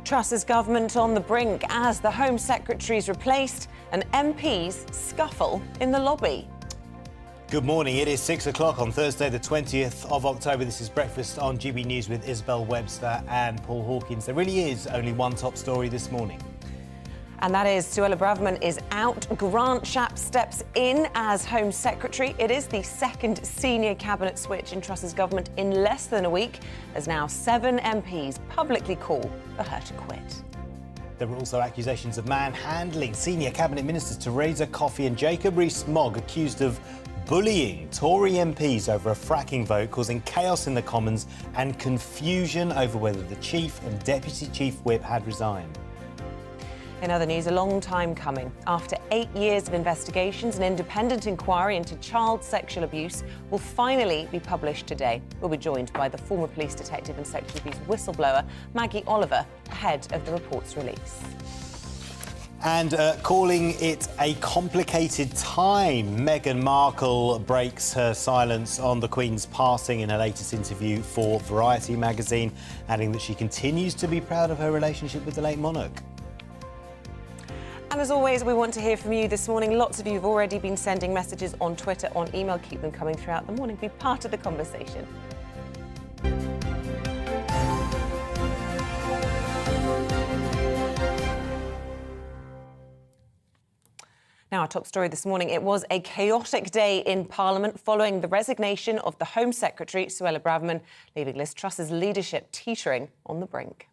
Truss's government on the brink as the Home Secretary is replaced and MPs scuffle in the lobby. Good morning. It is 6 o'clock on Thursday, the 20th of October. This is Breakfast on GB News with Isabel, Webster and Paul Hawkins. There really is only one top story this morning. And that is Suella Braverman is out. Grant Shapps steps in as Home Secretary. It is the second senior cabinet switch in Truss's government in less than a week, as now 7 MPs publicly call for her to quit. There were also accusations of manhandling senior cabinet ministers Theresa Coffey and Jacob Rees-Mogg, accused of bullying Tory MPs over a fracking vote, causing chaos in the Commons and confusion over whether the Chief and Deputy Chief Whip had resigned. In other news, a long time coming. After 8 years of investigations, an independent inquiry into child sexual abuse will finally be published today. We'll be joined by the former police detective and sexual abuse whistleblower, Maggie Oliver, ahead of the report's release. And calling it a complicated time, Meghan Markle breaks her silence on the Queen's passing in her latest interview for Variety magazine, adding that she continues to be proud of her relationship with the late monarch. And as always, we want to hear from you this morning. Lots of you have already been sending messages on Twitter, on email. Keep them coming throughout the morning. Be part of the conversation. Now, our top story this morning. It was a chaotic day in Parliament following the resignation of the Home Secretary, Suella Braverman, leaving Liz Truss's leadership teetering on the brink.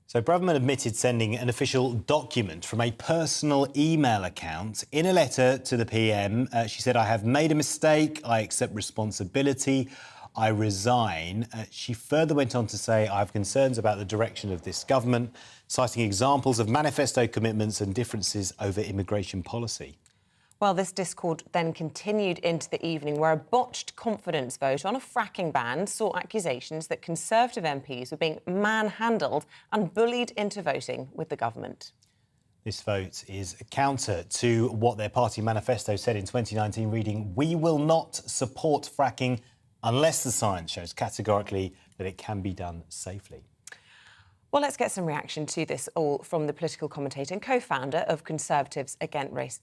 So Braverman admitted sending an official document from a personal email account. In a letter to the PM, she said, "I have made a mistake. I accept responsibility. I resign." She further went on to say, "I have concerns about the direction of this government," citing examples of manifesto commitments and differences over immigration policy. Well, this discord then continued into the evening, where a botched confidence vote on a fracking ban saw accusations that Conservative MPs were being manhandled and bullied into voting with the government. This vote is counter to what their party manifesto said in 2019, reading, "We will not support fracking unless the science shows categorically that it can be done safely." Well, let's get some reaction to this all from the political commentator and co-founder of Conservatives Against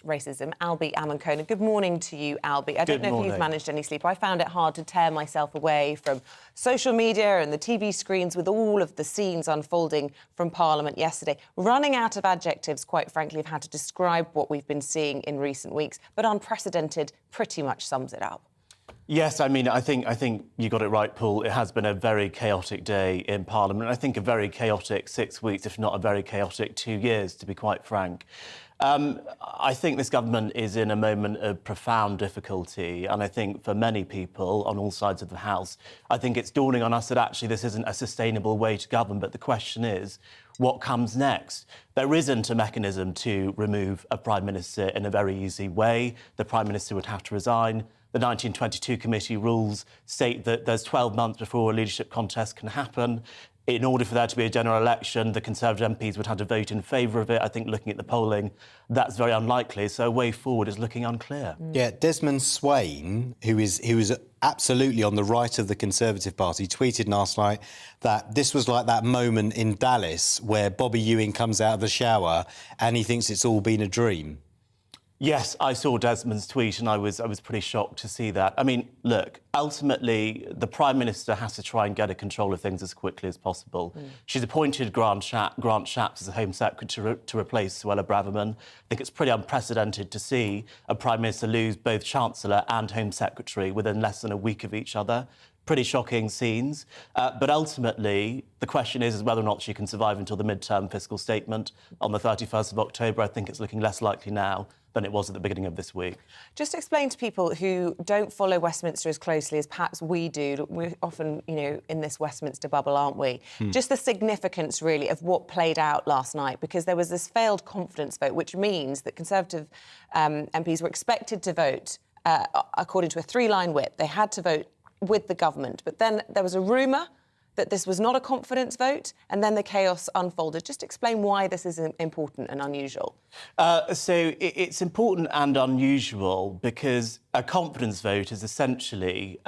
Racism, Eamonn. Good morning to you, Albie. I don't know if you've managed any sleep. I found it hard to tear myself away from social media and the TV screens with all of the scenes unfolding from Parliament yesterday. Running out of adjectives, quite frankly, have had to describe what we've been seeing in recent weeks, but unprecedented pretty much sums it up. Yes, I mean, I think you got it right, Paul. It has been a very chaotic day in Parliament. I think a very chaotic 6 weeks, if not a very chaotic 2 years, to be quite frank. I think this government is in a moment of profound difficulty, and I think for many people on all sides of the House, I think it's dawning on us that actually this isn't a sustainable way to govern. But the question is, what comes next? There isn't a mechanism to remove a Prime Minister in a very easy way. The Prime Minister would have to resign. The 1922 committee rules state that there's 12 months before a leadership contest can happen. In order for there to be a general election, the Conservative MPs would have to vote in favour of it. I think looking at the polling, that's very unlikely. So a way forward is looking unclear. Yeah, Desmond Swain, who is absolutely on the right of the Conservative Party, tweeted last night that this was like that moment in Dallas where Bobby Ewing comes out of the shower and he thinks it's all been a dream. Yes, I saw Desmond's tweet and I was pretty shocked to see that. I mean, look, ultimately, the Prime Minister has to try and get a control of things as quickly as possible. She's appointed Grant Shapps as the Home Secretary to replace Suella Braverman. I think it's pretty unprecedented to see a Prime Minister lose both Chancellor and Home Secretary within less than a week of each other. Pretty shocking scenes. But ultimately, the question is whether or not she can survive until the mid-term fiscal statement on the 31st of October. I think it's looking less likely now than it was at the beginning of this week. Just explain to people who don't follow Westminster as closely as perhaps we do. We're often, in this Westminster bubble, aren't we? Just the significance, really, of what played out last night, because there was this failed confidence vote, which means that Conservative MPs were expected to vote according to a 3-line whip. They had to vote with the government. But then there was a rumour that this was not a confidence vote, and then the chaos unfolded. Just explain why this is important and unusual. So it's important and unusual because a confidence vote is essentially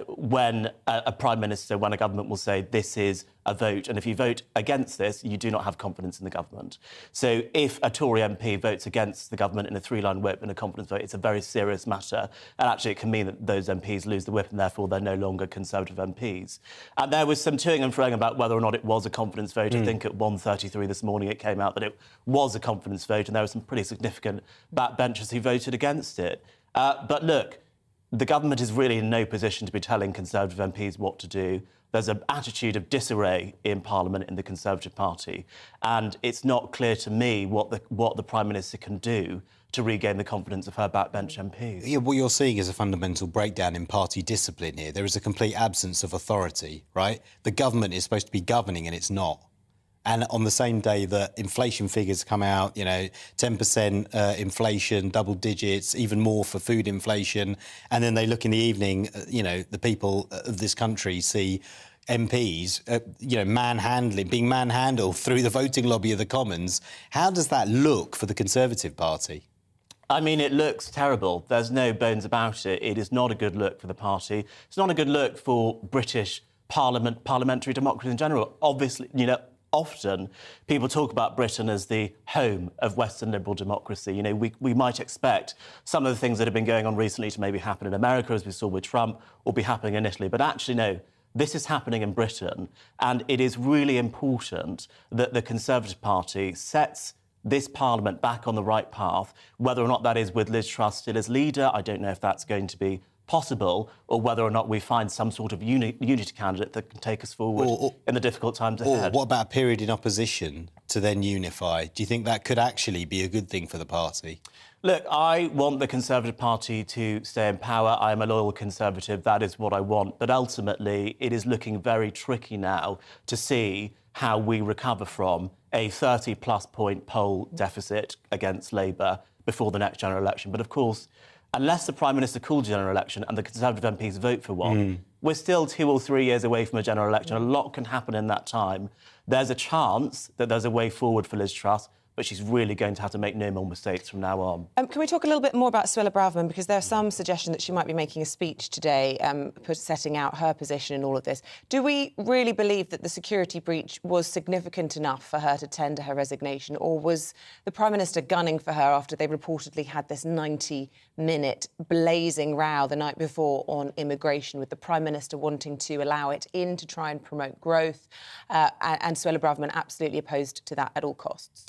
when a Prime Minister, when a government will say this is a vote. And if you vote against this, you do not have confidence in the government. So if a Tory MP votes against the government in a three-line whip in a confidence vote, it's a very serious matter. And actually, it can mean that those MPs lose the whip and therefore they're no longer Conservative MPs. And there was some toing and froing about whether or not it was a confidence vote. I think at 1:33 this morning it came out that it was a confidence vote, and there were some pretty significant backbenchers who voted against it. But look, the government is really in no position to be telling Conservative MPs what to do. There's an attitude of disarray in Parliament in the Conservative Party, and it's not clear to me what the Prime Minister can do to regain the confidence of her backbench MPs. Yeah, what you're seeing is a fundamental breakdown in party discipline here. There is a complete absence of authority, right? The government is supposed to be governing and it's not. And on the same day that inflation figures come out, 10% inflation, double digits, even more for food inflation, and then they look in the evening, the people of this country see MPs, being manhandled through the voting lobby of the Commons. How does that look for the Conservative Party? I mean, it looks terrible. There's no bones about it. It is not a good look for the party. It's not a good look for British parliamentary democracy in general. Obviously, often people talk about Britain as the home of Western liberal democracy. We might expect some of the things that have been going on recently to maybe happen in America, as we saw with Trump, or be happening in Italy. But actually, no, this is happening in Britain. And it is really important that the Conservative Party sets this Parliament back on the right path, whether or not that is with Liz Truss still as leader. I don't know if that's going to be possible, or whether or not we find some sort of unity candidate that can take us forward in the difficult times ahead. Or what about a period in opposition to then unify? Do you think that could actually be a good thing for the party? Look, I want the Conservative Party to stay in power. I am a loyal Conservative. That is what I want. But ultimately, it is looking very tricky now to see how we recover from a 30-plus point poll deficit against Labour before the next general election. But of course, unless the Prime Minister calls a general election and the Conservative MPs vote for one, we're still 2 or 3 years away from a general election. A lot can happen in that time. There's a chance that there's a way forward for Liz Truss, but she's really going to have to make no more mistakes from now on. Can we talk a little bit more about Suella Braverman? Because there's some suggestion that she might be making a speech today, setting out her position in all of this. Do we really believe that the security breach was significant enough for her to tender her resignation, or was the Prime Minister gunning for her after they reportedly had this 90-minute blazing row the night before on immigration, with the Prime Minister wanting to allow it in to try and promote growth, and Suella Braverman absolutely opposed to that at all costs?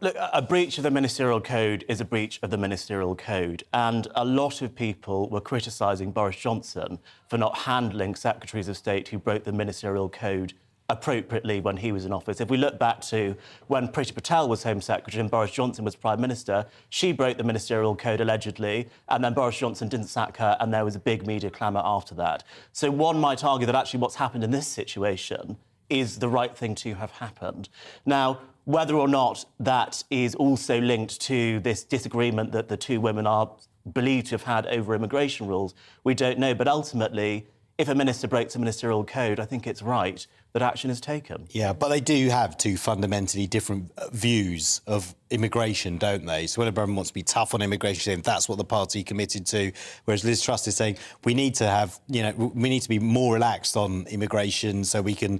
Look, a breach of the ministerial code is a breach of the ministerial code, and a lot of people were criticising Boris Johnson for not handling secretaries of state who broke the ministerial code appropriately when he was in office. If we look back to when Priti Patel was Home Secretary and Boris Johnson was Prime Minister, she broke the ministerial code allegedly, and then Boris Johnson didn't sack her, and there was a big media clamour after that. So one might argue that actually what's happened in this situation is the right thing to have happened. Now, whether or not that is also linked to this disagreement that the two women are believed to have had over immigration rules, we don't know. But ultimately, if a minister breaks a ministerial code, I think it's right that action is taken. Yeah, but they do have two fundamentally different views of immigration, don't they? So Suella Braverman wants to be tough on immigration, saying that's what the party committed to, whereas Liz Truss is saying we need to be more relaxed on immigration so we can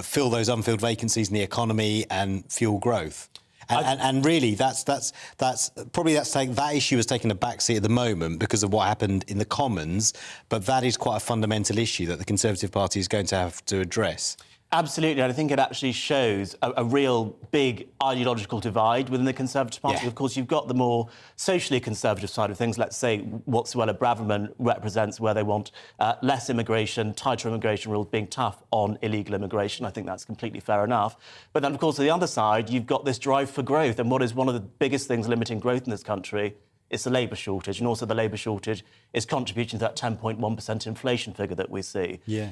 fill those unfilled vacancies in the economy and fuel growth. And really, that issue has taken a backseat at the moment because of what happened in the Commons, but that is quite a fundamental issue that the Conservative Party is going to have to address. Absolutely, and I think it actually shows a real big ideological divide within the Conservative Party. Yeah. Of course, you've got the more socially conservative side of things, let's say what Suella Braverman represents, where they want less immigration, tighter immigration rules, being tough on illegal immigration. I think that's completely fair enough. But then, of course, on the other side, you've got this drive for growth, and what is one of the biggest things limiting growth in this country is the labour shortage, and also the labour shortage is contributing to that 10.1% inflation figure that we see. Yeah.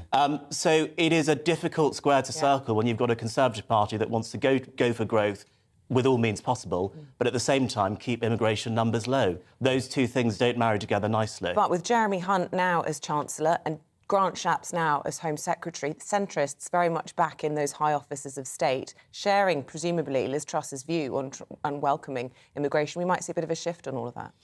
So it is a difficult square to circle when you've got a Conservative Party that wants to go for growth with all means possible, but at the same time keep immigration numbers low. Those two things don't marry together nicely. But with Jeremy Hunt now as Chancellor and Grant Shapps now as Home Secretary, the centrists very much back in those high offices of state, sharing, presumably, Liz Truss's view on welcoming immigration. We might see a bit of a shift on all of that.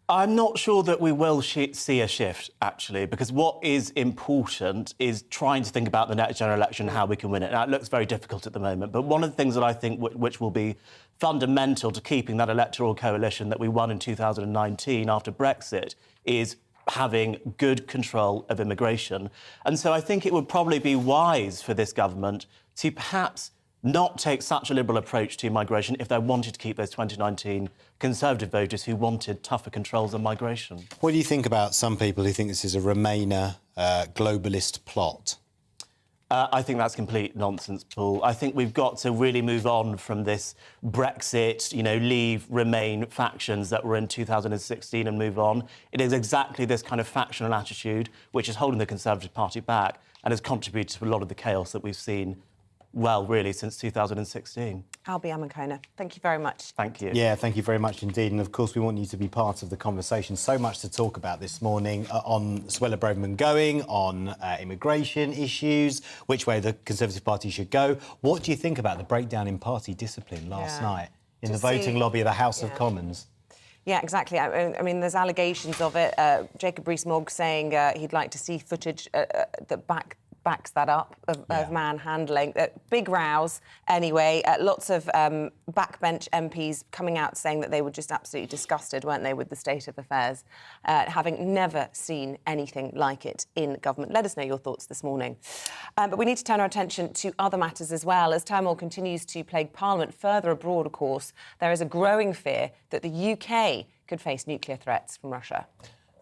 I'm not sure that we will see a shift, actually, because what is important is trying to think about the next general election and how we can win it. Now, it looks very difficult at the moment, but one of the things that I think which will be fundamental to keeping that electoral coalition that we won in 2019 after Brexit is having good control of immigration. And so I think it would probably be wise for this government to perhaps not take such a liberal approach to migration if they wanted to keep those 2019 Conservative voters who wanted tougher controls on migration. What do you think about some people who think this is a Remainer globalist plot? I think that's complete nonsense, Paul. I think we've got to really move on from this Brexit, Leave, Remain factions that were in 2016 and move on. It is exactly this kind of factional attitude which is holding the Conservative Party back and has contributed to a lot of the chaos that we've seen, well, really, since 2016. Albie Amankona, thank you very much. Thank you. Yeah, thank you very much indeed. And, of course, we want you to be part of the conversation. So much to talk about this morning on Suella Braverman going, on immigration issues, which way the Conservative Party should go. What do you think about the breakdown in party discipline last night in the voting lobby of the House of Commons? Yeah, exactly. I mean, there's allegations of it. Jacob Rees-Mogg saying he'd like to see footage that backs that up of manhandling. Big rows, anyway. Lots of backbench MPs coming out saying that they were just absolutely disgusted, weren't they, with the state of affairs, having never seen anything like it in government. Let us know your thoughts this morning. But we need to turn our attention to other matters as well. As turmoil continues to plague Parliament further abroad, of course, there is a growing fear that the UK could face nuclear threats from Russia.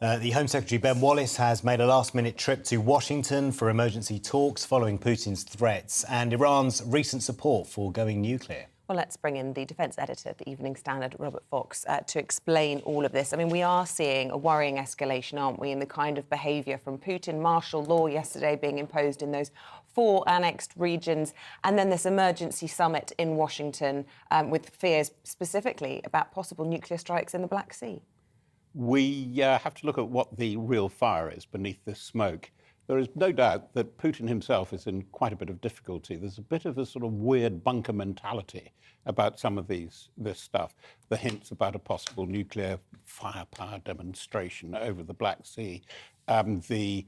The Home Secretary Ben Wallace has made a last-minute trip to Washington for emergency talks following Putin's threats and Iran's recent support for going nuclear. Well, let's bring in the defence editor of the Evening Standard, Robert Fox, to explain all of this. I mean, we are seeing a worrying escalation, aren't we, in the kind of behaviour from Putin, martial law yesterday being imposed in those 4 annexed regions, and then this emergency summit in Washington with fears specifically about possible nuclear strikes in the Black Sea. We have to look at what the real fire is beneath this smoke. There is no doubt that Putin himself is in quite a bit of difficulty. There's a bit of a sort of weird bunker mentality about some of this stuff. The hints about a possible nuclear firepower demonstration over the Black Sea, the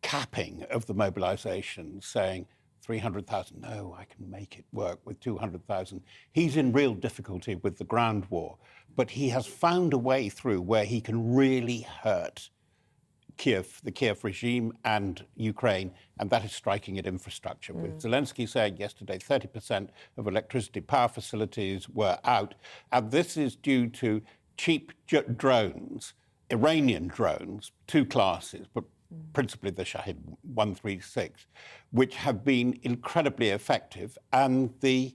capping of the mobilisation, saying 300,000, no, I can make it work with 200,000. He's in real difficulty with the ground war, but he has found a way through where he can really hurt Kiev, the Kiev regime and Ukraine, and that is striking at infrastructure. With Zelensky saying yesterday 30% of electricity power facilities were out, and this is due to cheap drones, Iranian drones, 2 classes, but principally the Shahed 136, which have been incredibly effective, and the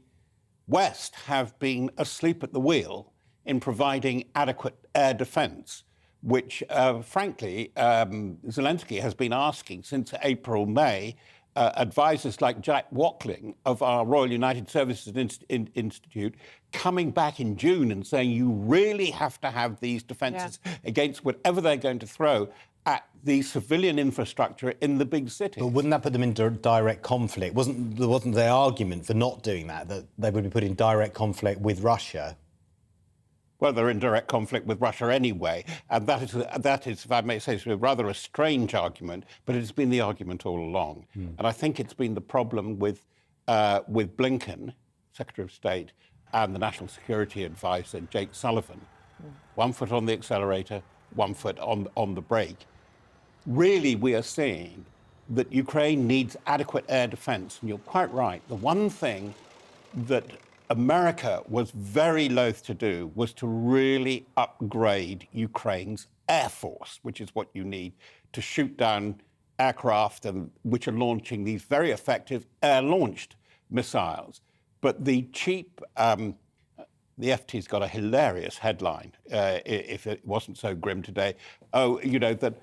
West have been asleep at the wheel in providing adequate air defence, which, frankly, Zelensky has been asking since April, May. Advisors like Jack Wackling of our Royal United Services Institute coming back in June and saying you really have to have these defences against whatever they're going to throw at the civilian infrastructure in the big city. But wouldn't that put them in direct conflict? Wasn't the argument for not doing that they would be put in direct conflict with Russia? Well, they're in direct conflict with Russia anyway, and that is, if I may say so, rather a strange argument, but it's been the argument all along. And I think it's been the problem with Blinken, Secretary of State, and the National Security Advisor, Jake Sullivan. 1 foot on the accelerator, 1 foot on the brake. Really, we are seeing that Ukraine needs adequate air defence, and you're quite right. The one thing that America was very loath to do was to really upgrade Ukraine's air force, which is what you need to shoot down aircraft which are launching these very effective air-launched missiles. But the cheap, the FT's got a hilarious headline, if it wasn't so grim today. Oh, you know, that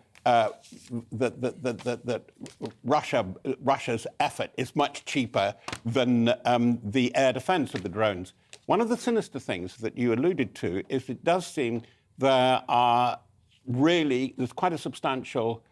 Russia's effort is much cheaper than the air defence of the drones. One of the sinister things that you alluded to is it does seem there's quite a substantial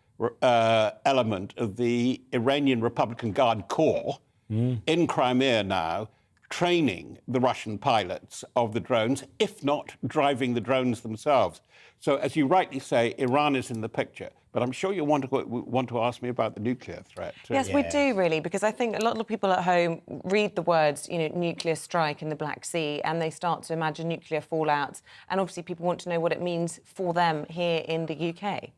element of the Iranian Republican Guard Corps in Crimea now training the Russian pilots of the drones, if not driving the drones themselves. So, as you rightly say, Iran is in the picture. But I'm sure you want to ask me about the nuclear threat, too. Yes, we do, really, because I think a lot of people at home read the words, nuclear strike in the Black Sea, and they start to imagine nuclear fallout. And obviously people want to know what it means for them here in the UK.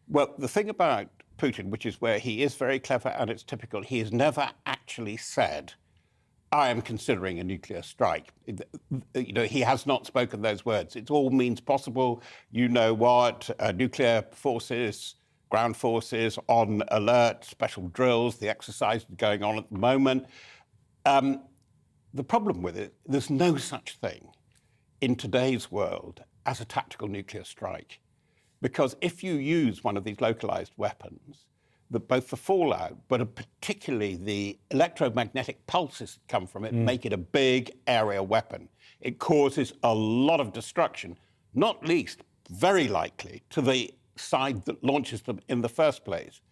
Well, the thing about Putin, which is where he is very clever and it's typical, he has never actually said, I am considering a nuclear strike. He has not spoken those words. It all means possible. You know what? Nuclear forces, ground forces on alert, special drills, the exercises going on at the moment. The problem with it, there's no such thing in today's world as a tactical nuclear strike. Because if you use one of these localized weapons, both the fallout, but particularly the electromagnetic pulses that come from it, make it a big area weapon. It causes a lot of destruction, not least, very likely, to the side that launches them in the first place.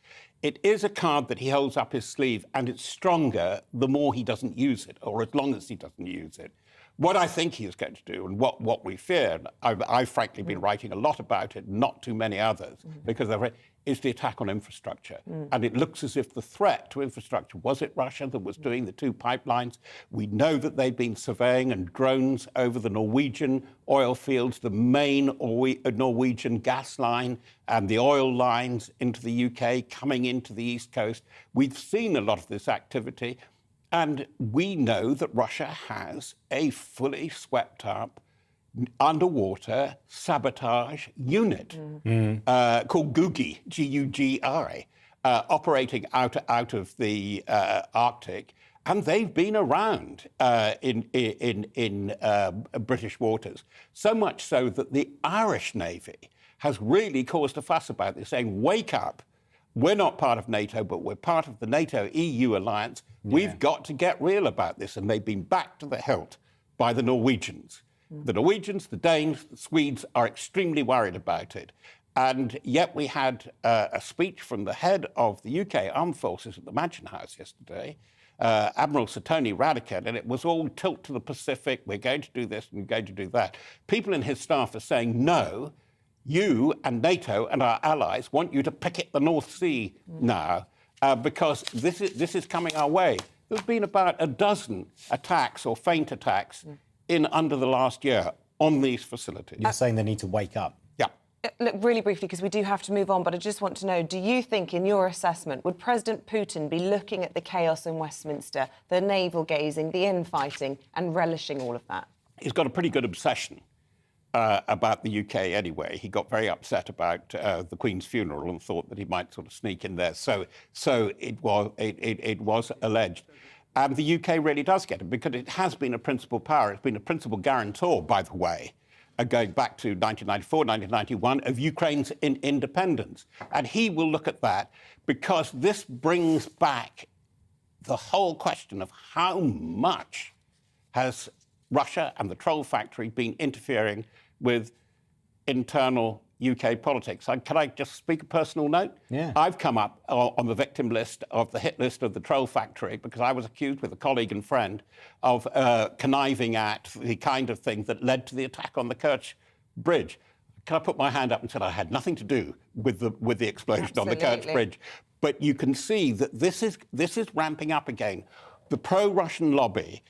It is a card that he holds up his sleeve, and it's stronger the more he doesn't use it, or as long as he doesn't use it. What I think he is going to do, and what we fear, I've frankly been writing a lot about it, not too many others, because is the attack on infrastructure. And it looks as if the threat to infrastructure, was it Russia that was doing the 2 pipelines? We know that they've been surveying and drones over the Norwegian oil fields, the main Norwegian gas line and the oil lines into the UK coming into the East Coast. We've seen a lot of this activity. And we know that Russia has a fully swept up underwater sabotage unit called GUGI, G-U-G-I, operating out of the Arctic. And they've been around in British waters, so much so that the Irish Navy has really caused a fuss about this, saying, wake up. We're not part of NATO, but we're part of the NATO-EU alliance. Yeah. We've got to get real about this. And they've been backed to the hilt by the Norwegians. The Norwegians, the Danes, the Swedes are extremely worried about it. And yet we had a speech from the head of the UK Armed Forces at the Mansion House yesterday, Admiral Sir Tony Radakin, and it was all tilt to the Pacific. We're going to do this and we're going to do that. People in his staff are saying, no, you and NATO and our allies want you to picket the North Sea now because this is coming our way. There's been about a dozen attacks or feint attacks in under the last year on these facilities. You're saying they need to wake up? Yeah. Look, really briefly, because we do have to move on, but I just want to know, do you think, in your assessment, would President Putin be looking at the chaos in Westminster, the navel-gazing, the infighting, and relishing all of that? He's got a pretty good obsession about the UK anyway. He got very upset about the Queen's funeral and thought that he might sort of sneak in there. So it was alleged. And the UK really does get it because it has been a principal power. It's been a principal guarantor, by the way, going back to 1994, 1991, of Ukraine's independence. And he will look at that because this brings back the whole question of how much has Russia and the troll factory been interfering with internal UK politics. Can I just speak a personal note? Yeah. I've come up on the victim list of the hit list of the troll factory because I was accused with a colleague and friend of conniving at the kind of thing that led to the attack on the Kerch Bridge. Can I put my hand up and say I had nothing to do with the explosion on the Kerch Bridge? But you can see that this is ramping up again. The pro-Russian lobby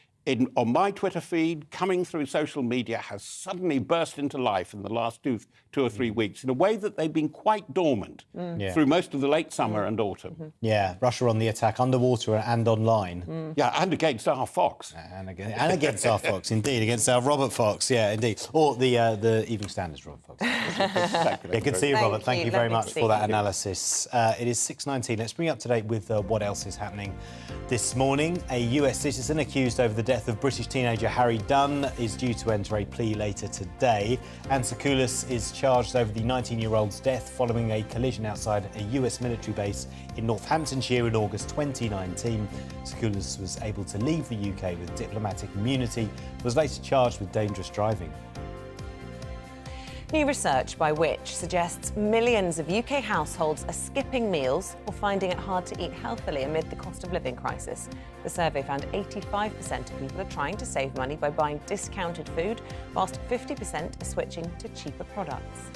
on my Twitter feed, coming through social media, has suddenly burst into life in the last two or three weeks in a way that they've been quite dormant through most of the late summer and autumn. Yeah, Russia on the attack, underwater and online. Yeah, and against our Fox. And against our Fox, indeed, against our Robert Fox, yeah, indeed. Or the Evening Standard's Robert Fox. Yeah, good to see you, Robert. Thank you very much for that analysis. It is 6:19. Let's bring you up to date with what else is happening this morning. A US citizen accused over the death of British teenager Harry Dunn is due to enter a plea later today. And Sakoulis is charged over the 19-year-old's death following a collision outside a US military base in Northamptonshire in August 2019. Sakoulis was able to leave the UK with diplomatic immunity, was later charged with dangerous driving. New research by Which suggests millions of UK households are skipping meals or finding it hard to eat healthily amid the cost of living crisis. The survey found 85% of people are trying to save money by buying discounted food, whilst 50% are switching to cheaper products.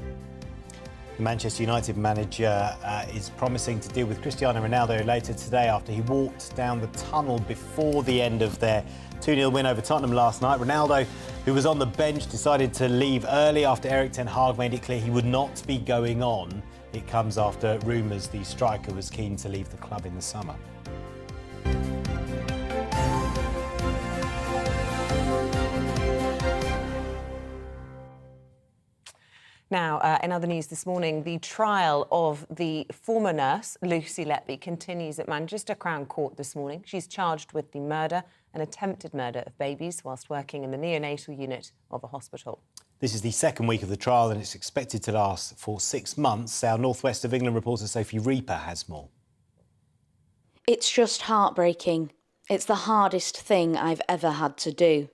The Manchester United manager is promising to deal with Cristiano Ronaldo later today after he walked down the tunnel before the end of their 2-0 win over Tottenham last night. Ronaldo, who was on the bench, decided to leave early after Erik ten Hag made it clear he would not be going on. It comes after rumours the striker was keen to leave the club in the summer. Now, in other news this morning, the trial of the former nurse, Lucy Letby, continues at Manchester Crown Court this morning. She's charged with the murder and attempted murder of babies whilst working in the neonatal unit of a hospital. This is the second week of the trial and it's expected to last for 6 months. Our North West of England reporter Sophie Reaper has more. It's just heartbreaking. It's the hardest thing I've ever had to do.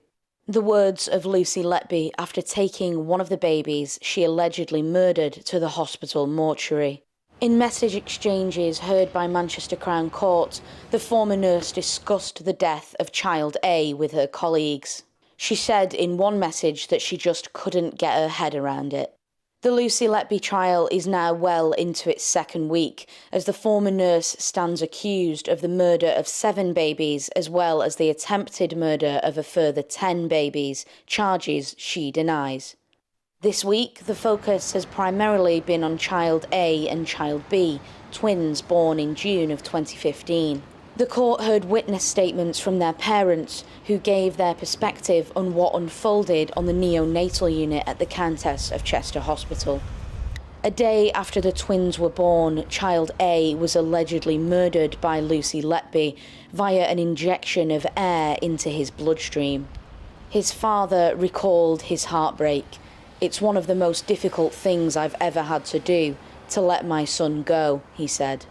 The words of Lucy Letby after taking one of the babies she allegedly murdered to the hospital mortuary. In message exchanges heard by Manchester Crown Court, the former nurse discussed the death of child A with her colleagues. She said in one message that she just couldn't get her head around it. The Lucy Letby trial is now well into its second week, as the former nurse stands accused of the murder of 7 babies as well as the attempted murder of a further 10 babies, charges she denies. This week, the focus has primarily been on child A and child B, twins born in June of 2015. The court heard witness statements from their parents, who gave their perspective on what unfolded on the neonatal unit at the Countess of Chester Hospital. A day after the twins were born, child A was allegedly murdered by Lucy Letby via an injection of air into his bloodstream. His father recalled his heartbreak. "It's one of the most difficult things I've ever had to do, to let my son go," he said.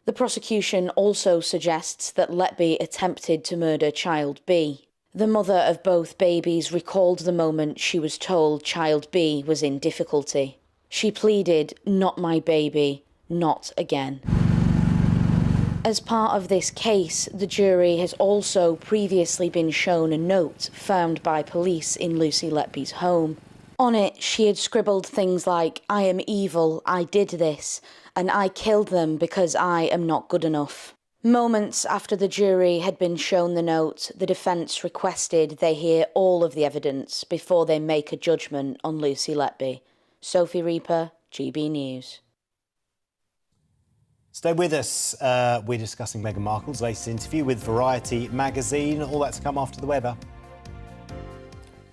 The prosecution also suggests that Letby attempted to murder child B. The mother of both babies recalled the moment she was told child B was in difficulty. She pleaded, "Not my baby, not again." As part of this case, the jury has also previously been shown a note found by police in Lucy Letby's home. On it, she had scribbled things like, "I am evil, I did this, and I killed them because I am not good enough." Moments after the jury had been shown the note, the defence requested they hear all of the evidence before they make a judgment on Lucy Letby. Sophie Reaper, GB News. Stay with us. We're discussing Meghan Markle's latest interview with Variety magazine. All that to come after the weather.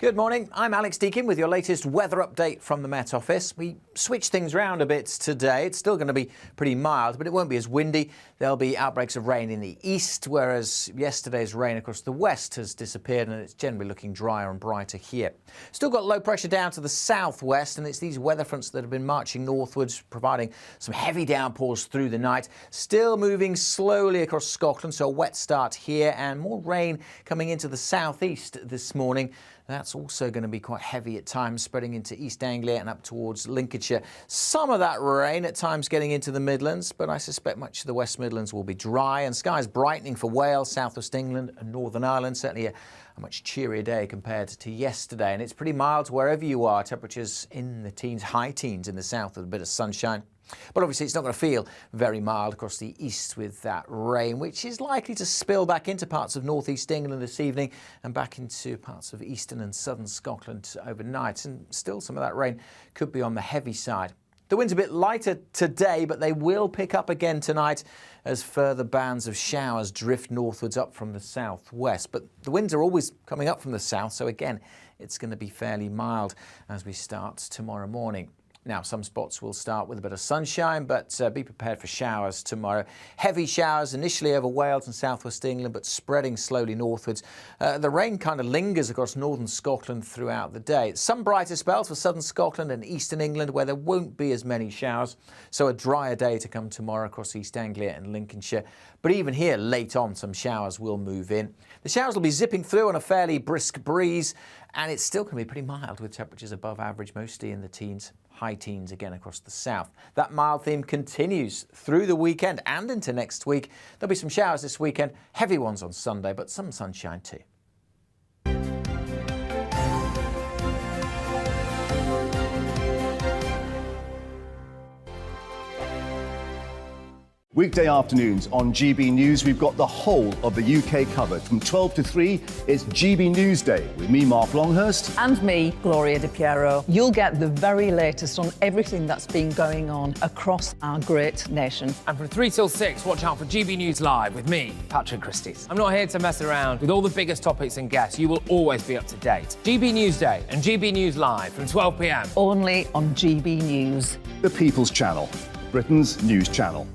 Good morning, I'm Alex Deakin with your latest weather update from the Met Office. We switched things around a bit today. It's still going to be pretty mild, but it won't be as windy. There'll be outbreaks of rain in the east, whereas yesterday's rain across the west has disappeared and it's generally looking drier and brighter here. Still got low pressure down to the southwest, and it's these weather fronts that have been marching northwards, providing some heavy downpours through the night. Still moving slowly across Scotland, so a wet start here and more rain coming into the southeast this morning. That's also going to be quite heavy at times, spreading into East Anglia and up towards Lincolnshire. Some of that rain at times getting into the Midlands, but I suspect much of the West Midlands will be dry, and skies brightening for Wales, South West England and Northern Ireland. Certainly a much cheerier day compared to yesterday, and it's pretty mild wherever you are. Temperatures in the teens, high teens in the south with a bit of sunshine. But obviously it's not going to feel very mild across the east with that rain, which is likely to spill back into parts of northeast England this evening and back into parts of eastern and southern Scotland overnight. And still some of that rain could be on the heavy side. The wind's a bit lighter today, but they will pick up again tonight as further bands of showers drift northwards up from the southwest. But the winds are always coming up from the south, so again, it's going to be fairly mild as we start tomorrow morning. Now, some spots will start with a bit of sunshine, but be prepared for showers tomorrow. Heavy showers initially over Wales and southwest England, but spreading slowly northwards. The rain kind of lingers across northern Scotland throughout the day. Some brighter spells for southern Scotland and eastern England, where there won't be as many showers. So a drier day to come tomorrow across East Anglia and Lincolnshire. But even here, late on, some showers will move in. The showers will be zipping through on a fairly brisk breeze, and it's still going to be pretty mild with temperatures above average, mostly in the teens. High teens again across the south. That mild theme continues through the weekend and into next week. There'll be some showers this weekend, heavy ones on Sunday, but some sunshine too. Weekday afternoons on GB News, we've got the whole of the UK covered. From 12 to 3, it's GB News Day with me, Mark Longhurst. And me, Gloria Di Piero. You'll get the very latest on everything that's been going on across our great nation. And from 3 till 6, watch out for GB News Live with me, Patrick Christys. I'm not here to mess around. With all the biggest topics and guests, you will always be up to date. GB News Day and GB News Live from 12 p.m. Only on GB News. The People's Channel, Britain's news channel.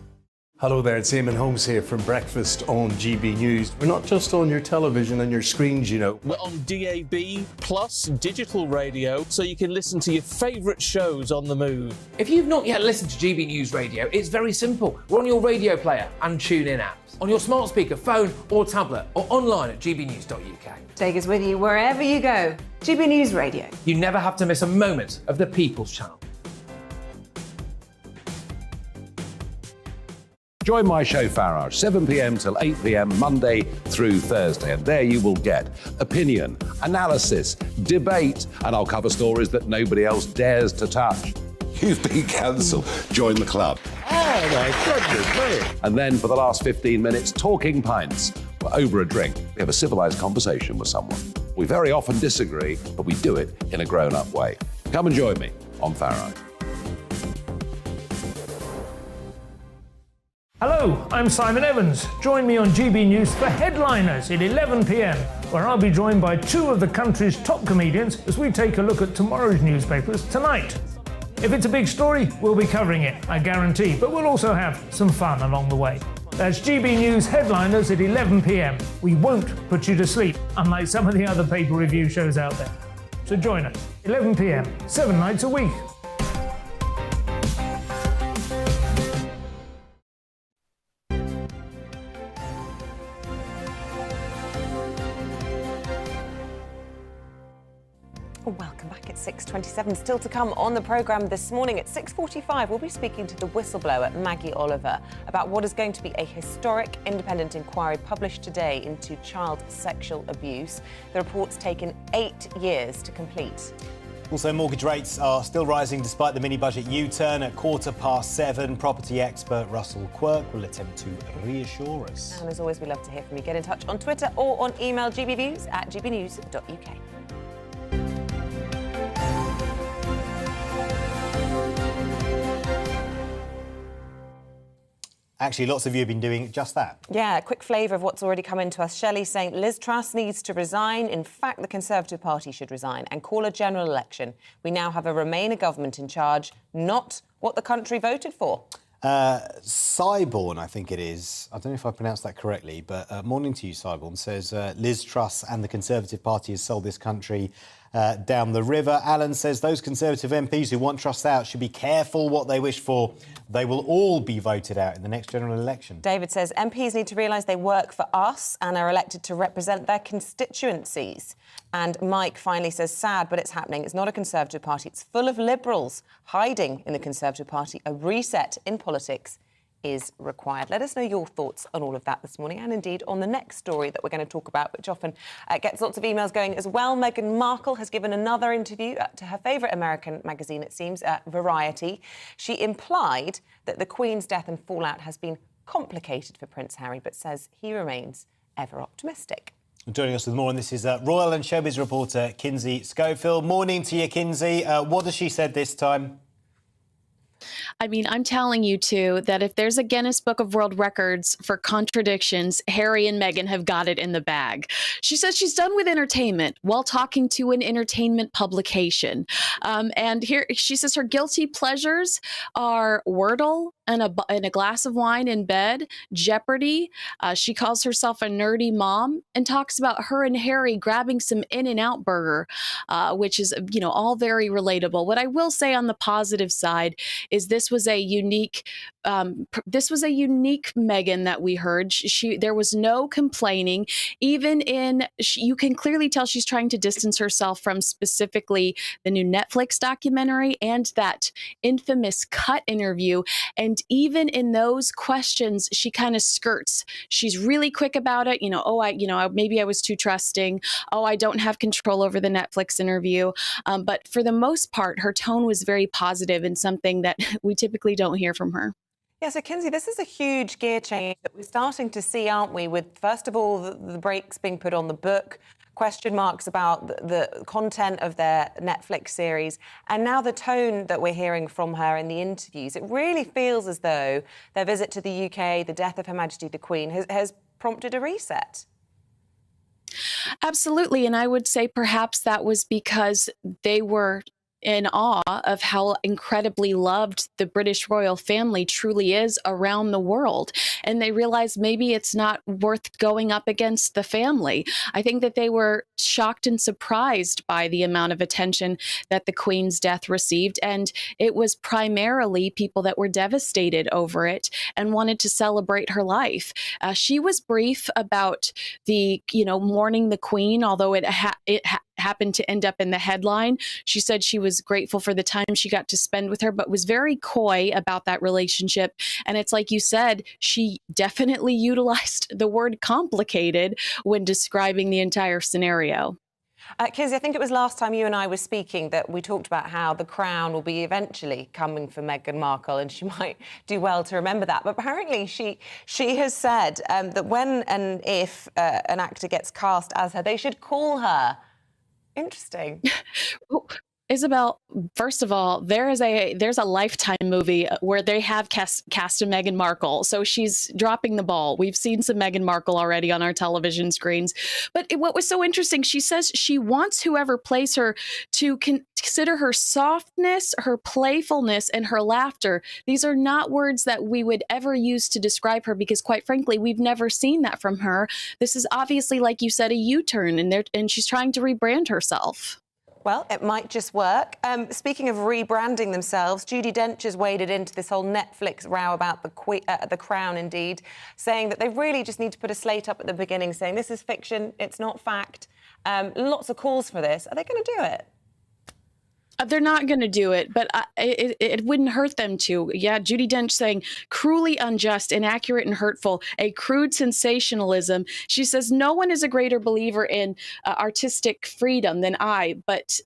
Hello there, it's Eamonn Holmes here from Breakfast on GB News. We're not just on your television and your screens, you know. We're on DAB plus digital radio, so you can listen to your favourite shows on the move. If you've not yet listened to GB News Radio, it's very simple. We're on your radio player and TuneIn apps, on your smart speaker, phone or tablet, or online at gbnews.uk. Take us with you wherever you go. GB News Radio. You never have to miss a moment of the People's Channel. Join my show Farage, 7 p.m. till 8 p.m. Monday through Thursday. And there you will get opinion, analysis, debate, and I'll cover stories that nobody else dares to touch. You've been cancelled. Join the club. Oh, my goodness me. And then for the last 15 minutes, talking pints. We're over a drink. We have a civilised conversation with someone. We very often disagree, but we do it in a grown-up way. Come and join me on Farage. Hello, I'm Simon Evans. Join me on GB News for Headliners at 11 p.m, where I'll be joined by two of the country's top comedians as we take a look at tomorrow's newspapers tonight. If it's a big story, we'll be covering it, I guarantee, but we'll also have some fun along the way. That's GB News Headliners at 11 p.m. We won't put you to sleep, unlike some of the other paper review shows out there. So join us, 11 p.m, 7 nights a week. Welcome back at 6:27. Still to come on the programme this morning at 6:45, we'll be speaking to the whistleblower Maggie Oliver about what is going to be a historic independent inquiry published today into child sexual abuse. The report's taken 8 years to complete. Also, mortgage rates are still rising despite the mini-budget U-turn at 7:15. Property expert Russell Quirk will attempt to reassure us. And as always, we love to hear from you. Get in touch on Twitter or on email gbviews@gbnews.uk. Actually, lots of you have been doing just that. Yeah, a quick flavour of what's already come into us. Shelley saying Liz Truss needs to resign. In fact, the Conservative Party should resign and call a general election. We now have a Remainer government in charge, not what the country voted for. Cyborn, I think it is. I don't know if I pronounced that correctly, but morning to you, Cyborn, says Liz Truss and the Conservative Party has sold this country down the river. Alan says those Conservative MPs who want Truss out should be careful what they wish for. They will all be voted out in the next general election. David says MPs need to realise they work for us and are elected to represent their constituencies. And Mike finally says, sad, but it's happening. It's not a Conservative Party. It's full of Liberals hiding in the Conservative Party. A reset in politics is required. Let us know your thoughts on all of that this morning and indeed on the next story that we're going to talk about, which often gets lots of emails going as well. Meghan Markle has given another interview to her favourite American magazine, it seems, Variety. She implied that the Queen's death and fallout has been complicated for Prince Harry, but says he remains ever optimistic. Joining us with more on this is Royal and Showbiz reporter Kinsey Schofield. Morning to you, Kinsey. What has she said this time? I mean, I'm telling you, too, that if there's a Guinness Book of World Records for contradictions, Harry and Meghan have got it in the bag. She says she's done with entertainment while talking to an entertainment publication. And here she says her guilty pleasures are Wordle and a glass of wine in bed, Jeopardy. She calls herself a nerdy mom and talks about her and Harry grabbing some In-N-Out burger, which is, all very relatable. What I will say on the positive side is this was a unique Meghan that we heard. There was no complaining. You can clearly tell she's trying to distance herself from specifically the new Netflix documentary and that infamous Cut interview. And even in those questions, she kind of skirts. She's really quick about it. Maybe I was too trusting. Oh, I don't have control over the Netflix interview. But for the most part, her tone was very positive and something that we typically don't hear from her. Yeah, so Kinsey, this is a huge gear change that we're starting to see, aren't we? With, first of all, the brakes being put on the book, question marks about the content of their Netflix series, and now the tone that we're hearing from her in the interviews. It really feels as though their visit to the UK, the death of Her Majesty the Queen, has prompted a reset. Absolutely. And I would say perhaps that was because they were in awe of how incredibly loved the British royal family truly is around the world. And they realized maybe it's not worth going up against the family. I think that they were shocked and surprised by the amount of attention that the Queen's death received. And it was primarily people that were devastated over it and wanted to celebrate her life. She was brief about the, mourning the Queen, although it happened to end up in the headline. She said she was grateful for the time she got to spend with her, but was very coy about that relationship. And it's like you said, she definitely utilized the word complicated when describing the entire scenario. Kinsey, I think it was last time you and I were speaking that we talked about how the crown will be eventually coming for Meghan Markle, and she might do well to remember that. But apparently she has said that when and if an actor gets cast as her, they should call her. Interesting. Isabel, first of all, there's a Lifetime movie where they have cast a Meghan Markle, so she's dropping the ball. We've seen some Meghan Markle already on our television screens. But what was so interesting, she says she wants whoever plays her to consider her softness, her playfulness, and her laughter. These are not words that we would ever use to describe her because, quite frankly, we've never seen that from her. This is obviously, like you said, a U-turn, and she's trying to rebrand herself. Well, it might just work. Speaking of rebranding themselves, Judi Dench's waded into this whole Netflix row about the Crown, indeed, saying that they really just need to put a slate up at the beginning, saying this is fiction, it's not fact. Lots of calls for this. Are they going to do it? They're not going to do it, but it wouldn't hurt them to. Yeah, Judi Dench saying cruelly unjust, inaccurate, and hurtful, a crude sensationalism. She says no one is a greater believer in artistic freedom than I, but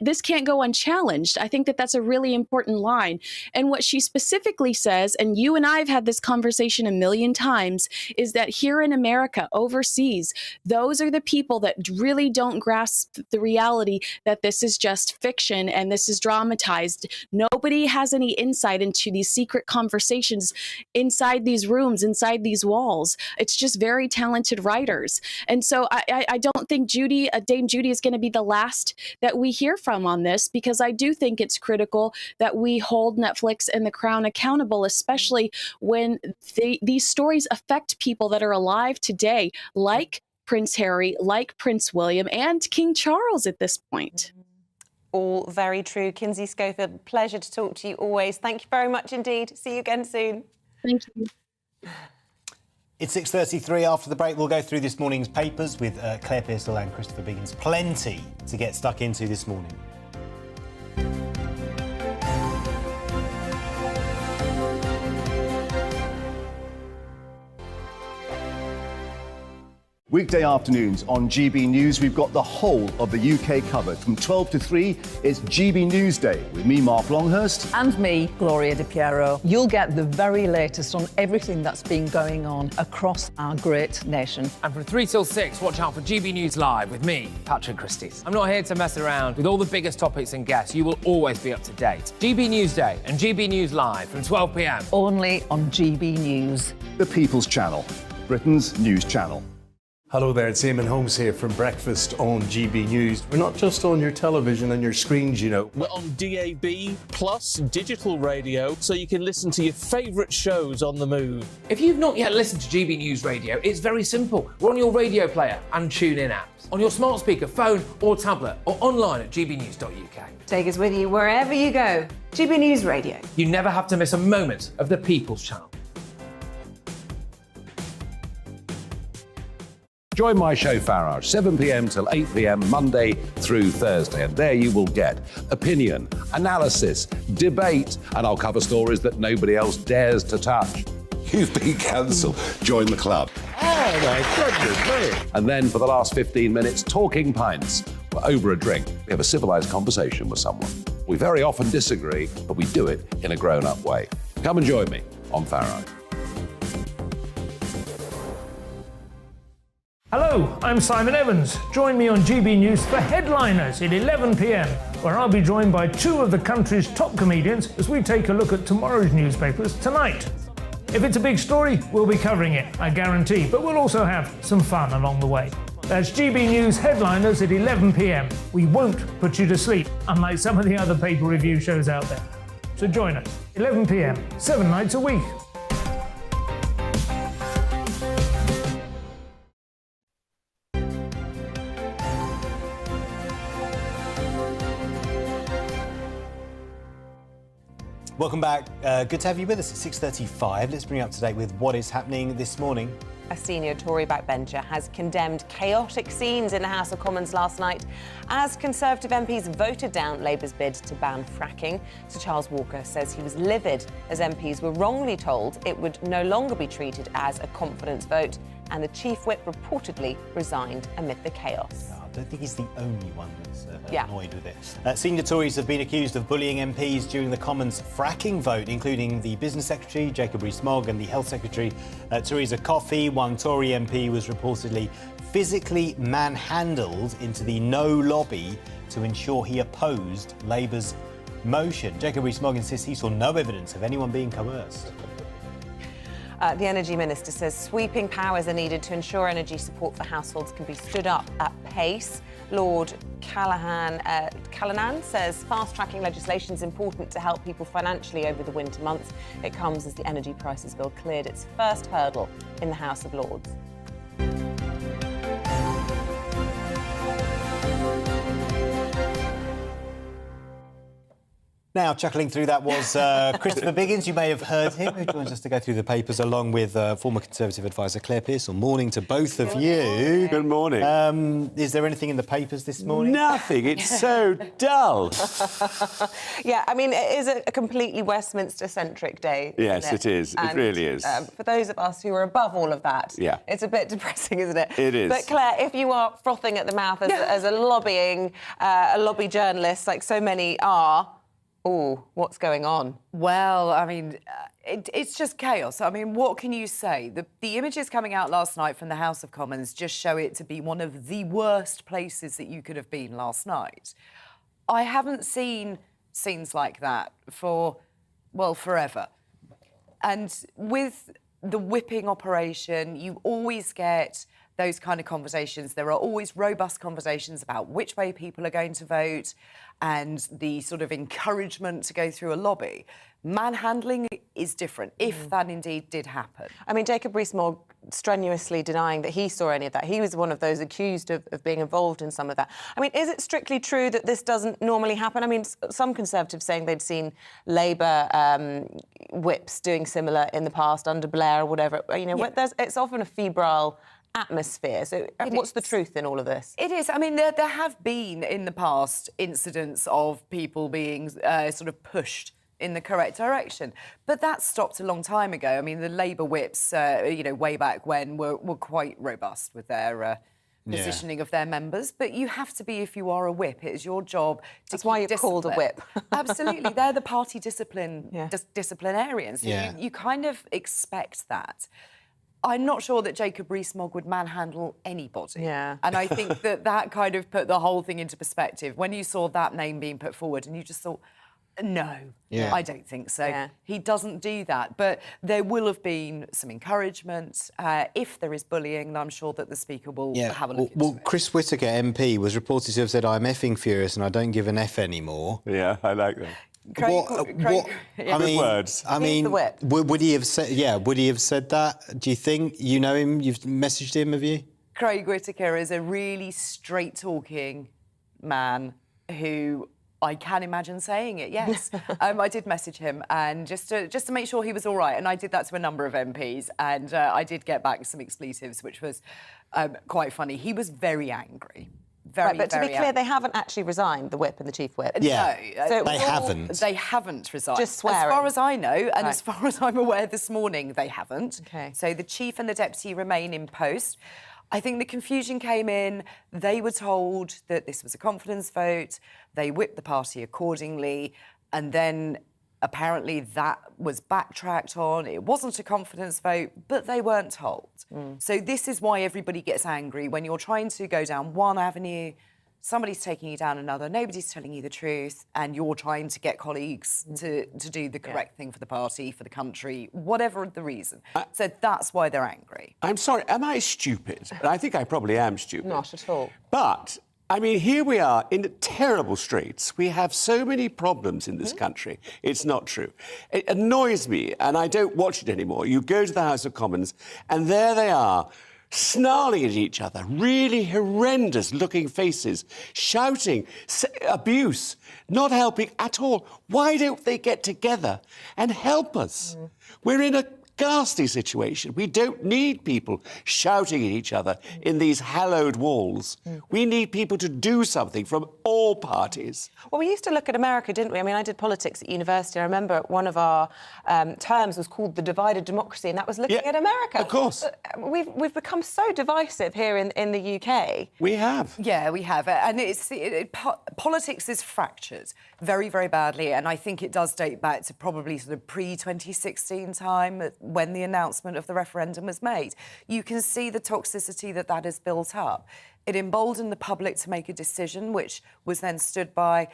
this can't go unchallenged. I think that that's a really important line. And what she specifically says, and you and I have had this conversation a million times, is that here in America, overseas, those are the people that really don't grasp the reality that this is just fiction and this is dramatized. Nobody has any insight into these secret conversations inside these rooms, inside these walls. It's just very talented writers. And so I don't think Dame Judi is going to be the last that we hear from on this, because I do think it's critical that we hold Netflix and the Crown accountable, especially when these stories affect people that are alive today, like Prince Harry, like Prince William, and King Charles at this point. All very true. Kinsey Schofield, pleasure to talk to you always. Thank you very much indeed. See you again soon. Thank you. It's 6:33. After the break, we'll go through this morning's papers with Claire Pearsall and Christopher Biggins. Plenty to get stuck into this morning. Weekday afternoons on GB News, we've got the whole of the UK covered. From 12 to 3, it's GB News Day with me, Mark Longhurst. And me, Gloria Di Piero. You'll get the very latest on everything that's been going on across our great nation. And from 3 till 6, watch out for GB News Live with me, Patrick Christys. I'm not here to mess around with all the biggest topics and guests. You will always be up to date. GB News Day and GB News Live from 12 p.m. Only on GB News. The People's Channel, Britain's news channel. Hello there, it's Eamonn Holmes here from Breakfast on GB News. We're not just on your television and your screens, you know. We're on DAB plus digital radio, so you can listen to your favourite shows on the move. If you've not yet listened to GB News Radio, it's very simple. We're on your radio player and TuneIn apps, on your smart speaker, phone or tablet, or online at gbnews.uk. Take us with you wherever you go. GB News Radio. You never have to miss a moment of the People's Channel. Join my show Farage, 7 p.m. till 8 p.m. Monday through Thursday, and there you will get opinion, analysis, debate, and I'll cover stories that nobody else dares to touch. You've been cancelled. Join the club. Oh my goodness me. And then for the last 15 minutes, talking pints. We're over a drink. We have a civilised conversation with someone. We very often disagree, but we do it in a grown-up way. Come and join me on Farage. Hello, I'm Simon Evans. Join me on GB News for Headliners at 11 p.m, where I'll be joined by two of the country's top comedians as we take a look at tomorrow's newspapers tonight. If it's a big story, we'll be covering it, I guarantee, but we'll also have some fun along the way. That's GB News Headliners at 11 p.m. We won't put you to sleep, unlike some of the other paper review shows out there. So join us, 11 p.m, 7 nights a week. Welcome back. Good to have you with us at 6:35. Let's bring you up to date with what is happening this morning. A senior Tory backbencher has condemned chaotic scenes in the House of Commons last night as Conservative MPs voted down Labour's bid to ban fracking. Sir Charles Walker says he was livid as MPs were wrongly told it would no longer be treated as a confidence vote, and the Chief Whip reportedly resigned amid the chaos. I don't think he's the only one that's Yeah. annoyed with it. Senior Tories have been accused of bullying MPs during the Commons fracking vote, including the Business Secretary, Jacob Rees-Mogg, and the Health Secretary, Theresa Coffey. One Tory MP was reportedly physically manhandled into the no lobby to ensure he opposed Labour's motion. Jacob Rees-Mogg insists he saw no evidence of anyone being coerced. The Energy Minister says sweeping powers are needed to ensure energy support for households can be stood up at pace. Lord Callanan says fast-tracking legislation is important to help people financially over the winter months. It comes as the energy prices bill cleared its first hurdle in the House of Lords. Now, chuckling through that was Christopher Biggins. You may have heard him, who joins us to go through the papers, along with former Conservative advisor Claire Pearson. Morning to both of you. Good morning. Is there anything in the papers this morning? Nothing. It's so dull. Yeah, I mean, it is a completely Westminster-centric day. Yes, it is. It really is. For those of us who are above all of that, Yeah. it's a bit depressing, isn't it? It is. But Claire, if you are frothing at the mouth as a lobby journalist, like so many are, what's going on? Well, I mean, it's just chaos. I mean, what can you say? The images coming out last night from the House of Commons just show it to be one of the worst places that you could have been last night. I haven't seen scenes like that for, well, forever. And with the whipping operation, you always get those kind of conversations. There are always robust conversations about which way people are going to vote and the sort of encouragement to go through a lobby. Manhandling is different, if that indeed did happen. I mean, Jacob Rees-Mogg strenuously denying that he saw any of that. He was one of those accused of being involved in some of that. I mean, is it strictly true that this doesn't normally happen? I mean, some Conservatives saying they'd seen Labour whips doing similar in the past under Blair or whatever. You know, it's often a febrile atmosphere. So what's the truth in all of this? It is. I mean, there have been in the past incidents of people being sort of pushed in the correct direction. But that stopped a long time ago. I mean, the Labour whips, way back when, were quite robust with their positioning of their members. But you have to be if you are a whip. It is your job to That's why you're called a whip. Absolutely. They're the party disciplinarians. So you kind of expect that. I'm not sure that Jacob Rees-Mogg would manhandle anybody. Yeah. And I think that kind of put the whole thing into perspective. When you saw that name being put forward and you just thought, no, I don't think so. Yeah. He doesn't do that. But there will have been some encouragement. If there is bullying, I'm sure that the Speaker will have a look into it. Chris Whittaker MP was reported to have said, I'm effing furious and I don't give an F anymore. Yeah, I like that. Good words. I mean, the whip. would he have said? Yeah, would he have said that? Do you think you know him? You've messaged him, have you? Craig Whittaker is a really straight-talking man who I can imagine saying it. Yes, I did message him, and just to make sure he was all right. And I did that to a number of MPs, and I did get back some expletives, which was quite funny. He was very angry. But to be clear, they haven't actually resigned, the whip and the chief whip. Yeah, no, so they haven't. They haven't resigned. Just swearing. As far as I know, and as far as I'm aware this morning, they haven't. Okay. So the chief and the deputy remain in post. I think the confusion came in. They were told that this was a confidence vote. They whipped the party accordingly. And then apparently that was backtracked on. It wasn't a confidence vote, but they weren't told. So this is why everybody gets angry when you're trying to go down one avenue, somebody's taking you down another, nobody's telling you the truth, and you're trying to get colleagues to do the correct thing for the party, for the country, whatever the reason. So that's why they're angry. I'm sorry, am I stupid? I think I probably am stupid. Not at all. But, I mean, here we are in terrible straits. We have so many problems in this country. It's not true. It annoys me, and I don't watch it anymore. You go to the House of Commons, and there they are, snarling at each other, really horrendous-looking faces, shouting, abuse, not helping at all. Why don't they get together and help us? We're in a ghastly situation. We don't need people shouting at each other in these hallowed walls. We need people to do something from all parties. Well, we used to look at America, didn't we? I mean, I did politics at university. I remember one of our terms was called the divided democracy, and that was looking at America. Of course. We've become so divisive here in the UK. We have. Yeah, we have. And politics is fractured very, very badly, and I think it does date back to probably sort of pre-2016 time, when the announcement of the referendum was made. You can see the toxicity that has built up. It emboldened the public to make a decision, which was then stood by,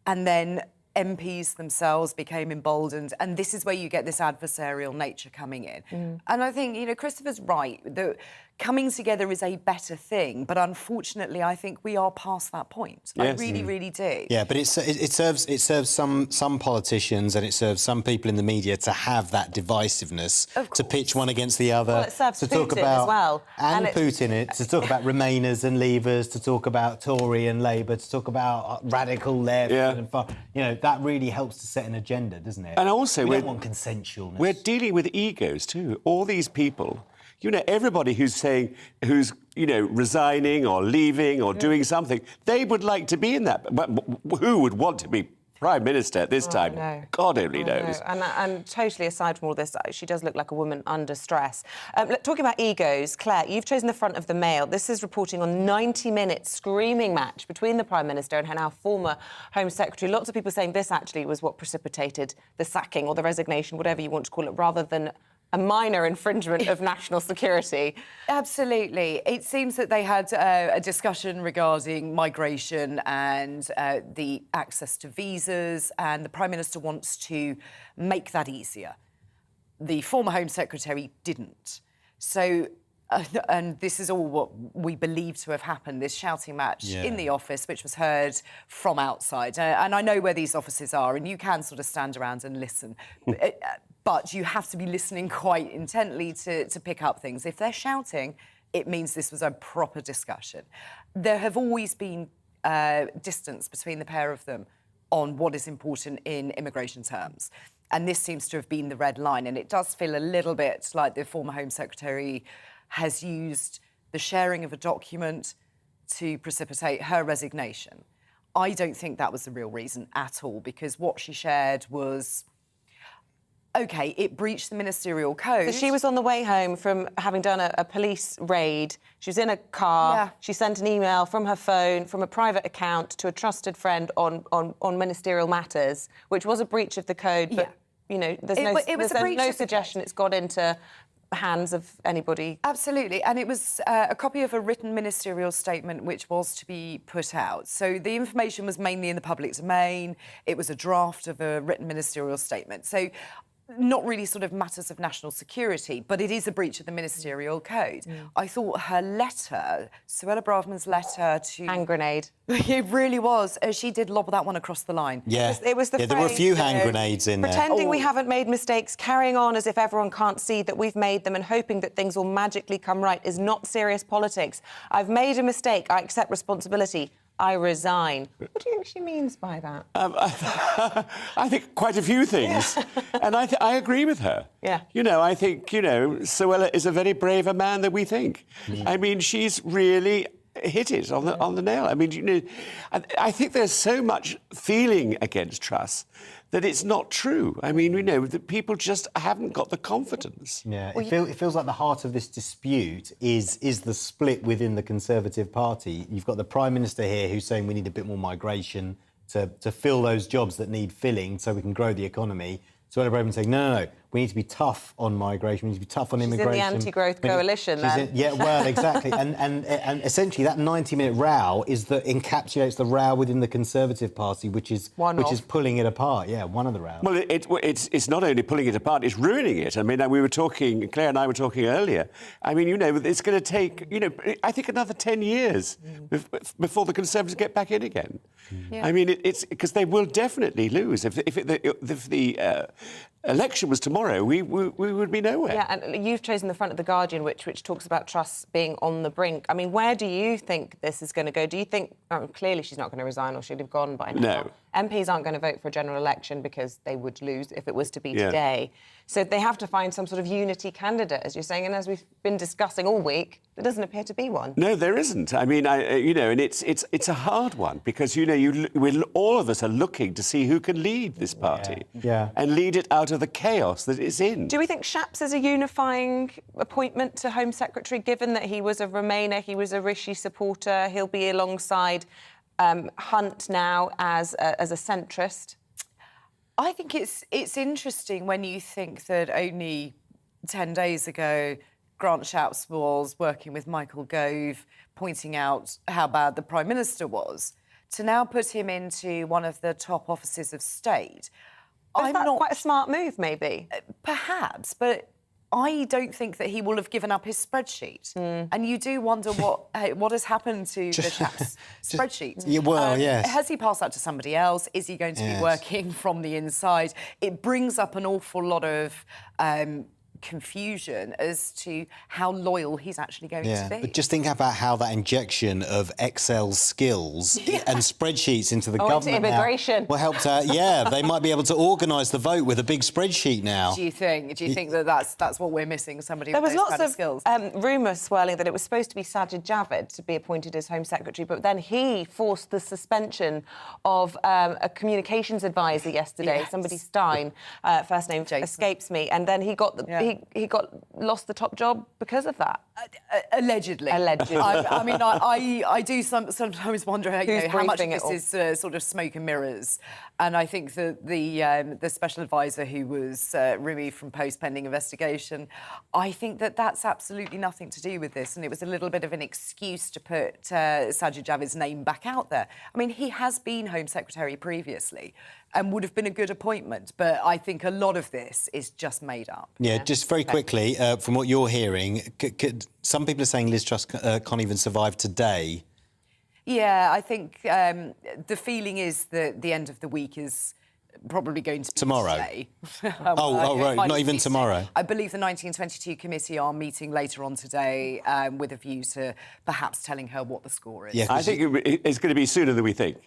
and then MPs themselves became emboldened, and this is where you get this adversarial nature coming in. And I think, Christopher's right, that coming together is a better thing, but unfortunately, I think we are past that point. Yes. I really, really do. Yeah, but it serves some politicians and it serves some people in the media to have that divisiveness, to pitch one against the other, Well, it serves to Putin talk about as well. and Putin, to talk about Remainers and Leavers, to talk about Tory and Labour, to talk about radical left and far. That really helps to set an agenda, doesn't it? And also, we don't want consensualness. We're dealing with egos too. All these people. Everybody who's resigning or leaving or doing something, they would like to be in that. But who would want to be Prime Minister at this time? No. God only knows. And totally aside from all this, she does look like a woman under stress. Talking about egos, Claire, you've chosen the front of the Mail. This is reporting on 90-minute screaming match between the Prime Minister and her now former Home Secretary. Lots of people saying this actually was what precipitated the sacking or the resignation, whatever you want to call it, rather than a minor infringement of national security. Absolutely. It seems that they had a discussion regarding migration and the access to visas, and the Prime Minister wants to make that easier. The former Home Secretary didn't. So, and this is all what we believe to have happened, this shouting match in the office, which was heard from outside. And I know where these offices are, and you can sort of stand around and listen. But you have to be listening quite intently to pick up things. If they're shouting, it means this was a proper discussion. There have always been distance between the pair of them on what is important in immigration terms. And this seems to have been the red line. And it does feel a little bit like the former Home Secretary has used the sharing of a document to precipitate her resignation. I don't think that was the real reason at all, because what she shared was, OK, it breached the ministerial code. So she was on the way home from having done a police raid. She was in a car. Yeah. She sent an email from her phone, from a private account, to a trusted friend on ministerial matters, which was a breach of the code. But, you know, there's no suggestion it's got into hands of anybody. Absolutely, and it was a copy of a written ministerial statement which was to be put out. So the information was mainly in the public domain. It was a draft of a written ministerial statement. So not really sort of matters of national security, but it is a breach of the ministerial code. I thought her letter, Suella Braverman's letter to... Hand grenade. It really was. She did lob that one across the line. Yeah, it was the there were a few hand grenades in there. Pretending we haven't made mistakes, carrying on as if everyone can't see that we've made them and hoping that things will magically come right is not serious politics. I've made a mistake. I accept responsibility. I resign. What do you think she means by that? I think quite a few things. And I agree with her. Yeah. You know, I think, you know, Suella is a very braver man than we think. I mean, she's really hit it on the nail. I mean, you know, I think there's so much feeling against Truss that it's not true. I mean, you know, that people just haven't got the confidence. Yeah, it feels like the heart of this dispute is the split within the Conservative Party. You've got the Prime Minister here who's saying we need a bit more migration to fill those jobs that need filling so we can grow the economy. Suella Braverman saying, no, we need to be tough on migration, we need to be tough on immigration. She's in the anti-growth coalition, then. Yeah, well, exactly. and essentially that 90-minute row encapsulates the row within the Conservative Party, which is pulling it apart. Yeah, one of the rows. Well, it's not only pulling it apart, it's ruining it. I mean, Claire and I were talking earlier. I mean, you know, it's going to take, you know, I think another 10 years before the Conservatives get back in again. I mean, it's because they will definitely lose. If the election was tomorrow, we would be nowhere. Yeah, and you've chosen the front of The Guardian, which talks about Truss being on the brink. I mean, where do you think this is going to go? Do you think... clearly she's not going to resign or she'd have gone by now. No. MPs aren't going to vote for a general election because they would lose if it was to be today. So they have to find some sort of unity candidate, as you're saying, and as we've been discussing all week, there doesn't appear to be one. No, there isn't. I mean, you know, and it's a hard one because, you know, all of us are looking to see who can lead this party and lead it out of the chaos that it's in. Do we think Shapps is a unifying appointment to Home Secretary, given that he was a Remainer, he was a Rishi supporter, he'll be alongside Hunt now as a centrist? I think it's interesting when you think that only 10 days ago Grant Shapps was working with Michael Gove, pointing out how bad the Prime Minister was, to now put him into one of the top offices of state. Is that quite a smart move, maybe? Perhaps, but I don't think that he will have given up his spreadsheet. And you do wonder what has happened to the chap's spreadsheet. Yeah, well, yes. Has he passed that to somebody else? Is he going to be working from the inside? It brings up an awful lot of confusion as to how loyal he's actually going to be. But just think about how that injection of Excel skills and spreadsheets into the government into immigration will help to... they might be able to organise the vote with a big spreadsheet now. Do you think that's what we're missing, somebody with those kind of skills? There was lots of rumours swirling that it was supposed to be Sajid Javid to be appointed as Home Secretary, but then he forced the suspension of a communications advisor yesterday, somebody Stein, first name escapes me, and then he got lost the top job because of that. Allegedly. I mean, I do sometimes wonder how much of this is sort of smoke and mirrors. And I think that the special advisor who was removed from post pending investigation, I think that that's absolutely nothing to do with this. And it was a little bit of an excuse to put Sajid Javid's name back out there. I mean, he has been Home Secretary previously and would have been a good appointment. But I think a lot of this is just made up. Yeah, just very quickly, from what you're hearing, some people are saying Liz Truss can't even survive today. Yeah, I think the feeling is that the end of the week is probably going to be tomorrow. Today. Right, not even tomorrow. I believe the 1922 committee are meeting later on today with a view to perhaps telling her what the score is. Yeah, I think it's going to be sooner than we think.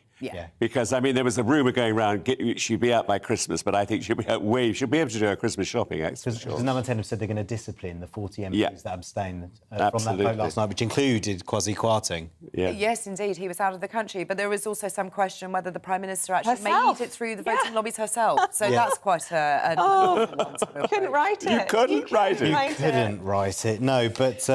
Because, I mean, there was a rumour going around she'd be out by Christmas, but I think she'll be out she'll be able to do her Christmas shopping, actually. Because Number 10 have said they're going to discipline the 40 MPs that abstained from that vote last night, which included Kwasi Kwarteng. Yes, indeed, he was out of the country. But there was also some question whether the Prime Minister actually made it through the voting lobbies herself. So that's quite an couldn't write it. You couldn't write it. You couldn't write it, no. But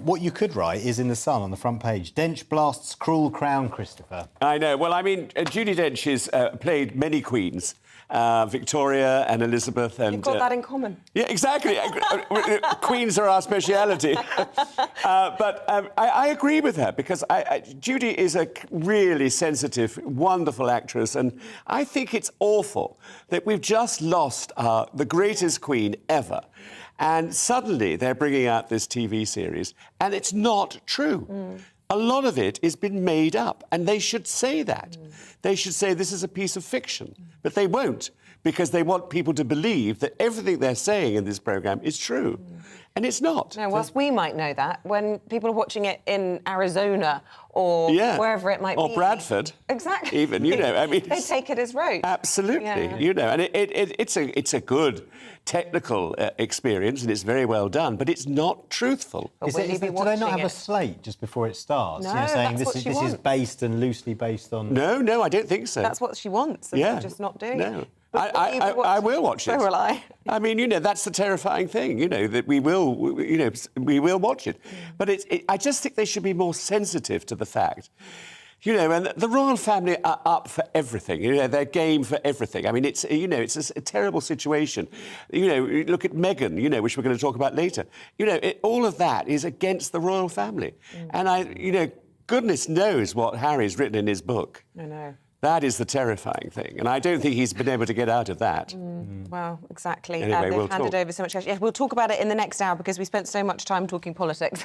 what you could write is in The Sun on the front page. Dench blasts cruel crown, Christopher. I know. Well, I mean, Judi Dench has played many queens, Victoria and Elizabeth. And, You've got that in common. Yeah, exactly. Queens are our speciality. But I agree with her because Judi is a really sensitive, wonderful actress, and I think it's awful that we've just lost the greatest queen ever. And suddenly they're bringing out this TV series, and it's not true. A lot of it has been made up, and they should say that. They should say this is a piece of fiction, but they won't, because they want people to believe that everything they're saying in this programme is true. And it's not. No, whilst we might know that, when people are watching it in Arizona or wherever it might be. Or Bradford. Exactly. Even, you know, I mean... They take it as rote. Absolutely, you know, and it's a good technical experience, and it's very well done, but it's not truthful. Do they not have a slate just before it starts? No, you know, saying that's this what she is based and loosely based on... No, I don't think so. That's what she wants, and they're just not doing it. No. I will watch it. So will I. I mean, you know, that's the terrifying thing, you know, that we will watch it. But I just think they should be more sensitive to the fact, you know, and the royal family are up for everything. You know, they're game for everything. I mean, it's a terrible situation. You know, look at Meghan, you know, which we're going to talk about later. You know, all of that is against the royal family. And goodness knows what Harry's written in his book. I know. That is the terrifying thing, and I don't think he's been able to get out of that. Well, exactly. Anyway, they've we'll handed talk. over so much cash. Yeah, we'll talk about it in the next hour because we spent so much time talking politics.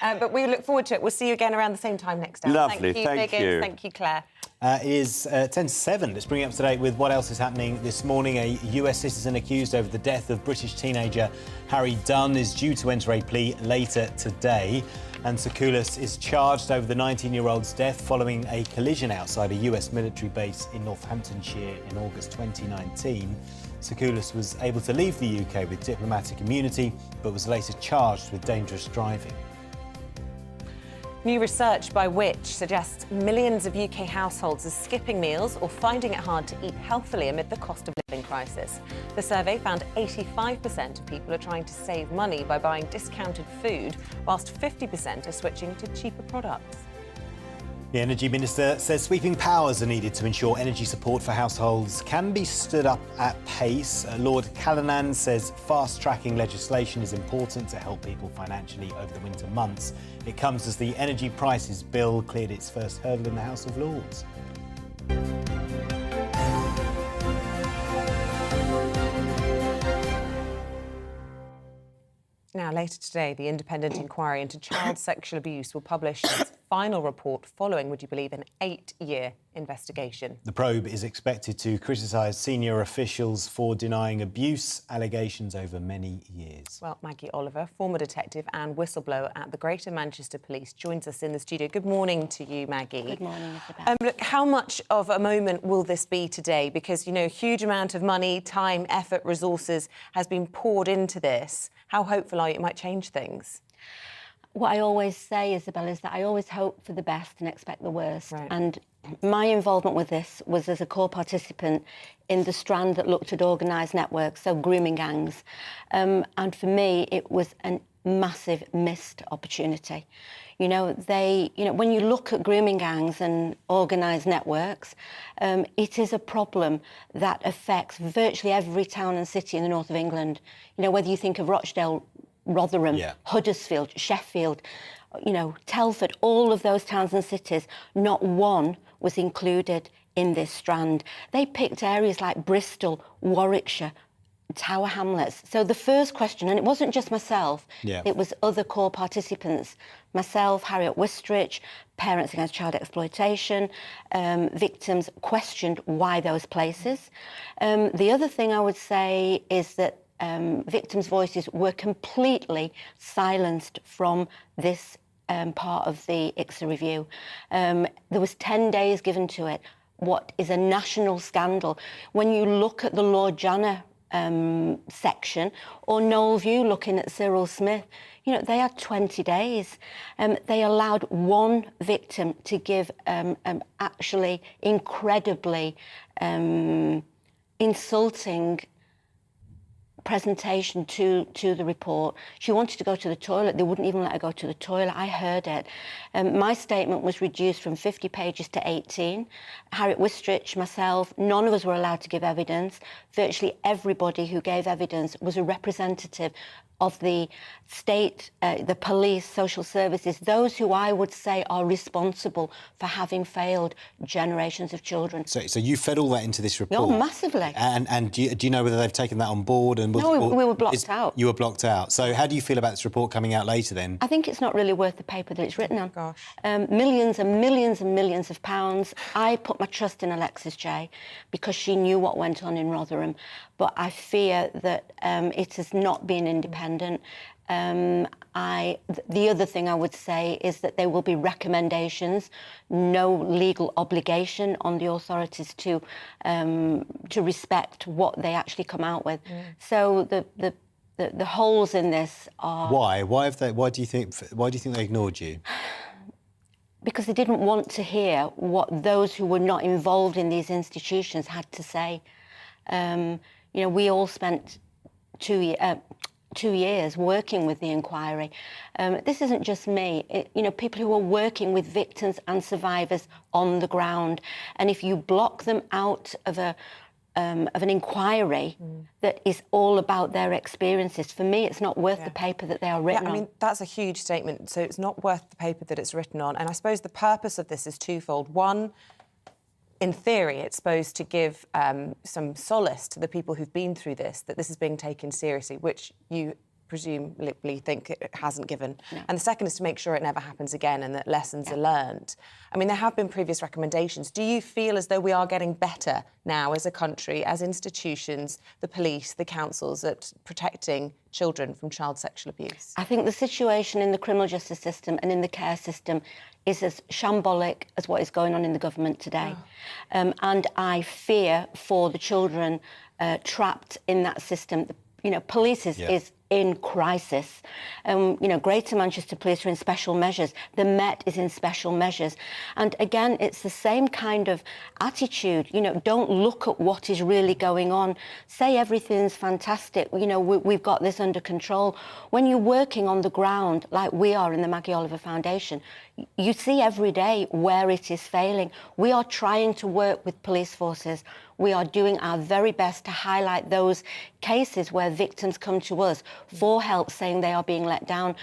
But we look forward to it. We'll see you again around the same time next hour. Lovely, Thank you, thank Biggins. you. Thank you, Claire. It is 10 to 7. Let's bring you up to date with what else is happening this morning. A US citizen accused over the death of British teenager Harry Dunn is due to enter a plea later today. And Secoulis is charged over the 19-year-old's death following a collision outside a US military base in Northamptonshire in August 2019. Secoulis was able to leave the UK with diplomatic immunity, but was later charged with dangerous driving. New research by Which suggests millions of UK households are skipping meals or finding it hard to eat healthily amid the cost of living crisis. The survey found 85% of people are trying to save money by buying discounted food, whilst 50% are switching to cheaper products. The Energy Minister says sweeping powers are needed to ensure energy support for households can be stood up at pace. Lord Callanan says fast-tracking legislation is important to help people financially over the winter months. It comes as the Energy Prices Bill cleared its first hurdle in the House of Lords. Now, later today, the independent inquiry into child sexual abuse will publish its final report following, would you believe, an 8-year investigation. The probe is expected to criticise senior officials for denying abuse allegations over many years. Well, Maggie Oliver, former detective and whistleblower at the Greater Manchester Police, joins us in the studio. Good morning to you, Maggie. Good morning, Isabel. Look, how much of a moment will this be today? Because, you know, a huge amount of money, time, effort, resources has been poured into this. How hopeful are you it might change things? What I always say, Isabel, is that I always hope for the best and expect the worst. Right. And my involvement with this was as a core participant in the strand that looked at organised networks, so grooming gangs. And for me, it was a massive missed opportunity. When you look at grooming gangs and organised networks, it is a problem that affects virtually every town and city in the north of England. You know, whether you think of Rochdale, Rotherham, Huddersfield, Sheffield, Telford, all of those towns and cities, not one was included in this strand. They picked areas like Bristol, Warwickshire, Tower Hamlets. So the first question, and it wasn't just myself, it was other core participants, myself, Harriet Wistrich, Parents Against Child Exploitation, victims questioned why those places. The other thing I would say is that victims' voices were completely silenced from this part of the ICSA review. There was 10 days given to it. What is a national scandal? When you look at the Lord Janner section, or Noel View looking at Cyril Smith, you know, they had 20 days. They allowed one victim to give actually incredibly insulting presentation to the report. She wanted to go to the toilet. They wouldn't even let her go to the toilet. I heard it. My statement was reduced from 50 pages to 18. Harriet Wistrich, myself, none of us were allowed to give evidence. Virtually everybody who gave evidence was a representative of the state, the police, social services, those who I would say are responsible for having failed generations of children. So you fed all that into this report? Oh, massively. And do you know whether they've taken that on board? And No, we were blocked out. You were blocked out. So how do you feel about this report coming out later then? I think it's not really worth the paper that it's written on. Millions and millions and millions of pounds. I put my trust in Alexis Jay because she knew what went on in Rotherham. But I fear that it has not been independent. The other thing I would say is that there will be recommendations, no legal obligation on the authorities to respect what they actually come out with. So the holes in this are... Why? Why do you think they ignored you? Because they didn't want to hear what those who were not involved in these institutions had to say. You know, we all spent 2 years working with the inquiry. This isn't just me. You know, people who are working with victims and survivors on the ground. And if you block them out of an inquiry that is all about their experiences, for me, it's not worth the paper that they are written on. I mean, that's a huge statement. So it's not worth the paper that it's written on. And I suppose the purpose of this is twofold. One, in theory, it's supposed to give some solace to the people who've been through this, that this is being taken seriously, which you presumably think it hasn't given. No. And the second is to make sure it never happens again and that lessons are learned. I mean, there have been previous recommendations. Do you feel as though we are getting better now as a country, as institutions, the police, the councils, at protecting children from child sexual abuse? I think the situation in the criminal justice system and in the care system is as shambolic as what is going on in the government today. And I fear for the children trapped in that system. You know, police is in crisis. You know, Greater Manchester Police are in special measures. The Met is in special measures. And again, it's the same kind of attitude. You know, don't look at what is really going on. Say everything's fantastic. You know, we've got this under control. When you're working on the ground, like we are in the Maggie Oliver Foundation, you see every day where it is failing. We are trying to work with police forces. We are doing our very best to highlight those cases where victims come to us for help, saying they are being let down.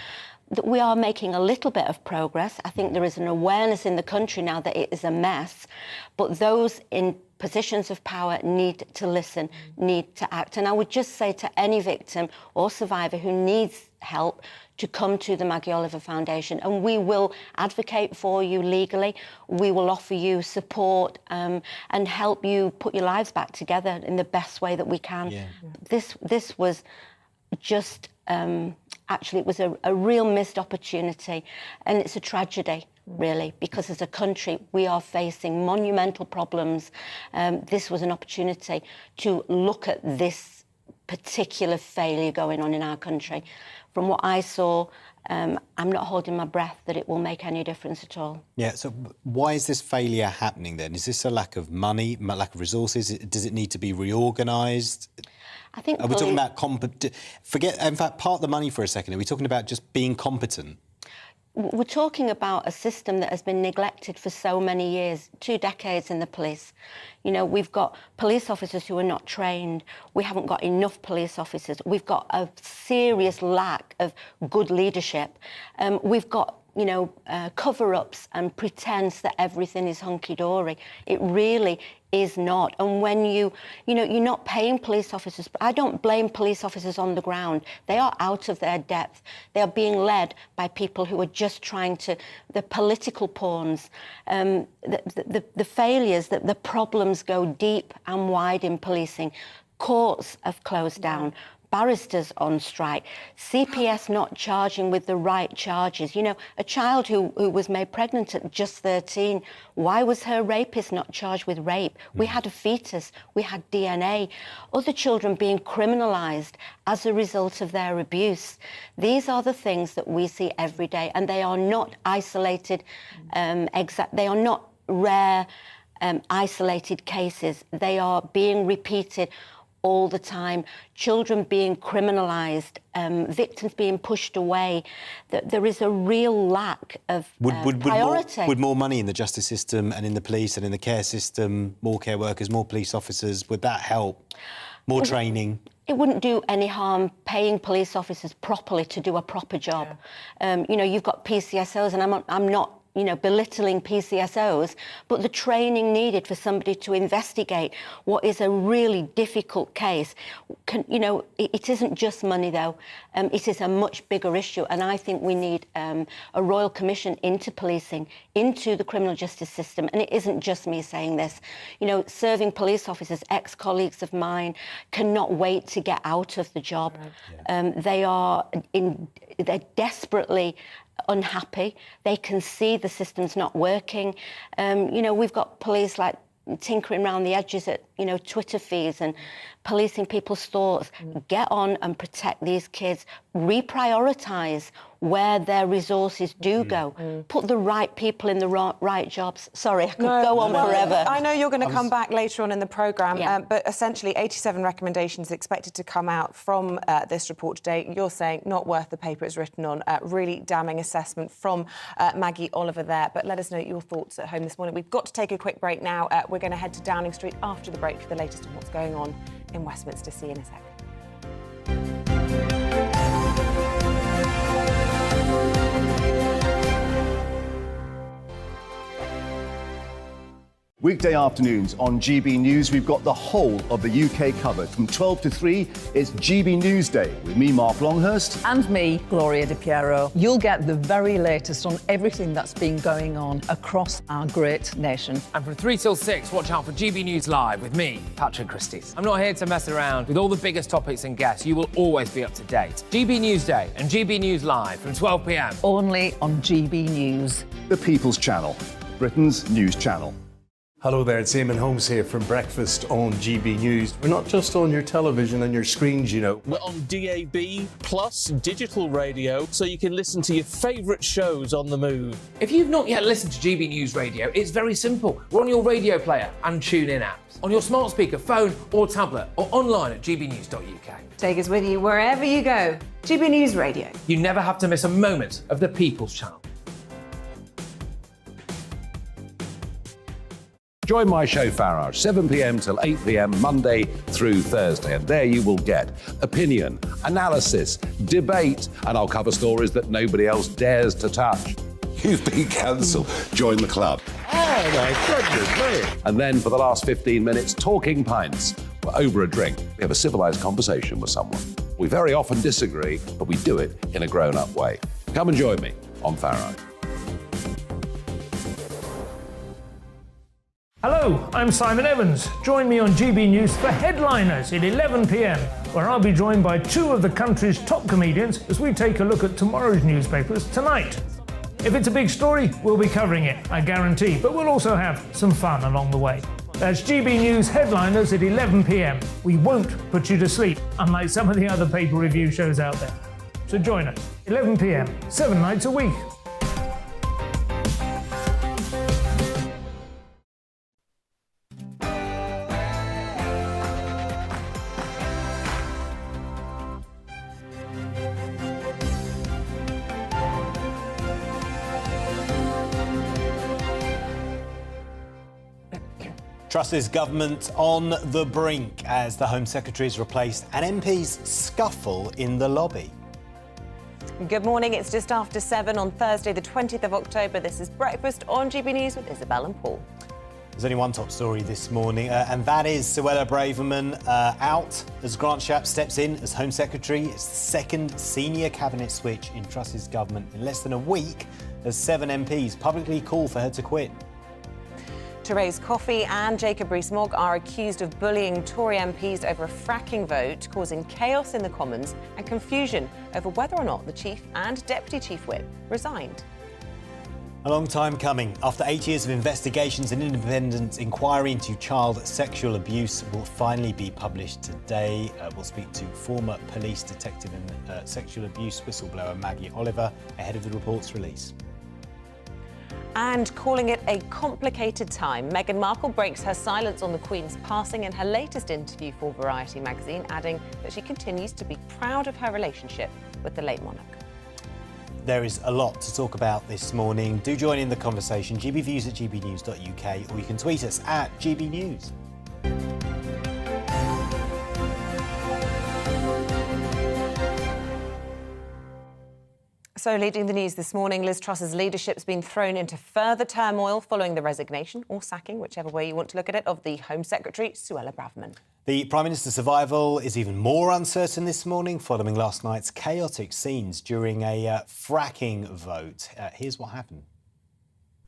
We are making a little bit of progress. I think there is an awareness in the country now that it is a mess, but those in positions of power need to listen, need to act. And I would just say to any victim or survivor who needs help to come to the Maggie Oliver Foundation, and we will advocate for you legally. We will offer you support and help you put your lives back together in the best way that we can. This was just, actually, it was a real missed opportunity, and it's a tragedy, really, because as a country, we are facing monumental problems. This was an opportunity to look at this particular failure going on in our country. From what I saw, I'm not holding my breath that it will make any difference at all. Yeah, so why is this failure happening then? Is this a lack of money, lack of resources? Does it need to be reorganised? I think... Are we talking about... Forget, in fact, part the money for a second. Are we talking about just being competent? We're talking about a system that has been neglected for so many years, 2 decades in the police. You know, we've got police officers who are not trained. We haven't got enough police officers. We've got a serious lack of good leadership. We've got, you know, cover-ups and pretense that everything is hunky-dory. It really is not. And when you know, you're not paying police officers. I don't blame police officers on the ground. They are out of their depth. They are being led by people who are just trying to, the political pawns, the failures, the problems go deep and wide in policing. Courts have closed down. barristers on strike, CPS not charging with the right charges. You know, a child who was made pregnant at just 13, why was her rapist not charged with rape? We had a fetus, we had DNA. Other children being criminalised as a result of their abuse. These are the things that we see every day, and they are not isolated, they are not rare, isolated cases. They are being repeated all the time. Children being criminalised, victims being pushed away. There is a real lack of priority. Would more money in the justice system and in the police and in the care system, more care workers, more police officers, would that help? More training? It wouldn't do any harm paying police officers properly to do a proper job. You know, you've got PCSOs, and I'm not, you know, belittling PCSOs, but the training needed for somebody to investigate what is a really difficult case, you know, it isn't just money though. It is a much bigger issue, and I think we need a royal commission into policing, into the criminal justice system. And it isn't just me saying this. You know, serving police officers, ex-colleagues of mine, cannot wait to get out of the job. They're desperately unhappy. They can see the system's not working. You know, we've got police like tinkering around the edges at, you know, Twitter feeds and policing people's thoughts. Get on and protect these kids. Reprioritise where their resources do go. Put the right people in the right jobs. Sorry, I could go on forever. I know you're going to come back later on in the programme, but essentially 87 recommendations expected to come out from this report today. You're saying not worth the paper it's written on. Really damning assessment from Maggie Oliver there. But let us know your thoughts at home this morning. We've got to take a quick break now. We're going to head to Downing Street after the break for the latest on what's going on in Westminster. See you in a second. Weekday afternoons on GB News, we've got the whole of the UK covered. From 12 to 3, it's GB News Day with me, Mark Longhurst. And me, Gloria Di Piero. You'll get the very latest on everything that's been going on across our great nation. And from 3 till 6, watch out for GB News Live with me, Patrick Christie. I'm not here to mess around with all the biggest topics and guests. You will always be up to date. GB News Day and GB News Live from 12 p.m. Only on GB News. The People's Channel, Britain's news channel. Hello there, it's Eamonn Holmes here from Breakfast on GB News. We're not just on your television and your screens, you know. We're on DAB plus digital radio, so you can listen to your favourite shows on the move. If you've not yet listened to GB News Radio, it's very simple. We're on your radio player and TuneIn apps, on your smart speaker, phone or tablet, or online at gbnews.uk. Take us with you wherever you go. GB News Radio. You never have to miss a moment of the People's Channel. Join my show Farage, 7 p.m. till 8 p.m. Monday through Thursday, and there you will get opinion, analysis, debate, and I'll cover stories that nobody else dares to touch. You've been cancelled. Join the club. Oh my goodness me. And then for the last 15 minutes, talking pints. We're over a drink. We have a civilised conversation with someone. We very often disagree, but we do it in a grown-up way. Come and join me on Farage. Hello, I'm Simon Evans. Join me on GB News for Headliners at 11 p.m, where I'll be joined by two of the country's top comedians as we take a look at tomorrow's newspapers tonight. If it's a big story, we'll be covering it, I guarantee, but we'll also have some fun along the way. That's GB News Headliners at 11 p.m. We won't put you to sleep, unlike some of the other paper review shows out there. So join us, 11 p.m, 7 nights a week. Truss's government on the brink as the Home Secretary is replaced and MPs scuffle in the lobby. Good morning, it's just after 7 on Thursday the 20th of October. This is Breakfast on GB News with Isabel and Paul. There's only one top story this morning, and that is Suella Braverman out as Grant Shapps steps in as Home Secretary. It's the second senior cabinet switch in Truss's government in less than a week as 7 MPs publicly call for her to quit. Therese Coffey and Jacob Rees-Mogg are accused of bullying Tory MPs over a fracking vote, causing chaos in the Commons and confusion over whether or not the Chief and Deputy Chief Whip resigned. A long time coming. After 8 years of investigations, an independent inquiry into child sexual abuse will finally be published today. We'll speak to former police detective and sexual abuse whistleblower Maggie Oliver ahead of the report's release. And calling it a complicated time, Meghan Markle breaks her silence on the Queen's passing in her latest interview for Variety magazine, adding that she continues to be proud of her relationship with the late monarch. There is a lot to talk about this morning. Do join in the conversation, gbviews@gbnews.uk, or you can tweet us at gbnews. So, leading the news this morning, Liz Truss's leadership's been thrown into further turmoil following the resignation, or sacking, whichever way you want to look at it, of the Home Secretary, Suella Braverman. The Prime Minister's survival is even more uncertain this morning following last night's chaotic scenes during a fracking vote. Here's what happened.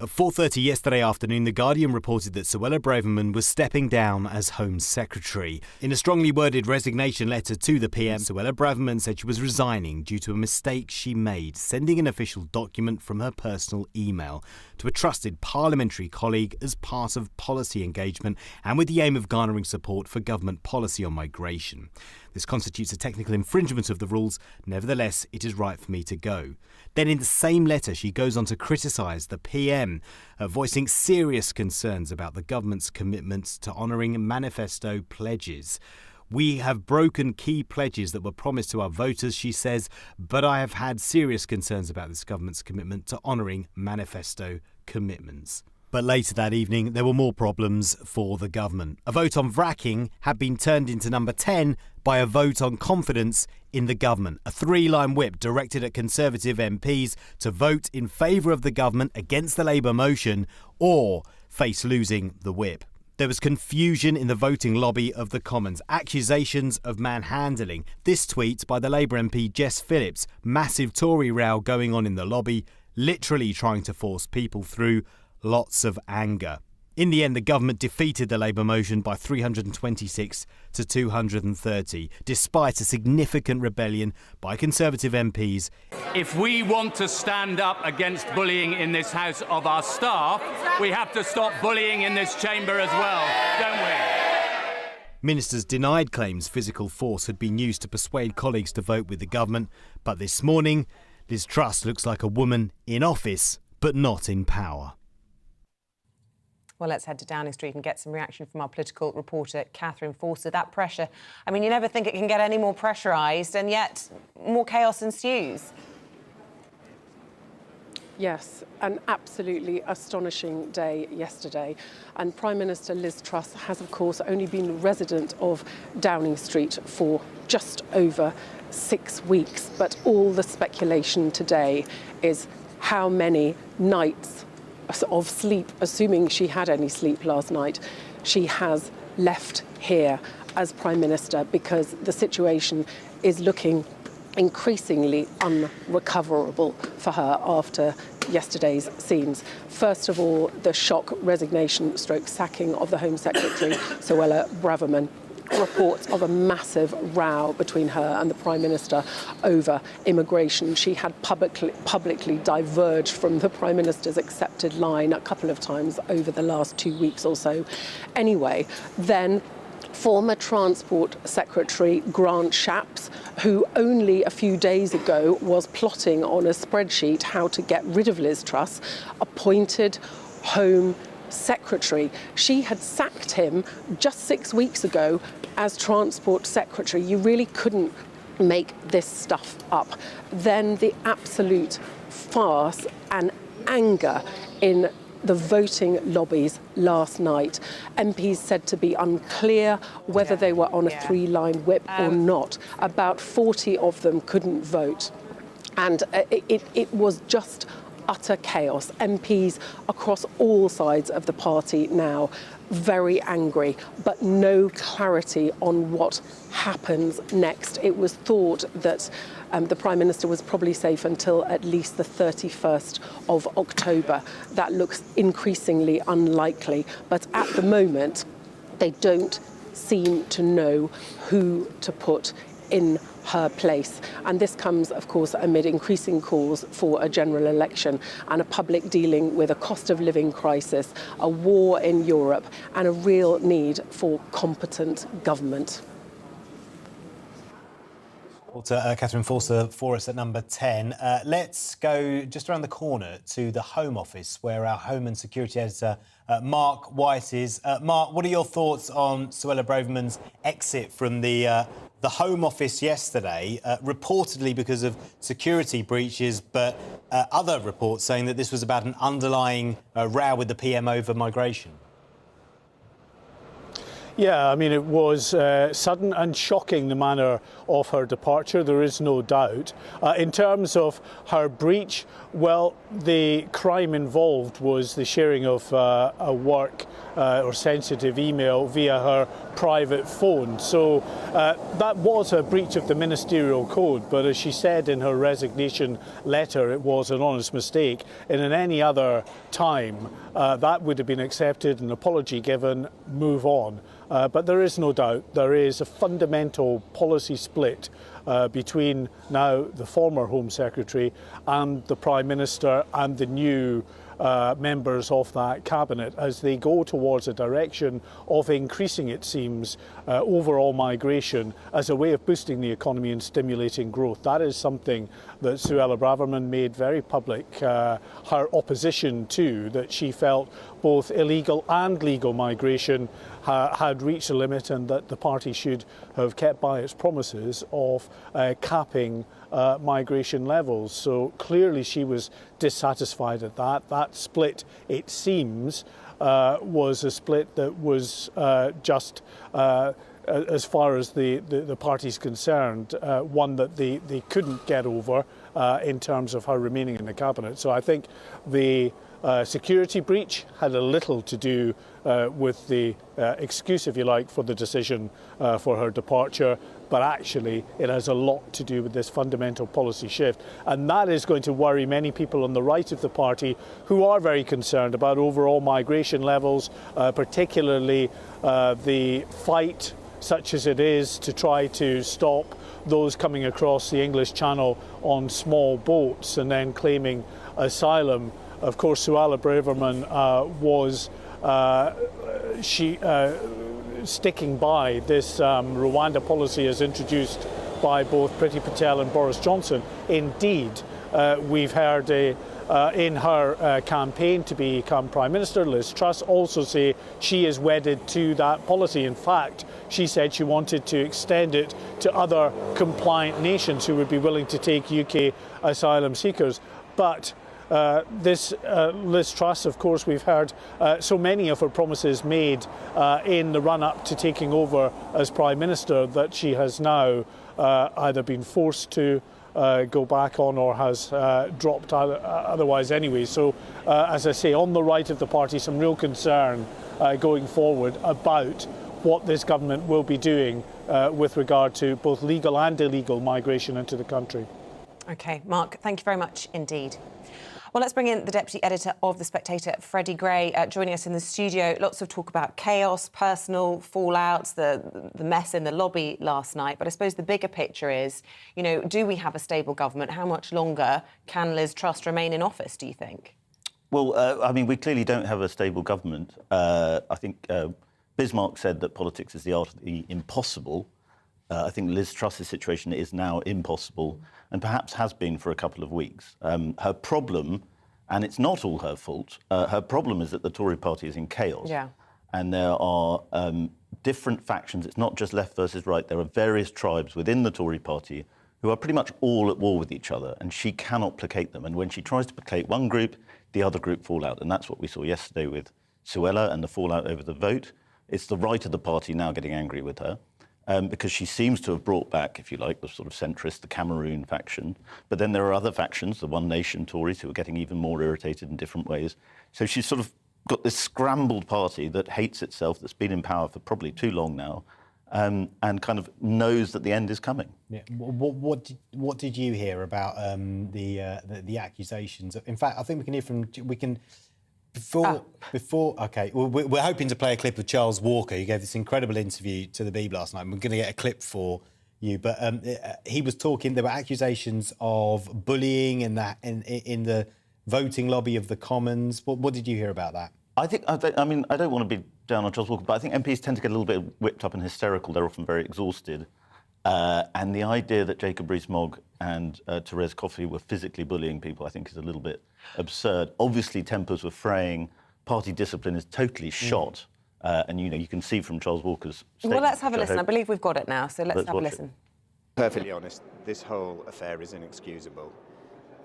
At 4:30 yesterday afternoon, The Guardian reported that Suella Braverman was stepping down as Home Secretary. In a strongly worded resignation letter to the PM, Suella Braverman said she was resigning due to a mistake she made, sending an official document from her personal email to a trusted parliamentary colleague as part of policy engagement and with the aim of garnering support for government policy on migration. This constitutes a technical infringement of the rules. Nevertheless, it is right for me to go. Then in the same letter, she goes on to criticise the PM, voicing serious concerns about the government's commitment to honouring manifesto pledges. We have broken key pledges that were promised to our voters, she says, but I have had serious concerns about this government's commitment to honouring manifesto commitments. But later that evening, there were more problems for the government. A vote on fracking had been turned into number 10 by a vote on confidence in the government. A 3-line whip directed at Conservative MPs to vote in favour of the government against the Labour motion or face losing the whip. There was confusion in the voting lobby of the Commons, accusations of manhandling. This tweet by the Labour MP Jess Phillips, massive Tory row going on in the lobby, literally trying to force people through. Lots of anger. In the end, the government defeated the Labour motion by 326 to 230, despite a significant rebellion by Conservative MPs. If we want to stand up against bullying in this House of our staff, we have to stop bullying in this chamber as well, don't we? Ministers denied claims physical force had been used to persuade colleagues to vote with the government, but this morning, Liz Truss looks like a woman in office, but not in power. Well, let's head to Downing Street and get some reaction from our political reporter, Catherine Forster. That pressure, I mean, you never think it can get any more pressurised, and yet more chaos ensues. Yes, an absolutely astonishing day yesterday. And Prime Minister Liz Truss has, of course, only been a resident of Downing Street for just over 6 weeks. But all the speculation today is how many nights of sleep, assuming she had any sleep last night, she has left here as Prime Minister, because the situation is looking increasingly unrecoverable for her after yesterday's scenes. First of all, the shock resignation stroke sacking of the Home Secretary, Suella Braverman. Reports of a massive row between her and the Prime Minister over immigration. She had publicly diverged from the Prime Minister's accepted line a couple of times over the last 2 weeks or so. Anyway, then former Transport Secretary Grant Shapps, who only a few days ago was plotting on a spreadsheet how to get rid of Liz Truss, appointed Home Secretary. She had sacked him just 6 weeks ago as Transport Secretary. You really couldn't make this stuff up. Then the absolute farce and anger in the voting lobbies last night. MPs said to be unclear whether they were on a 3-line whip or not. About 40 of them couldn't vote. And it was just utter chaos. MPs across all sides of the party now very angry, but no clarity on what happens next. It was thought that the Prime Minister was probably safe until at least the 31st of October. That looks increasingly unlikely, but at the moment, they don't seem to know who to put in her place. And this comes, of course, amid increasing calls for a general election and a public dealing with a cost of living crisis, a war in Europe, and a real need for competent government. Catherine Forster for us at number 10. Let's go just around the corner to the Home Office, where our Home and Security Editor, Mark White, is. Mark, what are your thoughts on Suella Braverman's exit from the Home Office yesterday, reportedly because of security breaches, but other reports saying that this was about an underlying row with the PM over migration? Yeah, I mean, it was sudden and shocking, the manner of her departure, there is no doubt. In terms of her breach, well, the crime involved was the sharing of a work or sensitive email via her private phone. So that was a breach of the ministerial code, but as she said in her resignation letter, it was an honest mistake. And in any other time, that would have been accepted, an apology given, move on. But there is no doubt there is a fundamental policy split between now the former Home Secretary and the Prime Minister and the new members of that cabinet as they go towards a direction of increasing, it seems, overall migration as a way of boosting the economy and stimulating growth. That is something that Suella Braverman made very public her opposition to, that she felt both illegal and legal migration had reached a limit and that the party should have kept by its promises of capping migration levels. So clearly she was dissatisfied at that. That split, it seems, was a split that was just, as far as the party's concerned, one that they couldn't get over in terms of her remaining in the cabinet. So I think the security breach had a little to do with the excuse, if you like, for the decision for her departure, but actually it has a lot to do with this fundamental policy shift. And that is going to worry many people on the right of the party who are very concerned about overall migration levels, particularly the fight, such as it is, to try to stop those coming across the English Channel on small boats and then claiming asylum. Of course, Suella Braverman was sticking by this Rwanda policy as introduced by both Priti Patel and Boris Johnson. Indeed, we've heard in her campaign to become Prime Minister, Liz Truss also say she is wedded to that policy. In fact, she said she wanted to extend it to other compliant nations who would be willing to take UK asylum seekers. But this Liz Truss, of course, we've heard so many of her promises made in the run-up to taking over as Prime Minister that she has now either been forced to go back on or has dropped otherwise anyway. So, as I say, on the right of the party, some real concern going forward about what this government will be doing with regard to both legal and illegal migration into the country. OK, Mark, thank you very much indeed. Well, let's bring in the Deputy Editor of The Spectator, Freddie Gray, joining us in the studio. Lots of talk about chaos, personal fallouts, the mess in the lobby last night. But I suppose the bigger picture is, you know, do we have a stable government? How much longer can Liz Truss remain in office, do you think? Well, I mean, we clearly don't have a stable government. I think Bismarck said that politics is the art of the impossible. I think Liz Truss's situation is now impossible and perhaps has been for a couple of weeks. Her problem, and it's not all her fault, her problem is that the Tory party is in chaos. Yeah. And there are different factions. It's not just left versus right. There are various tribes within the Tory party who are pretty much all at war with each other, and she cannot placate them. And when she tries to placate one group, the other group fall out. And that's what we saw yesterday with Suella and the fallout over the vote. It's the right of the party now getting angry with her. Because she seems to have brought back, if you like, the sort of centrist, the Cameroon faction. But then there are other factions, the One Nation Tories, who are getting even more irritated in different ways. So she's sort of got this scrambled party that hates itself, that's been in power for probably too long now, and kind of knows that the end is coming. Yeah. What did you hear about the accusations? In fact, I think we can hear from before. Okay, well, we're hoping to play a clip of Charles Walker. He gave this incredible interview to the Beeb last night. And we're going to get a clip for you, but he was talking. There were accusations of bullying in the voting lobby of the Commons. What did you hear about that? I mean, I don't want to be down on Charles Walker, but I think MPs tend to get a little bit whipped up and hysterical. They're often very exhausted. And the idea that Jacob Rees-Mogg and Therese Coffey were physically bullying people, I think, is a little bit absurd. Obviously, tempers were fraying. Party discipline is totally shot. And, you can see from Charles Walker's statement... Well, let's have a listen. I believe we've got it now, so let's have a listen. Perfectly honest, this whole affair is inexcusable.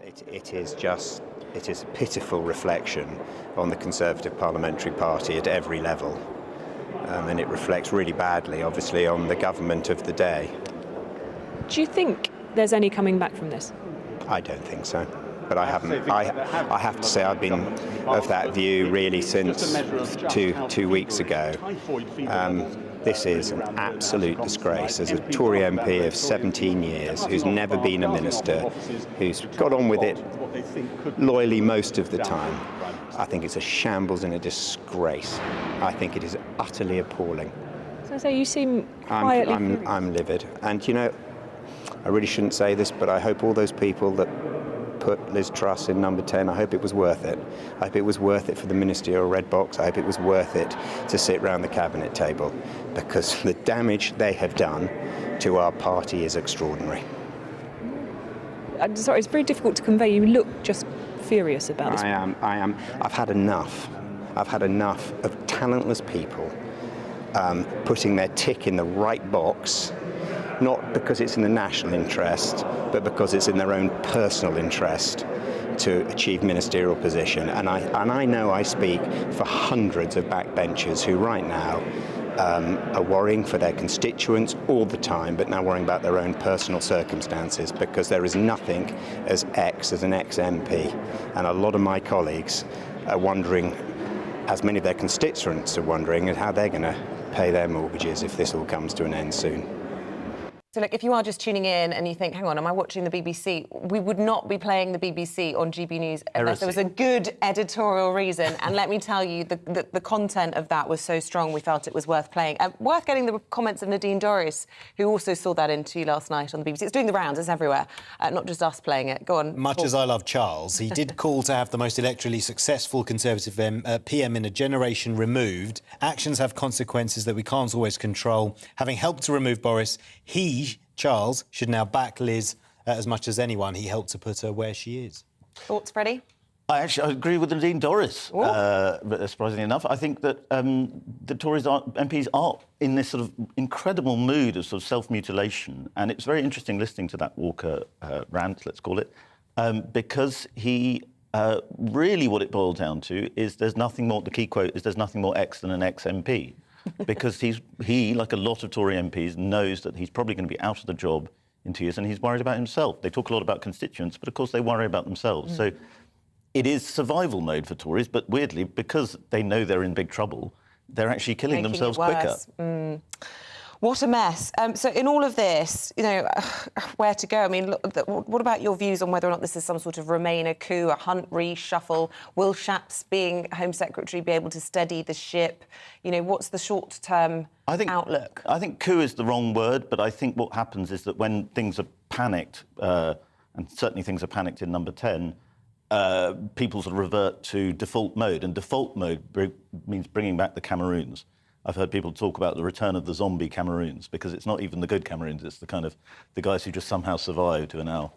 It is a pitiful reflection on the Conservative Parliamentary Party at every level. And it reflects really badly, obviously, on the government of the day. Do you think there's any coming back from this? I don't think so. But I haven't. I have to say I've been of that view really since two weeks ago. This is an absolute disgrace. As a Tory MP of 17 years, who's never been a minister, who's got on with it loyally most of the time, I think it's a shambles and a disgrace. I think it is utterly appalling. So you seem quietly... I'm livid. And, I really shouldn't say this, but I hope all those people that put Liz Truss in number 10, I hope it was worth it. I hope it was worth it for the ministerial red box. I hope it was worth it to sit round the cabinet table, because the damage they have done to our party is extraordinary. I'm sorry, it's very difficult to convey. You look just furious about this. I am. I've had enough. I've had enough of talentless people putting their tick in the right box, not because it's in the national interest, but because it's in their own personal interest to achieve ministerial position. And I know I speak for hundreds of backbenchers who right now are worrying for their constituents all the time, but now worrying about their own personal circumstances, because there is nothing as an ex-MP. And a lot of my colleagues are wondering, as many of their constituents are wondering, how they're going to pay their mortgages if this all comes to an end soon. So, look, if you are just tuning in and you think, hang on, am I watching the BBC? We would not be playing the BBC on GB News unless there was a good editorial reason. And let me tell you, the content of that was so strong, we felt it was worth playing. Worth getting the comments of Nadine Dorries, who also saw that interview last night on the BBC. It's doing the rounds, it's everywhere, not just us playing it. Go on. Much as I love Charles, he did call to have the most electorally successful Conservative PM in a generation removed. Actions have consequences that we can't always control. Having helped to remove Boris, Charles should now back Liz as much as anyone. He helped to put her where she is. Thoughts, Freddie? I agree with Nadine Dorries, surprisingly enough. I think that the Tories MPs are in this sort of incredible mood of sort of self-mutilation. And it's very interesting listening to that Walker rant, let's call it, because he really what it boils down to is there's nothing more, the key quote is there's nothing more ex than an ex-MP. Because he, like a lot of Tory MPs, knows that he's probably going to be out of the job in 2 years, and he's worried about himself. They talk a lot about constituents, but of course they worry about themselves. So it is survival mode for Tories, but weirdly, because they know they're in big trouble, they're actually killing themselves quicker. What a mess. So in all of this, where to go? I mean, what about your views on whether or not this is some sort of Remainer coup, a Hunt reshuffle? Will Shapps, being Home Secretary, be able to steady the ship? What's the short-term outlook? I think coup is the wrong word, but I think what happens is that when things are panicked, and certainly things are panicked in number 10, people sort of revert to default mode, and default mode means bringing back the Cameroons. I've heard people talk about the return of the zombie Cameroons, because it's not even the good Cameroons, it's the guys who just somehow survived who are now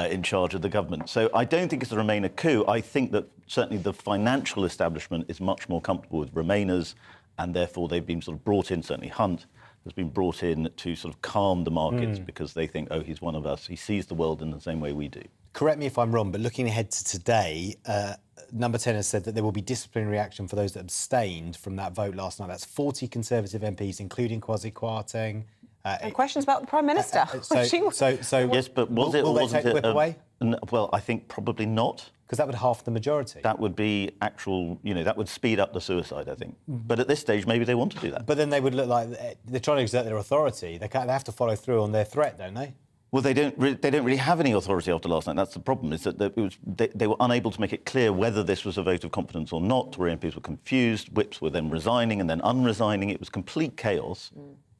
in charge of the government. So I don't think it's a Remainer coup. I think that certainly the financial establishment is much more comfortable with Remainers, and therefore they've been sort of brought in, certainly Hunt has been brought in to sort of calm the markets because they think, oh, he's one of us. He sees the world in the same way we do. Correct me if I'm wrong, but looking ahead to today, Number 10 has said that there will be disciplinary action for those that abstained from that vote last night. That's 40 Conservative MPs, including Kwasi Kwarteng, And questions about the Prime Minister. Yes, but will they take the whip away? Well, I think probably not. Because that would half the majority. That would be actual, that would speed up the suicide, I think. But at this stage, maybe they want to do that. But then they would look like they're trying to exert their authority. They have to follow through on their threat, don't they? Well, they don't really have any authority after last night. That's the problem, is that they were unable to make it clear whether this was a vote of confidence or not. Tory MPs were confused. Whips were then resigning and then unresigning. It was complete chaos.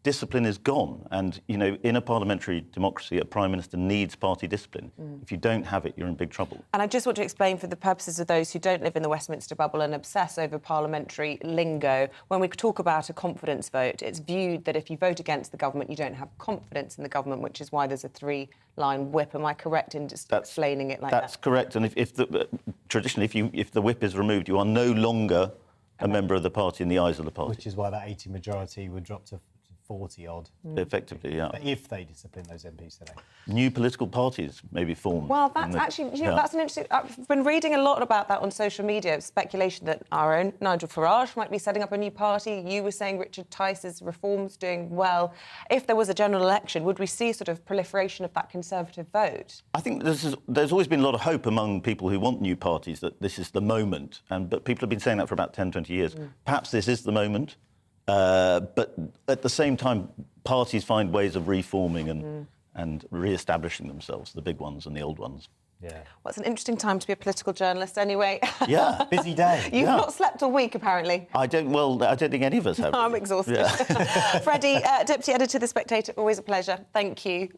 Discipline is gone. And, in a parliamentary democracy, a Prime Minister needs party discipline. If you don't have it, you're in big trouble. And I just want to explain for the purposes of those who don't live in the Westminster bubble and obsess over parliamentary lingo, when we talk about a confidence vote, it's viewed that if you vote against the government, you don't have confidence in the government, which is why there's a three-line whip. Am I correct in just explaining it like that? That's correct. And traditionally, if the whip is removed, you are no longer a member of the party in the eyes of the party. Which is why that 80 majority would drop to 40-odd. Effectively, yeah. If they discipline those MPs today. New political parties may be formed. Well, that's actually, that's an interesting... I've been reading a lot about that on social media, speculation that our own Nigel Farage might be setting up a new party. You were saying Richard Tice's reform's doing well. If there was a general election, would we see sort of proliferation of that Conservative vote? I think there's always been a lot of hope among people who want new parties that this is the moment, but people have been saying that for about 10, 20 years. Perhaps this is the moment. But at the same time, parties find ways of reforming and re-establishing themselves, the big ones and the old ones. Yeah. Well, it's an interesting time to be a political journalist anyway. Yeah. Busy day. You've not slept all week, apparently. I don't think any of us have. No, I'm exhausted. Yeah. Freddie, Deputy Editor of The Spectator, always a pleasure. Thank you.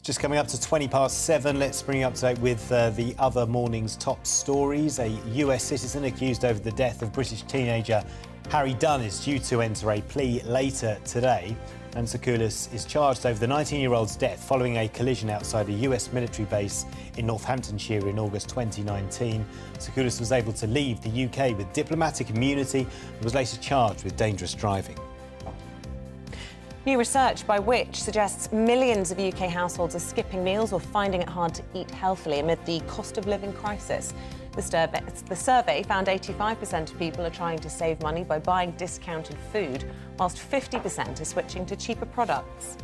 Just coming up to 7:20, let's bring you up to date with the other morning's top stories. A US citizen accused over the death of British teenager Harry Dunn is due to enter a plea later today. And Sakoulis is charged over the 19-year-old's death following a collision outside a US military base in Northamptonshire in August 2019. Sakoulis was able to leave the UK with diplomatic immunity and was later charged with dangerous driving. New research by Which suggests millions of UK households are skipping meals or finding it hard to eat healthily amid the cost of living crisis. The survey found 85% of people are trying to save money by buying discounted food, whilst 50% are switching to cheaper products.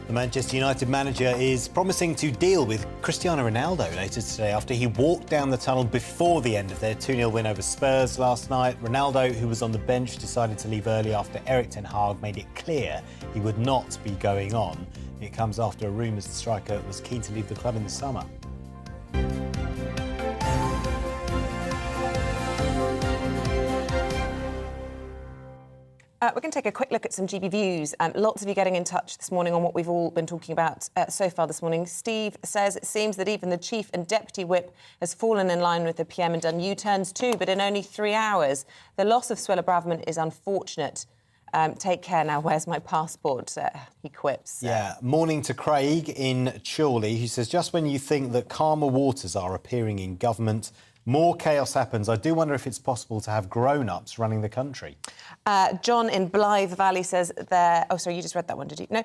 The Manchester United manager is promising to deal with Cristiano Ronaldo later today after he walked down the tunnel before the end of their 2-0 win over Spurs last night. Ronaldo, who was on the bench, decided to leave early after Erik ten Hag made it clear he would not be going on. It comes after rumours the striker was keen to leave the club in the summer. We're going to take a quick look at some GB views. Lots of you getting in touch this morning on what we've all been talking about so far this morning. Steve says it seems that even the Chief and Deputy Whip has fallen in line with the PM and done U-turns too, but in only 3 hours. The loss of Suella Braverman is unfortunate. Take care now, where's my passport? He quips. Yeah, morning to Craig in Chorley, who says, just when you think that calmer waters are appearing in government, more chaos happens. I do wonder if it's possible to have grown-ups running the country. John in Blythe Valley says there... Oh, sorry, you just read that one, did you? No.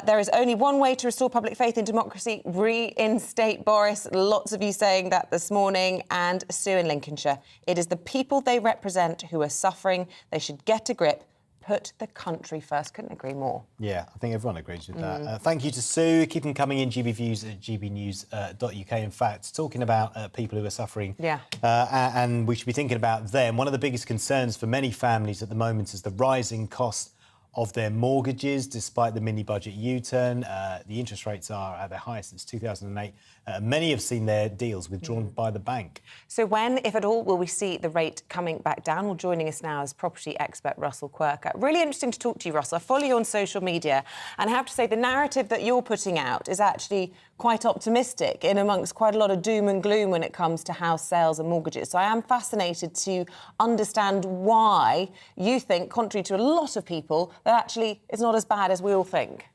There is only one way to restore public faith in democracy, reinstate Boris. Lots of you saying that this morning. And Sue in Lincolnshire. It is the people they represent who are suffering. They should get a grip. Put the country first. Couldn't agree more. Yeah, I think everyone agrees with that. Thank you to Sue. Keep them coming in, gbviews at gbnews.uk. In fact, talking about people who are suffering, and we should be thinking about them. One of the biggest concerns for many families at the moment is the rising cost of their mortgages. Despite the mini-budget U-turn, the interest rates are at their highest since 2008. Many have seen their deals withdrawn by the bank. So when, if at all, will we see the rate coming back down? Well, joining us now is property expert Russell Quirker. Really interesting to talk to you, Russell. I follow you on social media, and I have to say the narrative that you're putting out is actually quite optimistic in amongst quite a lot of doom and gloom when it comes to house sales and mortgages. So I am fascinated to understand why you think, contrary to a lot of people, that actually it's not as bad as we all think.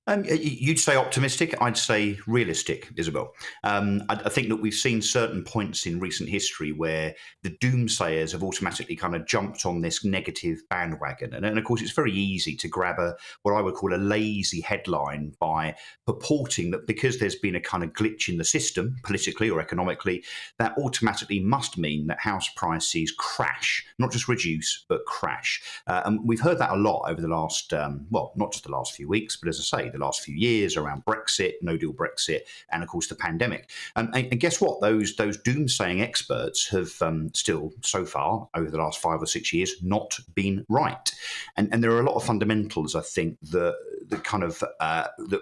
You'd say optimistic, I'd say realistic, Isabel. I think that we've seen certain points in recent history where the doomsayers have automatically kind of jumped on this negative bandwagon. And of course, it's very easy to grab what I would call a lazy headline by purporting that because there's been a kind of glitch in the system, politically or economically, that automatically must mean that house prices crash, not just reduce, but crash. And we've heard that a lot over the last, not just the last few weeks, but as I say, the last few years around Brexit, no-deal Brexit, and of course the pandemic. And guess what? Those doomsaying experts have still, so far, over the last 5 or 6 years, not been right. And there are a lot of fundamentals, I think, that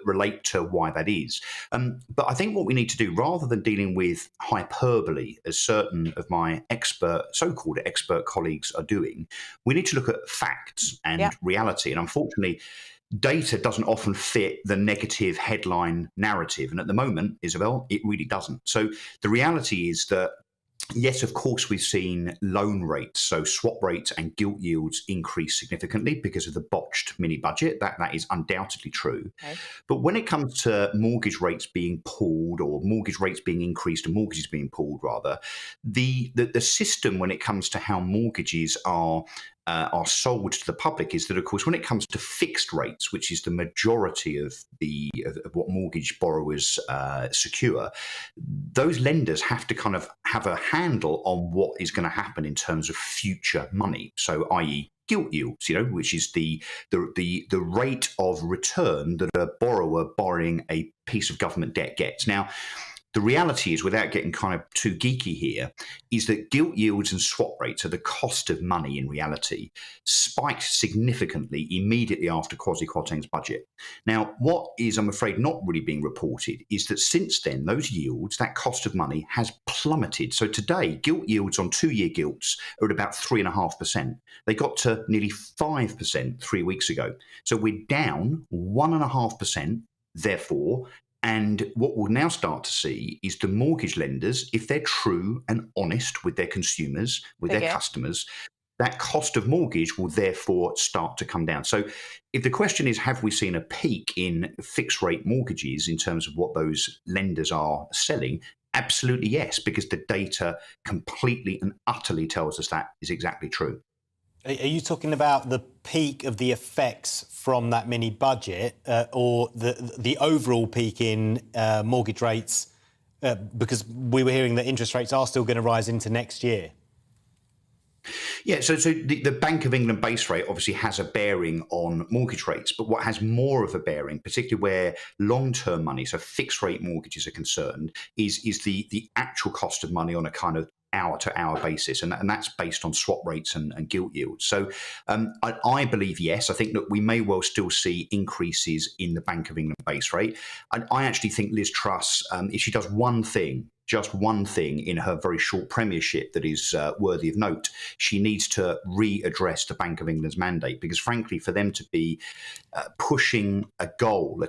relate to why that is. But I think what we need to do, rather than dealing with hyperbole, as certain of my so-called expert colleagues are doing, we need to look at facts and reality. And unfortunately, data doesn't often fit the negative headline narrative. And at the moment, Isabel, it really doesn't. So the reality is that, yes, of course, we've seen loan rates, so swap rates and gilt yields increase significantly because of the botched mini budget. That is undoubtedly true. Okay. But when it comes to mortgage rates being pulled, or mortgage rates being increased and mortgages being pulled, rather, the system when it comes to how mortgages are sold to the public is that, of course, when it comes to fixed rates, which is the majority of what mortgage borrowers secure, those lenders have to kind of have a handle on what is going to happen in terms of future money. So, i.e., gilt yields, which is the rate of return that a borrower borrowing a piece of government debt gets. Now, the reality is, without getting kind of too geeky here, is that gilt yields and swap rates, are the cost of money in reality, spiked significantly immediately after Kwasi Kwarteng's budget. Now, what is, I'm afraid, not really being reported is that since then, those yields, that cost of money, has plummeted. So today, gilt yields on 2-year gilts are at about 3.5%. They got to nearly 5% 3 weeks ago. So we're down 1.5%, therefore. And what we'll now start to see is the mortgage lenders, if they're true and honest with their consumers, with their customers, that cost of mortgage will therefore start to come down. So if the question is, have we seen a peak in fixed rate mortgages in terms of what those lenders are selling? Absolutely yes, because the data completely and utterly tells us that is exactly true. Are you talking about the peak of the effects from that mini budget, or the overall peak in mortgage rates? Because we were hearing that interest rates are still going to rise into next year. Yeah, so the Bank of England base rate obviously has a bearing on mortgage rates, but what has more of a bearing, particularly where long-term money, so fixed rate mortgages are concerned, is the actual cost of money on a kind of hour-to-hour basis, and that's based on swap rates and gilt yields. So I believe, yes, I think that we may well still see increases in the Bank of England base rate. I actually think Liz Truss, if she does just one thing in her very short premiership that is worthy of note, she needs to readdress the Bank of England's mandate, because frankly, for them to be pushing a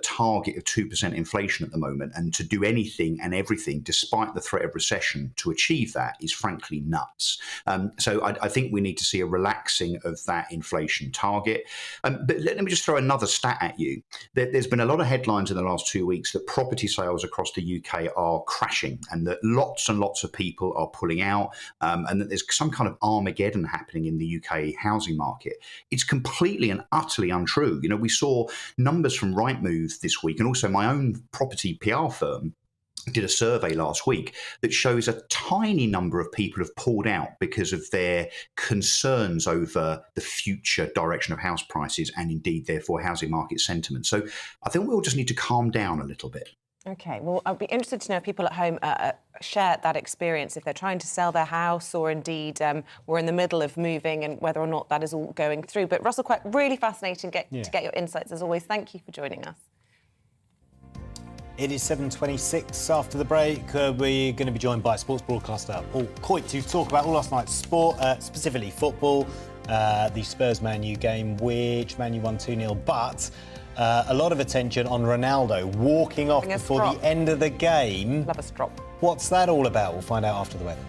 target of 2% inflation at the moment, and to do anything and everything despite the threat of recession to achieve that, is frankly nuts. So I think we need to see a relaxing of that inflation target. But let me just throw another stat at you. There's been a lot of headlines in the last 2 weeks that property sales across the UK are crashing, and that lots and lots of people are pulling out, and that there's some kind of Armageddon happening in the UK housing market. It's completely and utterly untrue. We saw numbers from Rightmove this week, and also my own property PR firm did a survey last week that shows a tiny number of people have pulled out because of their concerns over the future direction of house prices, and indeed, therefore, housing market sentiment. So I think we'll just need to calm down a little bit. OK, well, I'd be interested to know if people at home share that experience, if they're trying to sell their house, or indeed we're in the middle of moving, and whether or not that is all going through. But Russell, quite really fascinating to get your insights as always. Thank you for joining us. It is 7:26 after the break. We're going to be joined by sports broadcaster Paul Coit to talk about all last night's sport, specifically football, the Spurs-Man U game, which Man U won 2-0, but a lot of attention on Ronaldo walking off before the end of the game. Love a strop. What's that all about? We'll find out after the weather.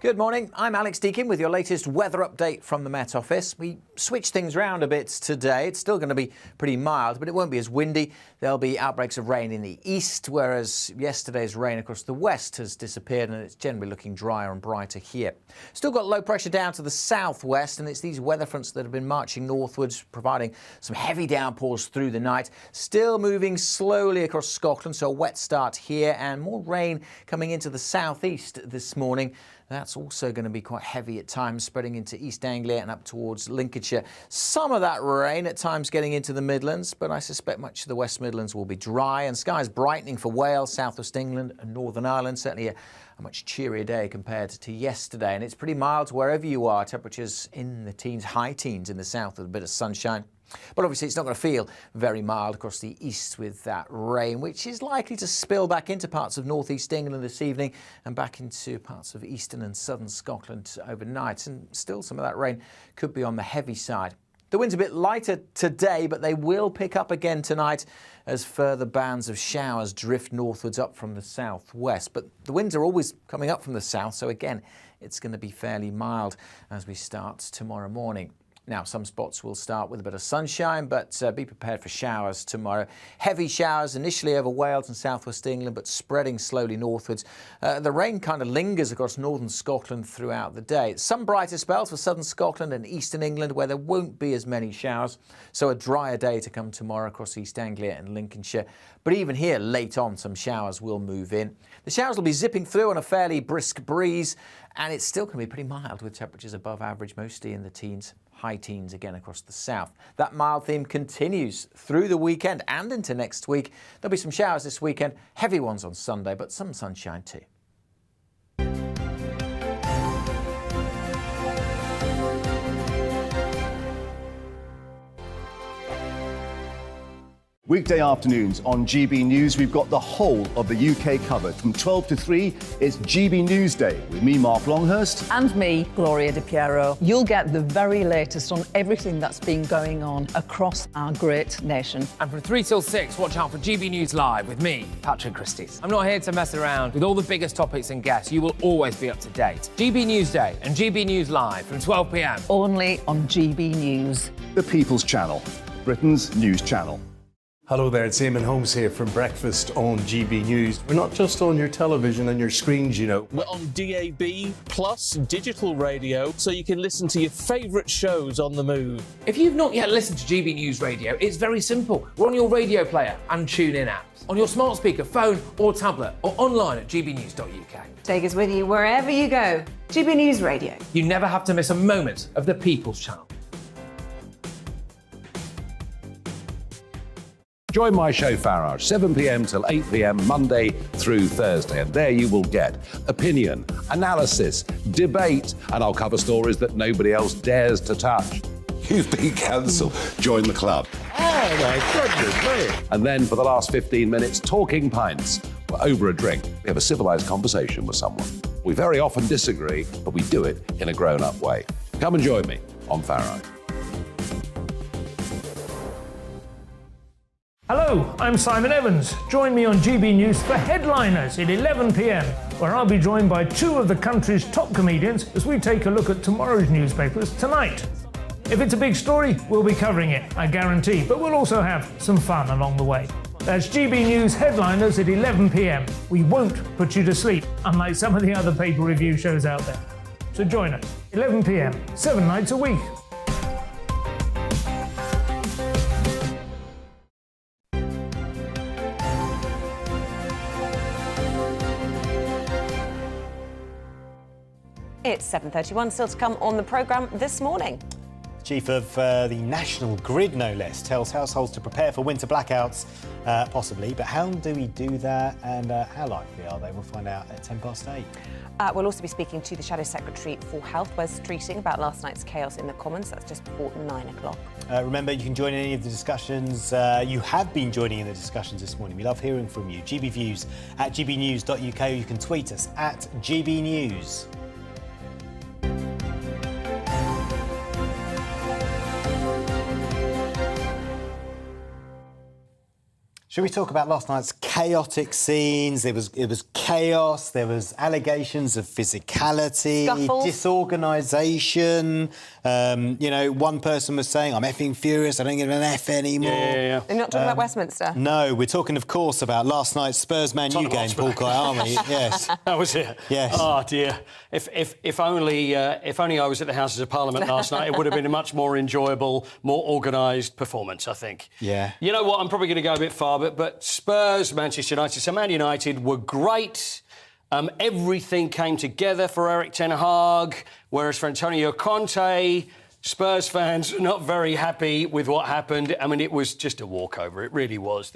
Good morning, I'm Alex Deakin with your latest weather update from the Met Office. We switched things around a bit today. It's still going to be pretty mild, but it won't be as windy. There'll be outbreaks of rain in the east, whereas yesterday's rain across the west has disappeared and it's generally looking drier and brighter here. Still got low pressure down to the southwest, and it's these weather fronts that have been marching northwards, providing some heavy downpours through the night. Still moving slowly across Scotland, so a wet start here and more rain coming into the southeast this morning. That's also going to be quite heavy at times, spreading into East Anglia and up towards Lincolnshire. Some of that rain at times getting into the Midlands, but I suspect much of the West Midlands will be dry, and skies brightening for Wales, South West England and Northern Ireland. Certainly a much cheerier day compared to yesterday, and it's pretty mild wherever you are. Temperatures in the teens, high teens in the south with a bit of sunshine. But obviously it's not going to feel very mild across the east with that rain, which is likely to spill back into parts of northeast England this evening and back into parts of eastern and southern Scotland overnight. And still some of that rain could be on the heavy side. The wind's a bit lighter today, but they will pick up again tonight as further bands of showers drift northwards up from the southwest. But the winds are always coming up from the south, so again, it's going to be fairly mild as we start tomorrow morning. Now, some spots will start with a bit of sunshine, but be prepared for showers tomorrow. Heavy showers initially over Wales and southwest England, but spreading slowly northwards. The rain kind of lingers across northern Scotland throughout the day. Some brighter spells for southern Scotland and eastern England, where there won't be as many showers. So a drier day to come tomorrow across East Anglia and Lincolnshire. But even here, late on, some showers will move in. The showers will be zipping through on a fairly brisk breeze, and it's still going to be pretty mild with temperatures above average, mostly in the teens. High teens again across the south. That mild theme continues through the weekend and into next week. There'll be some showers this weekend, heavy ones on Sunday, but some sunshine too. Weekday afternoons on GB News, we've got the whole of the UK covered. From 12 to 3, it's GB News Day with me, Mark Longhurst. And me, Gloria Di Piero. You'll get the very latest on everything that's been going on across our great nation. And from 3 till 6, watch out for GB News Live with me, Patrick Christys. I'm not here to mess around with all the biggest topics and guests. You will always be up to date. GB News Day and GB News Live from 12 p.m. Only on GB News. The People's Channel, Britain's news channel. Hello there, it's Eamonn Holmes here from Breakfast on GB News. We're not just on your television and your screens, you know. We're on DAB plus digital radio, so you can listen to your favourite shows on the move. If you've not yet listened to GB News Radio, it's very simple. We're on your radio player and TuneIn apps, on your smart speaker, phone or tablet, or online at gbnews.uk. Take us with you wherever you go. GB News Radio. You never have to miss a moment of the People's Channel. Join my show Farage, 7 p.m. till 8 p.m. Monday through Thursday, and there you will get opinion, analysis, debate, and I'll cover stories that nobody else dares to touch. You've been cancelled. Join the club. Oh my goodness me. And then for the last 15 minutes, talking pints. We're over a drink. We have a civilised conversation with someone. We very often disagree, but we do it in a grown-up way. Come and join me on Farage. Hello, I'm Simon Evans. Join me on GB News for Headliners at 11 p.m, where I'll be joined by two of the country's top comedians as we take a look at tomorrow's newspapers tonight. If it's a big story, we'll be covering it, I guarantee, but we'll also have some fun along the way. That's GB News Headliners at 11 p.m. We won't put you to sleep, unlike some of the other paper review shows out there. So join us, 11 p.m, 7 nights a week. It's 7:31, still to come on the programme this morning. Chief of the National Grid, no less, tells households to prepare for winter blackouts, possibly. But how do we do that, and how likely are they? We'll find out at 8:10. We'll also be speaking to the Shadow Secretary for Health, Wes Streeting, about last night's chaos in the Commons. That's just before 9 o'clock. Remember, you can join in any of the discussions. You have been joining in the discussions this morning. We love hearing from you. GB Views at gbnews.uk, or you can tweet us at GB News. Should we talk about last night's chaotic scenes? It was chaos. There was allegations of physicality, Scuffles. disorganisation. One person was saying, "I'm effing furious. I don't give an F anymore." They're not talking about Westminster. No, we're talking, of course, about last night's Spurs Man U game, Paul Kite, aren't we? Yes. That was it. Yes. Oh dear. If only I was at the Houses of Parliament last night, it would have been a much more enjoyable, more organised performance, I think. Yeah. You know what? I'm probably going to go a bit far, but Spurs, Manchester United. So Man United were great. Everything came together for Eric Ten Hag, whereas for Antonio Conte, Spurs fans not very happy with what happened. I mean, it was just a walkover. It really was.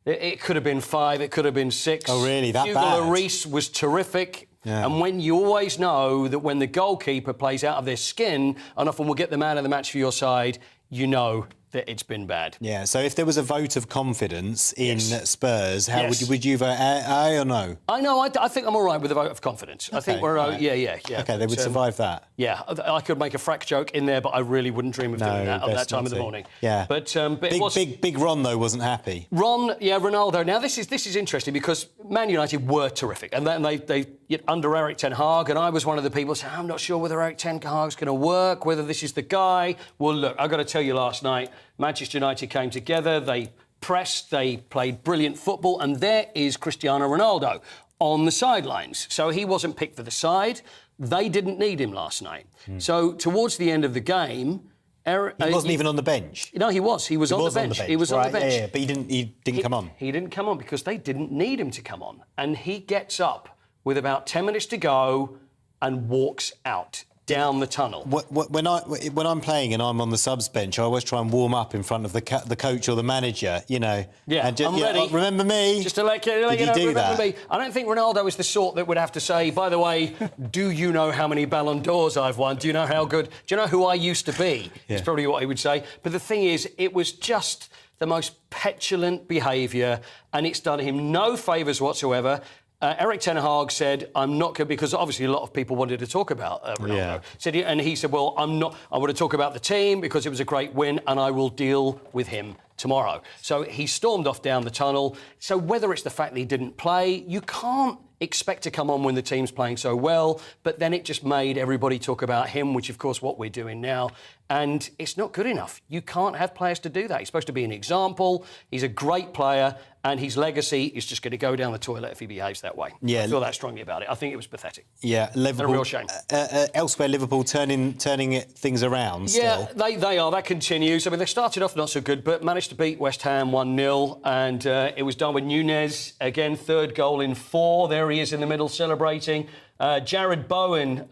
It could have been 5. It could have been 6. Oh, really? That Hugo bad? Lloris was terrific. Yeah. And when you always know that when the goalkeeper plays out of their skin and often will get the man of the match for your side, you know that it's been bad. Yeah, so if there was a vote of confidence in Spurs, how Yes. would you vote, aye or no? I think I'm all right with a vote of confidence. I think we're... right. Yeah. OK, they would survive that. Yeah, I could make a frack joke in there, but I really wouldn't dream of doing that at that time of the morning. Yeah. But it was... Big Ron, though, wasn't happy. Ronaldo. Now, this is interesting because Man United were terrific. And then they under Eric Ten Hag, and I was one of the people saying, I'm not sure whether Eric Ten Hag's going to work, whether this is the guy. Well, look, I've got to tell you, last night, Manchester United came together, they pressed, they played brilliant football, and there is Cristiano Ronaldo on the sidelines. So he wasn't picked for the side. They didn't need him last night. So towards the end of the game... He wasn't even on the bench? No, he was. He was on the bench. He was on the bench. Yeah, but he didn't come on. He didn't come on because they didn't need him to come on. And he gets up with about 10 minutes to go and walks out down the tunnel. When I'm playing and I'm on the subs bench, I always try and warm up in front of the coach or the manager, Yeah, and I'm ready. Oh, remember me? Just to let you know, remember me. I don't think Ronaldo is the sort that would have to say, by the way, do you know how many Ballon d'Ors I've won? Do you know how good? Do you know who I used to be? Yeah. It's probably what he would say. But the thing is, it was just the most petulant behaviour, and it's done him no favours whatsoever. Eric Ten Hag said, I'm not going to... Because obviously a lot of people wanted to talk about Ronaldo. Yeah. And he said, well, I'm not... I want to talk about the team because it was a great win and I will deal with him tomorrow. So he stormed off down the tunnel. So whether it's the fact that he didn't play, you can't expect to come on when the team's playing so well, but then it just made everybody talk about him, which, of course, what we're doing now. And it's not good enough. You can't have players to do that. He's supposed to be an example. He's a great player, and his legacy is just going to go down the toilet if he behaves that way. Yeah. I feel that strongly about it. I think it was pathetic. Yeah, Liverpool. And a real shame. Elsewhere, Liverpool turning things around Yeah, still. they are. That continues. I mean, they started off not so good, but managed to beat West Ham 1-0, and it was Darwin Núñez, again, 3rd goal in 4. There he is in the middle celebrating. Jared Bowen,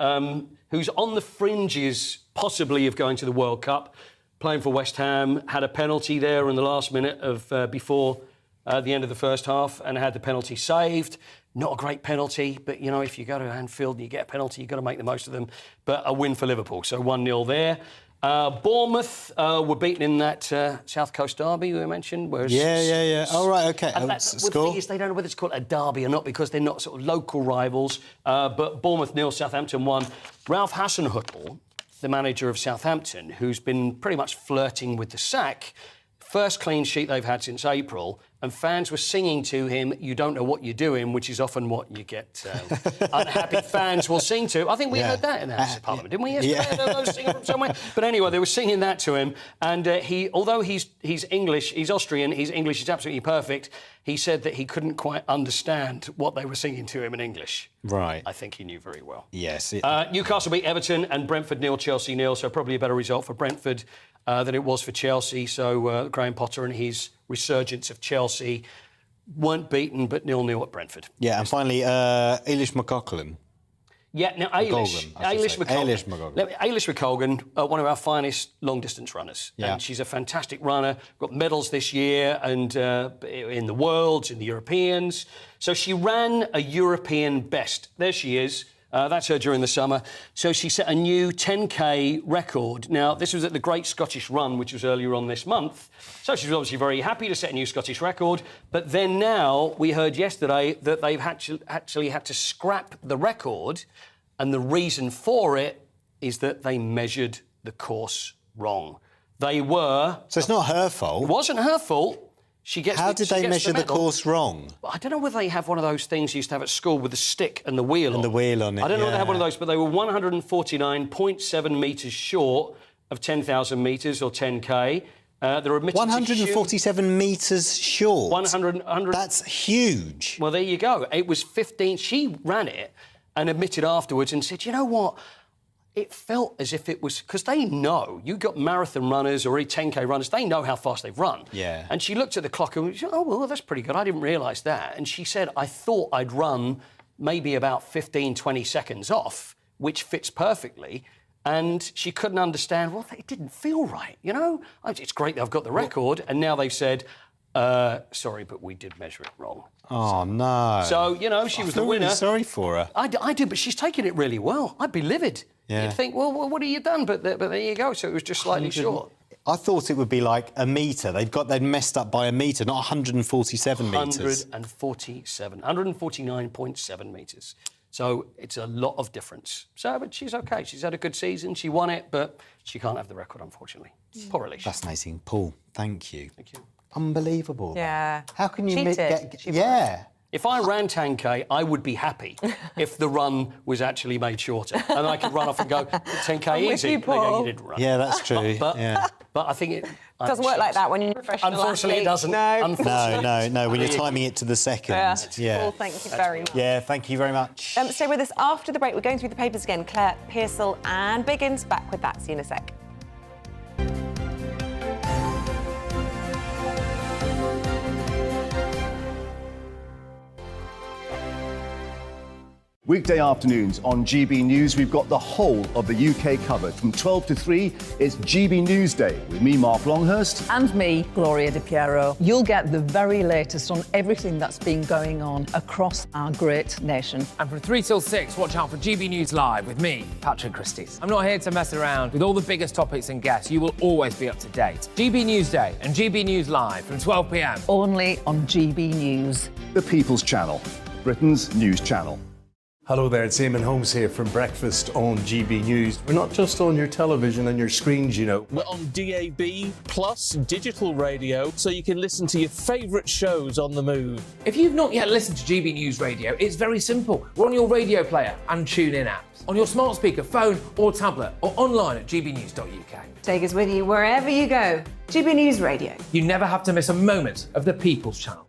who's on the fringes, possibly, of going to the World Cup, playing for West Ham, had a penalty there in the last minute of before the end of the first half and had the penalty saved. Not a great penalty, but, if you go to Anfield and you get a penalty, you've got to make the most of them. But a win for Liverpool, so 1-0 there. Bournemouth were beaten in that South Coast derby we mentioned. Yeah. Oh, right, OK. The thing is, they don't know whether it's called a derby or not because they're not sort of local rivals. But Bournemouth 0, Southampton 1. Ralph Hasenhüttl, the manager of Southampton, who's been pretty much flirting with the sack, first clean sheet they've had since April, and fans were singing to him, you don't know what you're doing, which is often what you get unhappy fans will sing to. I think we heard that in the House of Parliament, didn't we? Yesterday, those singing from somewhere. But anyway, they were singing that to him, and although he's English, he's Austrian, his English is absolutely perfect, he said that he couldn't quite understand what they were singing to him in English. Right. I think he knew very well. Yes. Newcastle beat Everton and Brentford 0, Chelsea 0, so probably a better result for Brentford than it was for Chelsea. So Graham Potter and his resurgence of Chelsea weren't beaten, but 0-0 at Brentford. Yeah, and finally, Eilish McLaughlin. Yeah, now Eilish McColgan, one of our finest long-distance runners. Yeah. And she's a fantastic runner, got medals this year and in the Worlds, in the Europeans. So she ran a European best. There she is. That's her during the summer. So she set a new 10K record. Now, this was at the Great Scottish Run, which was earlier on this month. So she was obviously very happy to set a new Scottish record. But then now, we heard yesterday that they've actually had to scrap the record. And the reason for it is that they measured the course wrong. They were... So it's not her fault? It wasn't her fault. She gets. How did they measure the course wrong? I don't know whether they have one of those things you used to have at school with the stick and the wheel on. The wheel on it. I don't know if they have one of yeah. those, but they were 149.7 metres short of 10,000 metres or 10K. They're admitted 147 metres short. 100. That's huge. Well, there you go. It was 15. She ran it and admitted afterwards and said, you know what? It felt as if it was... Because they know, you got marathon runners or 10K runners, they know how fast they've run. Yeah. And she looked at the clock and went, oh, well, that's pretty good. I didn't realise that. And she said, I thought I'd run maybe about 15, 20 seconds off, which fits perfectly. And she couldn't understand, well, it didn't feel right, you know? It's great that I've got the record. And now they've said, sorry, but we did measure it wrong. Oh, no. So, you know, she was the winner. Really sorry for her. I do, but she's taken it really well. I'd be livid. Yeah. You'd think, well, what have you done? But there you go. So it was just slightly short. I thought it would be like a metre. They'd messed up by a metre, not 147 metres. 149.7 metres. So it's a lot of difference. So, but she's OK. She's had a good season. She won it, but she can't have the record, unfortunately. Poor Alicia. Fascinating. Paul, thank you. Thank you. Unbelievable. Yeah. How can you Cheated. Yeah. If I ran 10K, I would be happy if the run was actually made shorter and I could run off and go 10K easy. you, Paul. You didn't run. Yeah, that's true. But yeah. I think it doesn't work like that when you're a professional Unfortunately, athlete. it doesn't. No. No. When you're timing it to the second. Yeah. Paul, thank you very much. Yeah, thank you very much. Stay with us after the break. We're going through the papers again. Claire Pearsall and Biggins back with that. See you in a sec. Weekday afternoons on GB News, we've got the whole of the UK covered. From 12 to 3, it's GB Newsday with me, Mark Longhurst. And me, Gloria Di Piero. You'll get the very latest on everything that's been going on across our great nation. And from 3 till 6, watch out for GB News Live with me, Patrick Christie. I'm not here to mess around. With all the biggest topics and guests, you will always be up to date. GB Newsday and GB News Live from 12 p.m. Only on GB News. The People's Channel, Britain's news channel. Hello there, it's Eamonn Holmes here from Breakfast on GB News. We're not just on your television and your screens, you know. We're on DAB plus digital radio, so you can listen to your favourite shows on the move. If you've not yet listened to GB News Radio, it's very simple. We're on your radio player and tune-in apps, on your smart speaker, phone or tablet, or online at gbnews.uk. Take us with you wherever you go. GB News Radio. You never have to miss a moment of the People's Channel.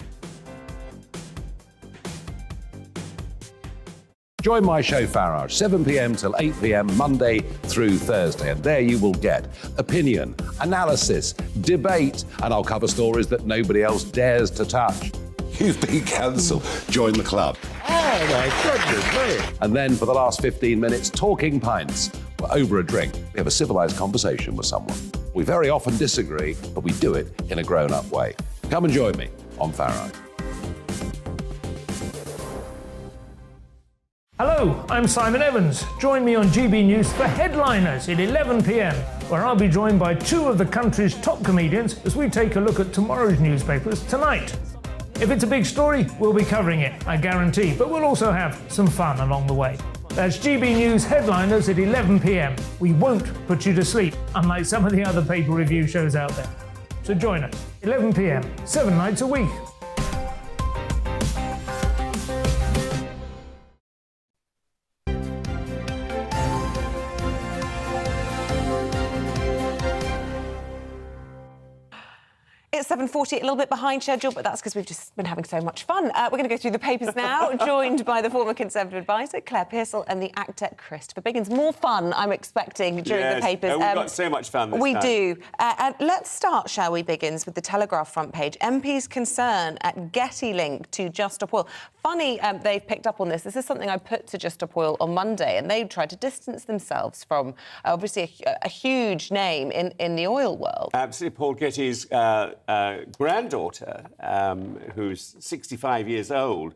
Join my show Farage, 7 p.m. till 8 p.m. Monday through Thursday. And there you will get opinion, analysis, debate, and I'll cover stories that nobody else dares to touch. You've been cancelled. Join the club. Oh, my goodness me. And then for the last 15 minutes, talking pints. We're over a drink. We have a civilised conversation with someone. We very often disagree, but we do it in a grown-up way. Come and join me on Farage. Hello, I'm Simon Evans. Join me on GB News for Headliners at 11 p.m, where I'll be joined by two of the country's top comedians as we take a look at tomorrow's newspapers tonight. If it's a big story, we'll be covering it, I guarantee, but we'll also have some fun along the way. That's GB News Headliners at 11 p.m. We won't put you to sleep, unlike some of the other paper review shows out there. So join us, 11 p.m, 7 nights a week. It's 7:40, a little bit behind schedule, but that's because we've just been having so much fun. We're going to go through the papers now, joined by the former Conservative advisor, Claire Pearsall, and the actor, Christopher Biggins. More fun, I'm expecting, during the papers. We've got so much fun this time. We do. And let's start, shall we, Biggins, with the Telegraph front page. MP's concern at Getty link to Just Stop Oil. Funny, they've picked up on this. This is something I put to Just Stop Oil on Monday, and they tried to distance themselves from, obviously, a huge name in the oil world. Absolutely. Paul Getty's granddaughter, who's 65 years old,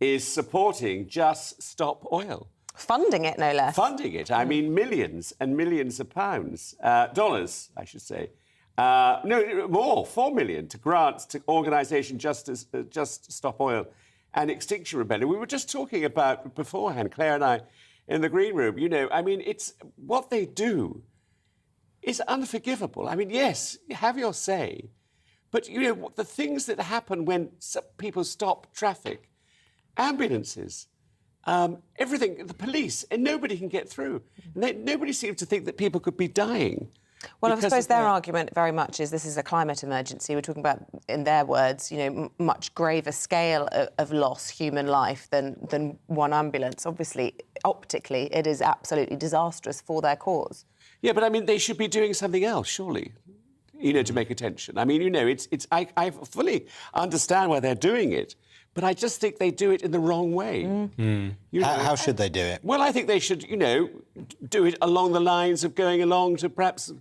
is supporting Just Stop Oil. Funding it, no less. Funding it. I mean, millions and millions of pounds. Dollars, I should say. No, more, 4 million to grants to organisation Just Stop Oil and Extinction Rebellion. We were just talking about beforehand, Claire and I, in the green room. You know, I mean, it's what they do is unforgivable. I mean, yes, have your say, But, you know, the things that happen when people stop traffic, ambulances, everything, the police, and nobody can get through. Nobody seems to think that people could be dying. Well, I suppose their argument very much is this is a climate emergency. We're talking about, in their words, you know, much graver scale of loss, human life, than one ambulance. Obviously, optically, it is absolutely disastrous for their cause. Yeah, but I mean, they should be doing something else, surely, you know, to make attention. I mean, you know, I fully understand why they're doing it, but I just think they do it in the wrong way. You know, How should they do it? Well, I think they should, you know, do it along the lines of going along to perhaps,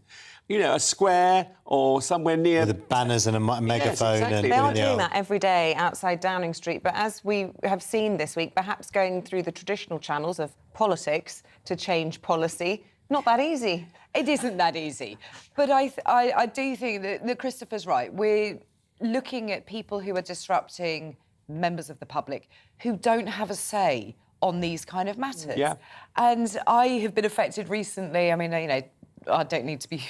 you know, a square or somewhere near... With the banners and a megaphone. Yes, exactly. They are doing that every day outside Downing Street, but as we have seen this week, perhaps going through the traditional channels of politics to change policy, not that easy. It isn't that easy. But I do think that Christopher's right. We're looking at people who are disrupting members of the public who don't have a say on these kind of matters. Yeah. And I have been affected recently. I mean, you know, I don't need to be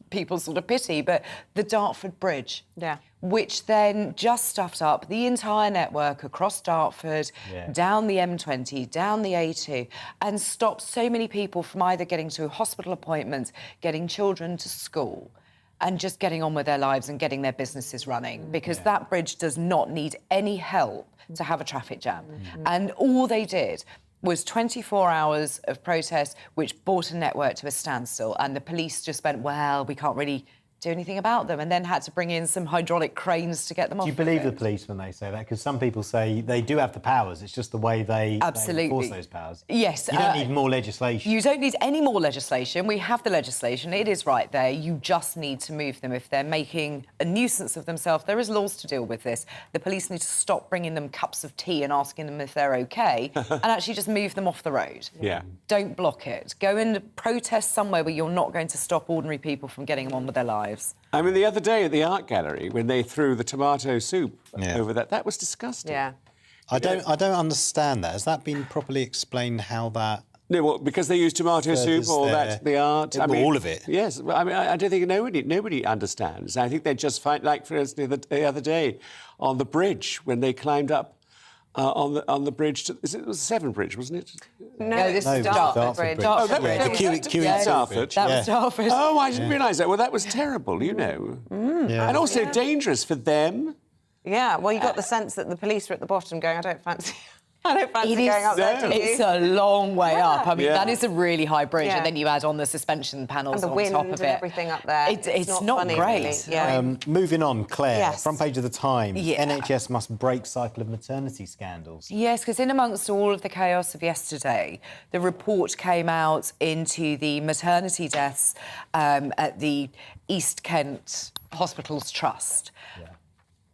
people's sort of pity, but the Dartford Bridge, which then just stuffed up the entire network across Dartford, down the M20, down the A2, and stopped so many people from either getting to hospital appointments, getting children to school, and just getting on with their lives and getting their businesses running, because that bridge does not need any help to have a traffic jam. And all they did was 24 hours of protest, which brought a network to a standstill, and the police just went, well, we can't really do anything about them, and then had to bring in some hydraulic cranes to get them off. Do you believe the police when they say that? Because some people say they do have the powers, it's just the way they enforce those powers. Yes. You don't need more legislation. You don't need any more legislation. We have the legislation. It is right there. You just need to move them. If they're making a nuisance of themselves, there is laws to deal with this. The police need to stop bringing them cups of tea and asking them if they're OK, and actually just move them off the road. Yeah. Don't block it. Go and protest somewhere where you're not going to stop ordinary people from getting on with their lives. I mean, the other day at the art gallery, when they threw the tomato soup over that was disgusting. Yeah. I don't understand that. Has that been properly explained how that... No, well, because they use tomato soup or the art. I mean, all of it. Yes, I mean, I don't think nobody understands. I think they just find, like, for instance, the other day on the bridge when they climbed up on the bridge. It was Severn Bridge, wasn't it? No, this is Dartford Bridge. Oh, that Dartford was Dartford. That was Dartford. Oh, I didn't realise that. Well, that was terrible, you know. And also dangerous for them. Yeah, well, you got the sense that the police were at the bottom going, I don't fancy going up there, do you? It's a long way up. I mean, Yeah. that is a really high bridge, Yeah. and then you add on the suspension panels And the on wind top of and it. everything up there. It's not funny, great. really. Yeah. Moving on, Claire, Yes. front page of the Times. Yeah. NHS must break cycle of maternity scandals. Yes, because in amongst all of the chaos of yesterday, the report came out into the maternity deaths at the East Kent Hospitals Trust.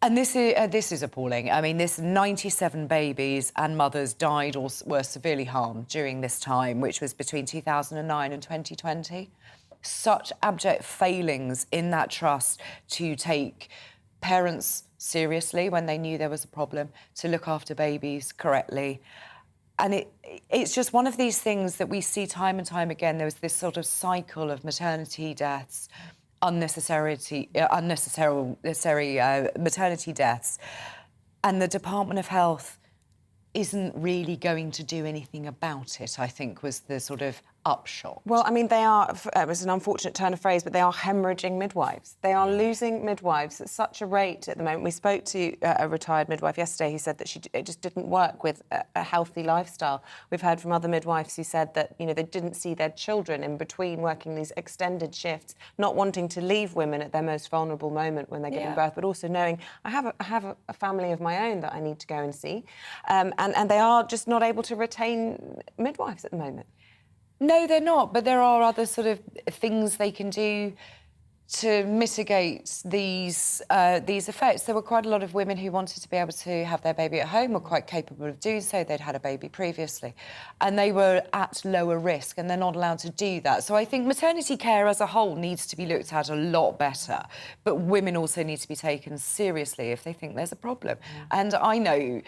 And this is appalling. I mean, 97 babies and mothers died or were severely harmed during this time, which was between 2009 and 2020. Such abject failings in that trust to take parents seriously when they knew there was a problem, to look after babies correctly. And it's just one of these things that we see time and time again. There was this sort of cycle of maternity deaths, unnecessary maternity deaths, and the Department of Health isn't really going to do anything about it, I think, was the sort of upshot. Well, I mean, they are, it was an unfortunate turn of phrase, but they are hemorrhaging midwives. They are losing midwives at such a rate at the moment. We spoke to a retired midwife yesterday who said that it just didn't work with a healthy lifestyle. We've heard from other midwives who said that, you know, they didn't see their children in between working these extended shifts, not wanting to leave women at their most vulnerable moment when they're giving birth, but also knowing, I have a family of my own that I need to go and see. And they are just not able to retain midwives at the moment. No, they're not, but there are other sort of things they can do to mitigate these effects. There were quite a lot of women who wanted to be able to have their baby at home, were quite capable of doing so. They'd had a baby previously, and they were at lower risk, and they're not allowed to do that. So I think maternity care as a whole needs to be looked at a lot better, but women also need to be taken seriously if they think there's a problem. And I know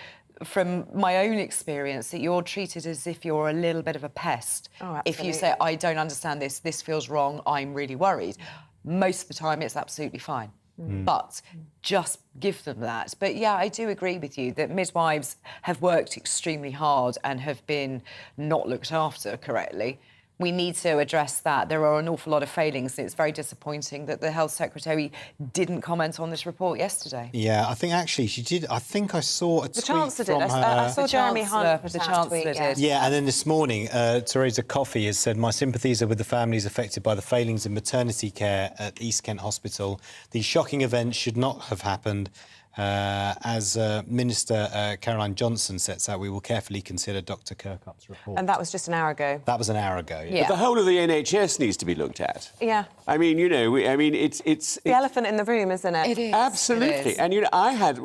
from my own experience that you're treated as if you're a little bit of a pest. If you say, I don't understand this feels wrong, I'm really worried. Most of the time, it's absolutely fine. But just give them that. But yeah, I do agree with you that midwives have worked extremely hard and have been not looked after correctly. We need to address that. There are an awful lot of failings. It's very disappointing that the Health Secretary didn't comment on this report yesterday. Yeah, I think actually she did. I think I saw a tweet Chancellor from did. her. I saw Jeremy Hunt. The Chancellor did. Yeah, and then this morning, Theresa Coffey has said, my sympathies are with the families affected by the failings in maternity care at East Kent Hospital. These shocking events should not have happened. As Minister Caroline Johnson sets out, we will carefully consider Dr Kirkup's report. And that was just an hour ago. That was an hour ago, yeah. But the whole of the NHS needs to be looked at. Yeah. I mean, you know, it's the elephant in the room, isn't it? It is. Absolutely. It is. And, you know, I had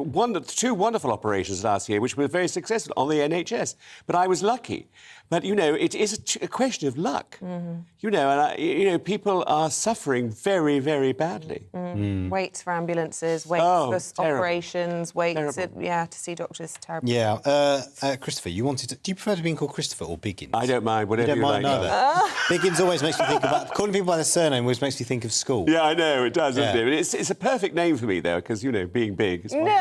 two wonderful operations last year, which were very successful on the NHS. But I was lucky. But, you know, it is a question of luck. You know, and, people are suffering very, very badly. Waits for ambulances, waits for operations, waits to see doctors. Terrible. Yeah. Christopher, you wanted to... Do you prefer to be called Christopher or Biggins? I don't mind, whatever you don't mind like. either. Biggins always makes me think about... Calling people by their surname always makes me think of school. Yeah, I know, it does, doesn't it? It's a perfect name for me, though, because, you know, being big is wonderful.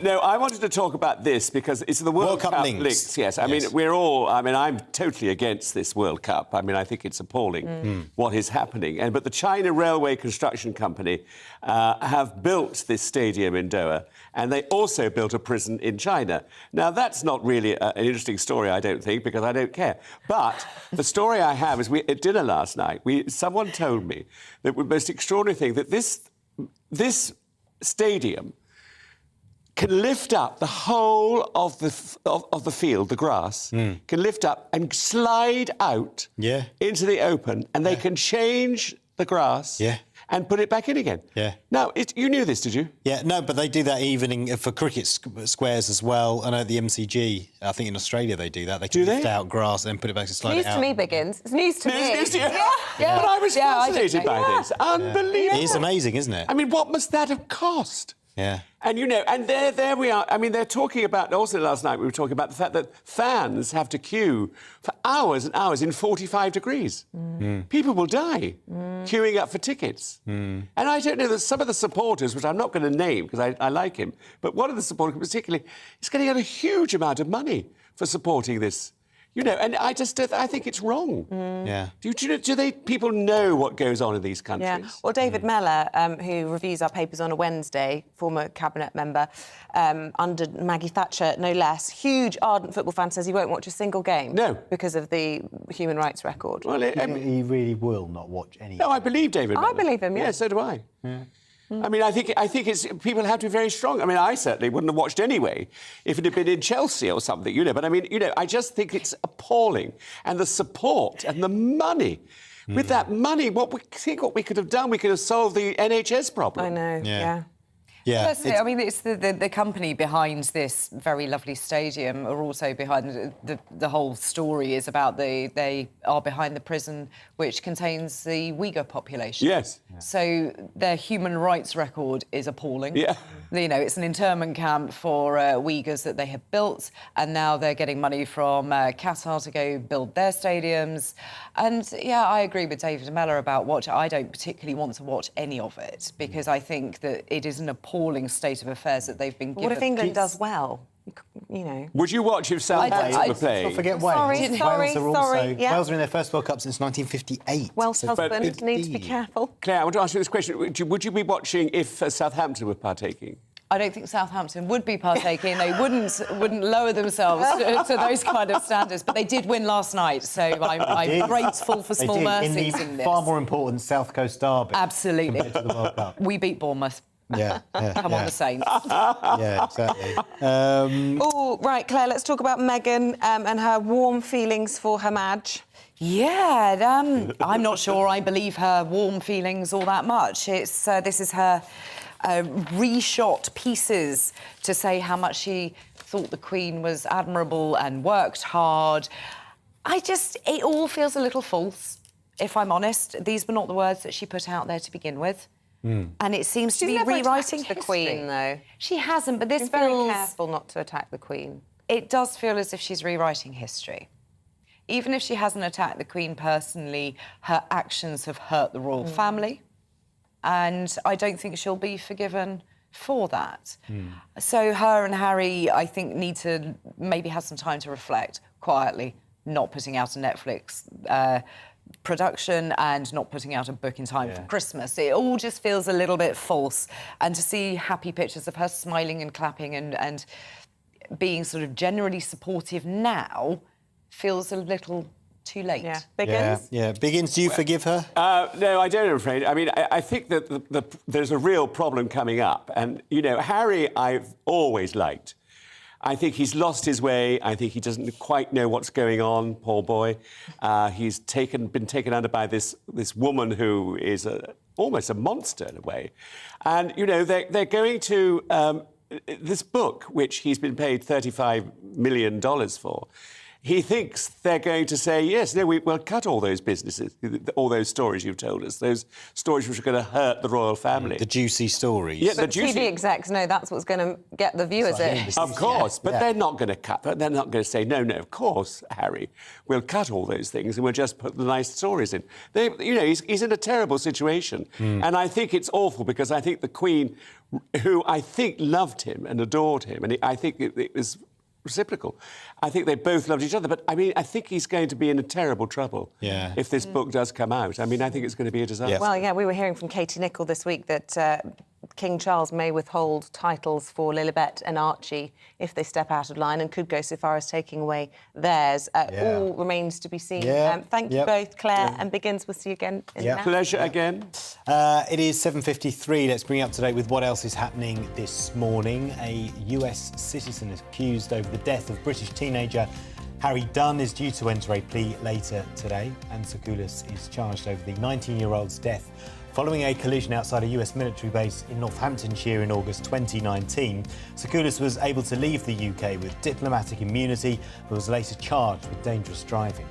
No, I wanted to talk about this because it's the World Cup links. Yes, I mean, I'm totally against this World Cup. I mean, I think it's appalling what is happening. But the China Railway Construction Company have built this stadium in Doha, and they also built a prison in China. Now, that's not really an interesting story, I don't think, because I don't care. But the story I have is at dinner last night, someone told me that the most extraordinary thing, that this stadium can lift up the whole of the field, the grass, can lift up and slide out into the open, and they can change the grass and put it back in again. Yeah. Now, you knew this, did you? Yeah, no, but they do that even for cricket squares as well. I know at the MCG, I think in Australia they do that. They can lift out grass and put it back and slide News it out. to me, Biggins. It's news to me. News to you? Yeah. But I was fascinated by this. Unbelievable. It is amazing, isn't it? I mean, what must that have cost? Yeah. And, you know, and there we are. I mean, they're talking about... Also, last night we were talking about the fact that fans have to queue for hours and hours in 45 degrees. People will die queuing up for tickets. And I don't know that some of the supporters, which I'm not going to name because I like him, but one of the supporters particularly is getting a huge amount of money for supporting this. You know, and I think it's wrong. Yeah. Do people know what goes on in these countries? Yeah. Well, David Mellor, who reviews our papers on a Wednesday, former cabinet member, under Maggie Thatcher, no less, huge ardent football fan, says he won't watch a single game. No. Because of the human rights record. Well, he really will not watch any. No, I believe David Mellor. I believe him, Yeah, so do I. Yeah. I mean, I think it's people have to be very strong. I mean, I certainly wouldn't have watched anyway if it had been in Chelsea or something, you know. But I mean, you know, I just think it's appalling, and the support and the money. With that money, what we could have done, we could have solved the NHS problem. I know. Yeah. Yeah. Personally, I mean, it's the company behind this very lovely stadium are also behind the whole story is about they are behind the prison which contains the Uyghur population. Yes. So their human rights record is appalling. Yeah. You know, it's an internment camp for Uyghurs that they have built, and now they're getting money from Qatar to go build their stadiums. And yeah, I agree with David Mellor about I don't particularly want to watch any of it because I think that it is an appalling state of affairs that they've been given. What if England does well? You know. Would you watch if Southampton were playing? Don't forget Wales. Sorry. Wales are in their first World Cup since 1958. Welsh husband need to be careful. Claire, I want to ask you this question. Would you be watching if Southampton were partaking? I don't think Southampton would be partaking. They wouldn't lower themselves to those kind of standards. But they did win last night, so I'm grateful for small mercies in this. Far more important South Coast derby. Absolutely. Compared to the World Cup. We beat Bournemouth. Yeah. Come on, the Saints. Yeah, exactly. Oh, right, Claire, let's talk about Meghan and her warm feelings for her Madge. Yeah, I'm not sure I believe her warm feelings all that much. This is her reshot pieces to say how much she thought the Queen was admirable and worked hard. It all feels a little false, if I'm honest. These were not the words that she put out there to begin with. And it seems to be rewriting the Queen, though. She hasn't, but this She's very careful not to attack the Queen. It does feel as if she's rewriting history. Even if she hasn't attacked the Queen personally, her actions have hurt the royal family. and I don't think she'll be forgiven for that. So her and Harry, I think, need to maybe have some time to reflect quietly, not putting out a Netflix production and not putting out a book in time for Christmas. It all just feels a little bit false. And to see happy pictures of her smiling and clapping and being sort of generally supportive now feels a little too late. Biggins? Yeah. Biggins, do you forgive her? No, I don't, I'm afraid. I mean, I think that there's a real problem coming up. And, you know, Harry, I've always liked. I think he's lost his way. I think he doesn't quite know what's going on, poor boy. He's been taken under by this woman who is almost a monster in a way. And, you know, they're going to... this book, which he's been paid $35 million for, he thinks they're going to say, yes, no, we'll cut all those businesses, all those stories you've told us, those stories which are going to hurt the royal family. The juicy stories. Yeah, But TV execs know that's what's going to get the viewers in. Of course, but they're not going to cut. They're not going to say, no, of course, Harry, we'll cut all those things and we'll just put the nice stories in. You know, he's in a terrible situation. And I think it's awful because I think the Queen, who I think loved him and adored him, and I think it was reciprocal. I think they both loved each other, but I mean, I think he's going to be in terrible trouble if this book does come out. I mean, I think it's going to be a disaster. Well, we were hearing from Katie Nicholl this week that King Charles may withhold titles for Lilibet and Archie if they step out of line and could go so far as taking away theirs. All remains to be seen. Thank you both, Claire and Biggins. We'll see you again in an hour. Pleasure again. It is 7:53. Let's bring you up to date with what else is happening this morning. A US citizen is accused over the death of British teenager Harry Dunn is due to enter a plea later today, and Tsoukalos is charged over the 19-year-old's death following a collision outside a US military base in Northamptonshire in August 2019. Tsoukalos was able to leave the UK with diplomatic immunity, but was later charged with dangerous driving.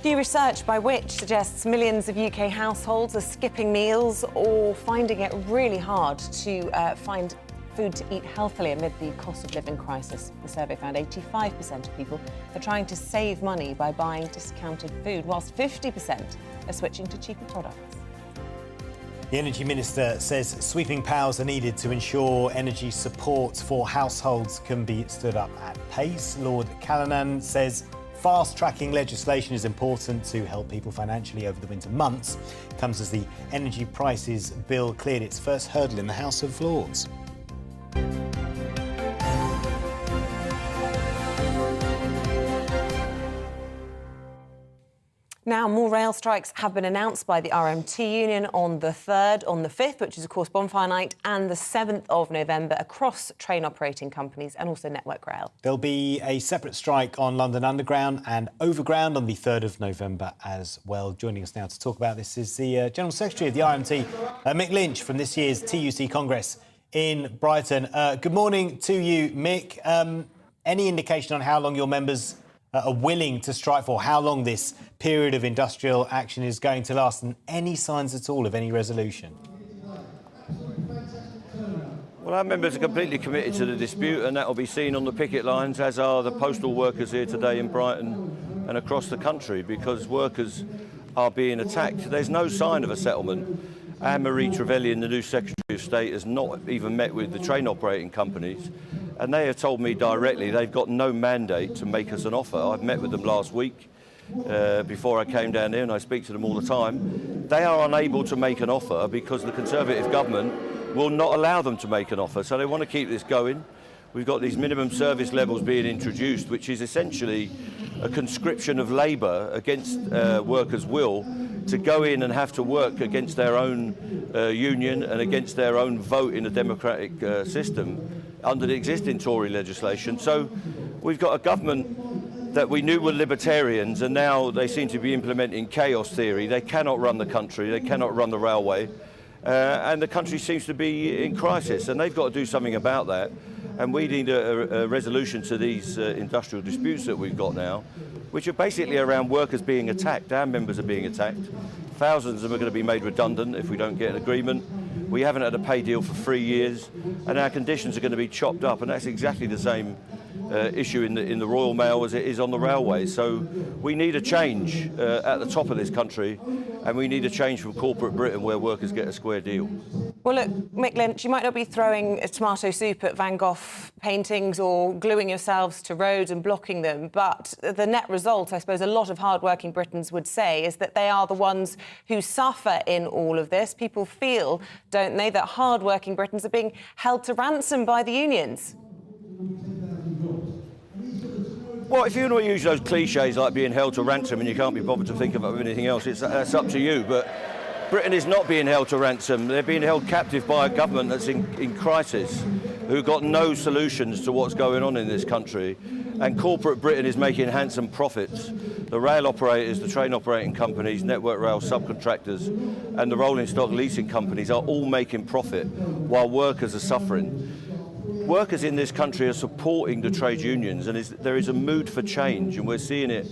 New research by Which suggests millions of UK households are skipping meals or finding it really hard to find food to eat healthily amid the cost of living crisis. The survey found 85% of people are trying to save money by buying discounted food, whilst 50% are switching to cheaper products. The Energy Minister says sweeping powers are needed to ensure energy support for households can be stood up at pace. Lord Callanan says fast-tracking legislation is important to help people financially over the winter months. It comes as the Energy Prices Bill cleared its first hurdle in the House of Lords. Now, more rail strikes have been announced by the RMT union on the 3rd, on the 5th, which is, of course, Bonfire Night, and the 7th of November across train operating companies and also Network Rail. There'll be a separate strike on London Underground and Overground on the 3rd of November as well. Joining us now to talk about this is the General Secretary of the RMT, Mick Lynch, from this year's TUC Congress in Brighton. Good morning to you, Mick. Any indication on how long your members are willing to strike for, how long this period of industrial action is going to last, and any signs at all of any resolution? Well, our members are completely committed to the dispute, and that will be seen on the picket lines, as are the postal workers here today in Brighton and across the country, because workers are being attacked. There's no sign of a settlement. Anne-Marie Trevelyan, the new Secretary of State, has not even met with the train operating companies, and they have told me directly they've got no mandate to make us an offer. I've met with them last week before I came down here, and I speak to them all the time. They are unable to make an offer because the Conservative government will not allow them to make an offer, so they want to keep this going. We've got these minimum service levels being introduced, which is essentially a conscription of labour against workers' will to go in and have to work against their own union and against their own vote in a democratic system under the existing Tory legislation. So we've got a government that we knew were libertarians, and now they seem to be implementing chaos theory. They cannot run the country, they cannot run the railway, and the country seems to be in crisis, and they've got to do something about that. And we need a resolution to these industrial disputes that we've got now, which are basically around workers being attacked. Our members are being attacked. Thousands of them are going to be made redundant if we don't get an agreement. We haven't had a pay deal for 3 years, and our conditions are going to be chopped up, and that's exactly the same issue in the Royal Mail as it is on the railways. So we need a change at the top of this country, and we need a change from corporate Britain where workers get a square deal. Well, look, Mick Lynch, you might not be throwing a tomato soup at Van Gogh paintings or gluing yourselves to roads and blocking them, but the net result, I suppose, a lot of hard-working Britons would say, is that they are the ones who suffer in all of this. People feel, don't they, that hard-working Britons are being held to ransom by the unions. Well, if you want to use those cliches like being held to ransom and you can't be bothered to think about anything else, that's up to you. But Britain is not being held to ransom. They're being held captive by a government that's in crisis, who've got no solutions to what's going on in this country. And corporate Britain is making handsome profits. The rail operators, the train operating companies, Network Rail subcontractors, and the rolling stock leasing companies are all making profit while workers are suffering. Workers in this country are supporting the trade unions, and there is a mood for change, and we're seeing it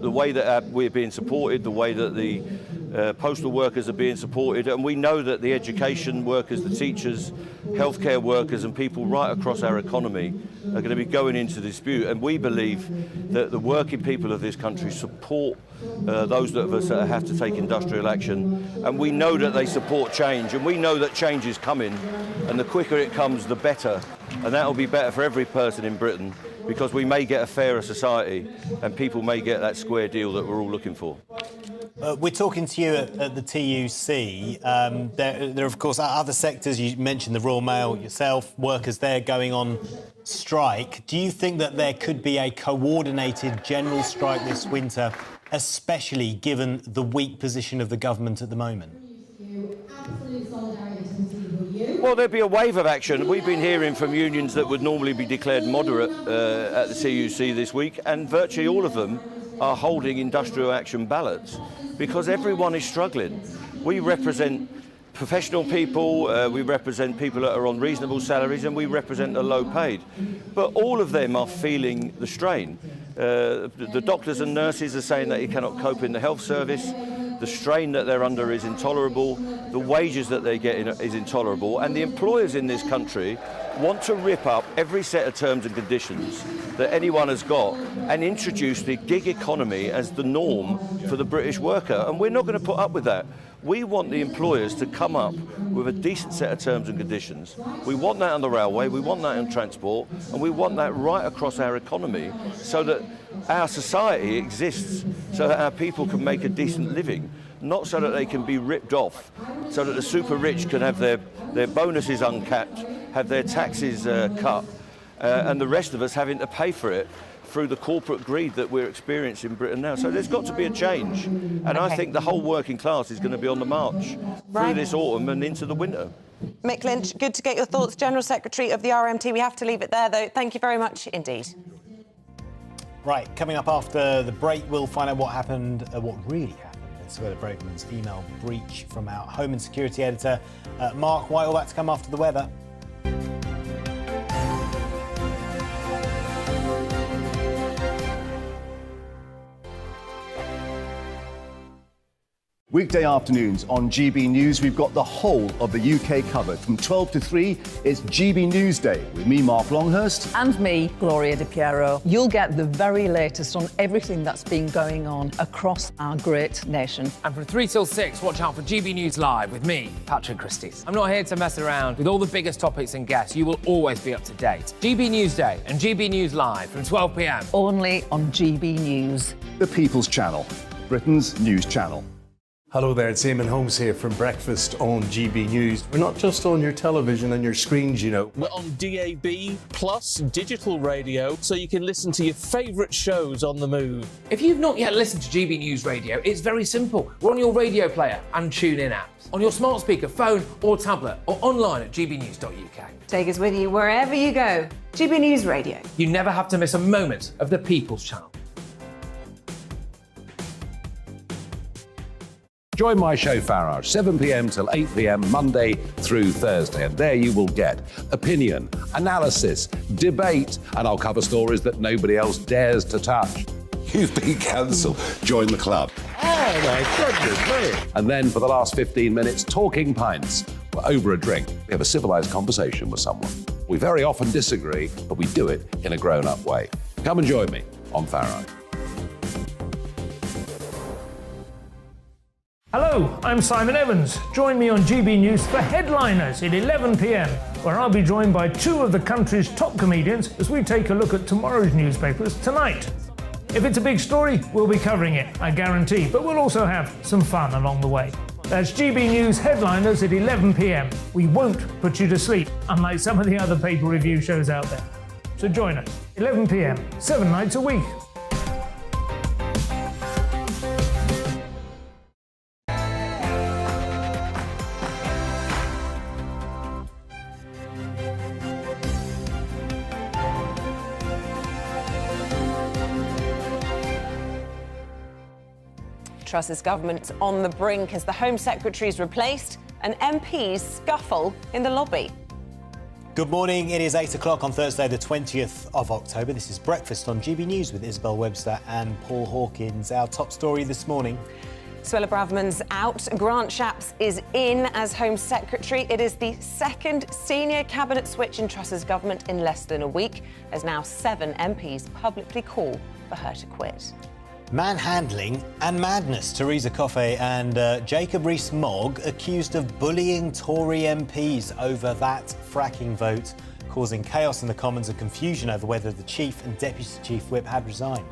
the way that we're being supported, the way that the postal workers are being supported, and we know that the education workers, the teachers, healthcare workers and people right across our economy are going to be going into dispute, and we believe that the working people of this country support those of us that have to take industrial action, and we know that they support change, and we know that change is coming, and the quicker it comes the better, and that will be better for every person in Britain, because we may get a fairer society and people may get that square deal that we're all looking for. We're talking to you at the TUC. There are, of course, other sectors. You mentioned the Royal Mail yourself, workers there going on strike. Do you think that there could be a coordinated general strike this winter, especially given the weak position of the government at the moment? Well, there'd be a wave of action. We've been hearing from unions that would normally be declared moderate at the TUC this week, and virtually all of them are holding industrial action ballots because everyone is struggling. We represent professional people, we represent people that are on reasonable salaries, and we represent the low paid. But all of them are feeling the strain. The doctors and nurses are saying that you cannot cope in the health service. The strain that they're under is intolerable. The wages that they're getting is intolerable. And the employers in this country want to rip up every set of terms and conditions that anyone has got and introduce the gig economy as the norm for the British worker. And we're not going to put up with that. We want the employers to come up with a decent set of terms and conditions. We want that on the railway, we want that in transport, and we want that right across our economy so that our society exists, so that our people can make a decent living, not so that they can be ripped off, so that the super rich can have their bonuses uncapped, have their taxes cut, and the rest of us having to pay for it through the corporate greed that we're experiencing in Britain now. So there's got to be a change. And I think the whole working class is going to be on the march through this autumn and into the winter. Mick Lynch, good to get your thoughts. General Secretary of the RMT. We have to leave it there, though. Thank you very much indeed. Right, coming up after the break, we'll find out what happened, what really happened with Isabel Brakeman's email breach from our Home and Security Editor, Mark White. All that to come after the weather. Weekday afternoons on GB News, we've got the whole of the UK covered. From 12 to 3, it's GB News Day with me, Mark Longhurst. And me, Gloria Di Piero. You'll get the very latest on everything that's been going on across our great nation. And from 3 till 6, watch out for GB News Live with me, Patrick Christie. I'm not here to mess around. With all the biggest topics and guests, you will always be up to date. GB News Day and GB News Live from 12 p.m. Only on GB News. The People's Channel, Britain's news channel. Hello there, it's Eamonn Holmes here from Breakfast on GB News. We're not just on your television and your screens, you know. We're on DAB plus digital radio, so you can listen to your favourite shows on the move. If you've not yet listened to GB News Radio, it's very simple. We're on your radio player and TuneIn apps, on your smart speaker, phone or tablet, or online at gbnews.uk. Take us with you wherever you go. GB News Radio. You never have to miss a moment of the People's Channel. Join my show Farage, 7 p.m. till 8 p.m. Monday through Thursday, and there you will get opinion, analysis, debate, and I'll cover stories that nobody else dares to touch. You've been cancelled. Join the club. Oh my goodness me. And then for the last 15 minutes, talking pints. We're over a drink. We have a civilised conversation with someone. We very often disagree, but we do it in a grown-up way. Come and join me on Farage. Hello, I'm Simon Evans. Join me on GB News for Headliners at 11 p.m, where I'll be joined by two of the country's top comedians as we take a look at tomorrow's newspapers tonight. If it's a big story, we'll be covering it, I guarantee, but we'll also have some fun along the way. That's GB News Headliners at 11 p.m. We won't put you to sleep, unlike some of the other paper review shows out there. So join us, 11 p.m, 7 nights a week. Truss's government's on the brink as the Home Secretary is replaced and MPs scuffle in the lobby. Good morning. It is 8 o'clock on Thursday, the 20th of October. This is Breakfast on GB News with Isabel, Webster and Paul Hawkins. Our top story this morning. Suella Braverman's out. Grant Shapps is in as Home Secretary. It is the second senior cabinet switch in Truss's government in less than a week, as now 7 MPs publicly call for her to quit. Manhandling and madness. Theresa Coffey and Jacob Rees-Mogg accused of bullying Tory MPs over that fracking vote, causing chaos in the Commons and confusion over whether the Chief and Deputy Chief Whip had resigned.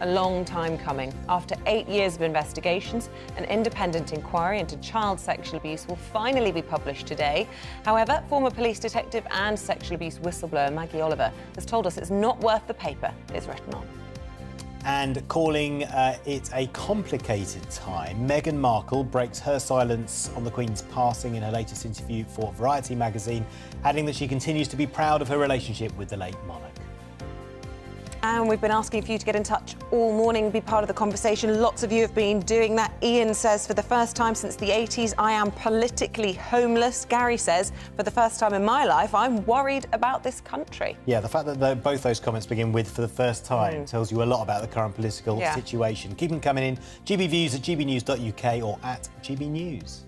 A long time coming. After 8 years of investigations, an independent inquiry into child sexual abuse will finally be published today. However, former police detective and sexual abuse whistleblower Maggie Oliver has told us it's not worth the paper it's written on. And calling it a complicated time, Meghan Markle breaks her silence on the Queen's passing in her latest interview for Variety magazine, adding that she continues to be proud of her relationship with the late monarch. And we've been asking for you to get in touch all morning, be part of the conversation. Lots of you have been doing that. Ian says, for the first time since the 80s, I am politically homeless. Gary says, for the first time in my life, I'm worried about this country. Yeah, the fact that both those comments begin with "for the first time" tells you a lot about the current political situation. Keep them coming in. GB Views at gbnews.uk or at GB News.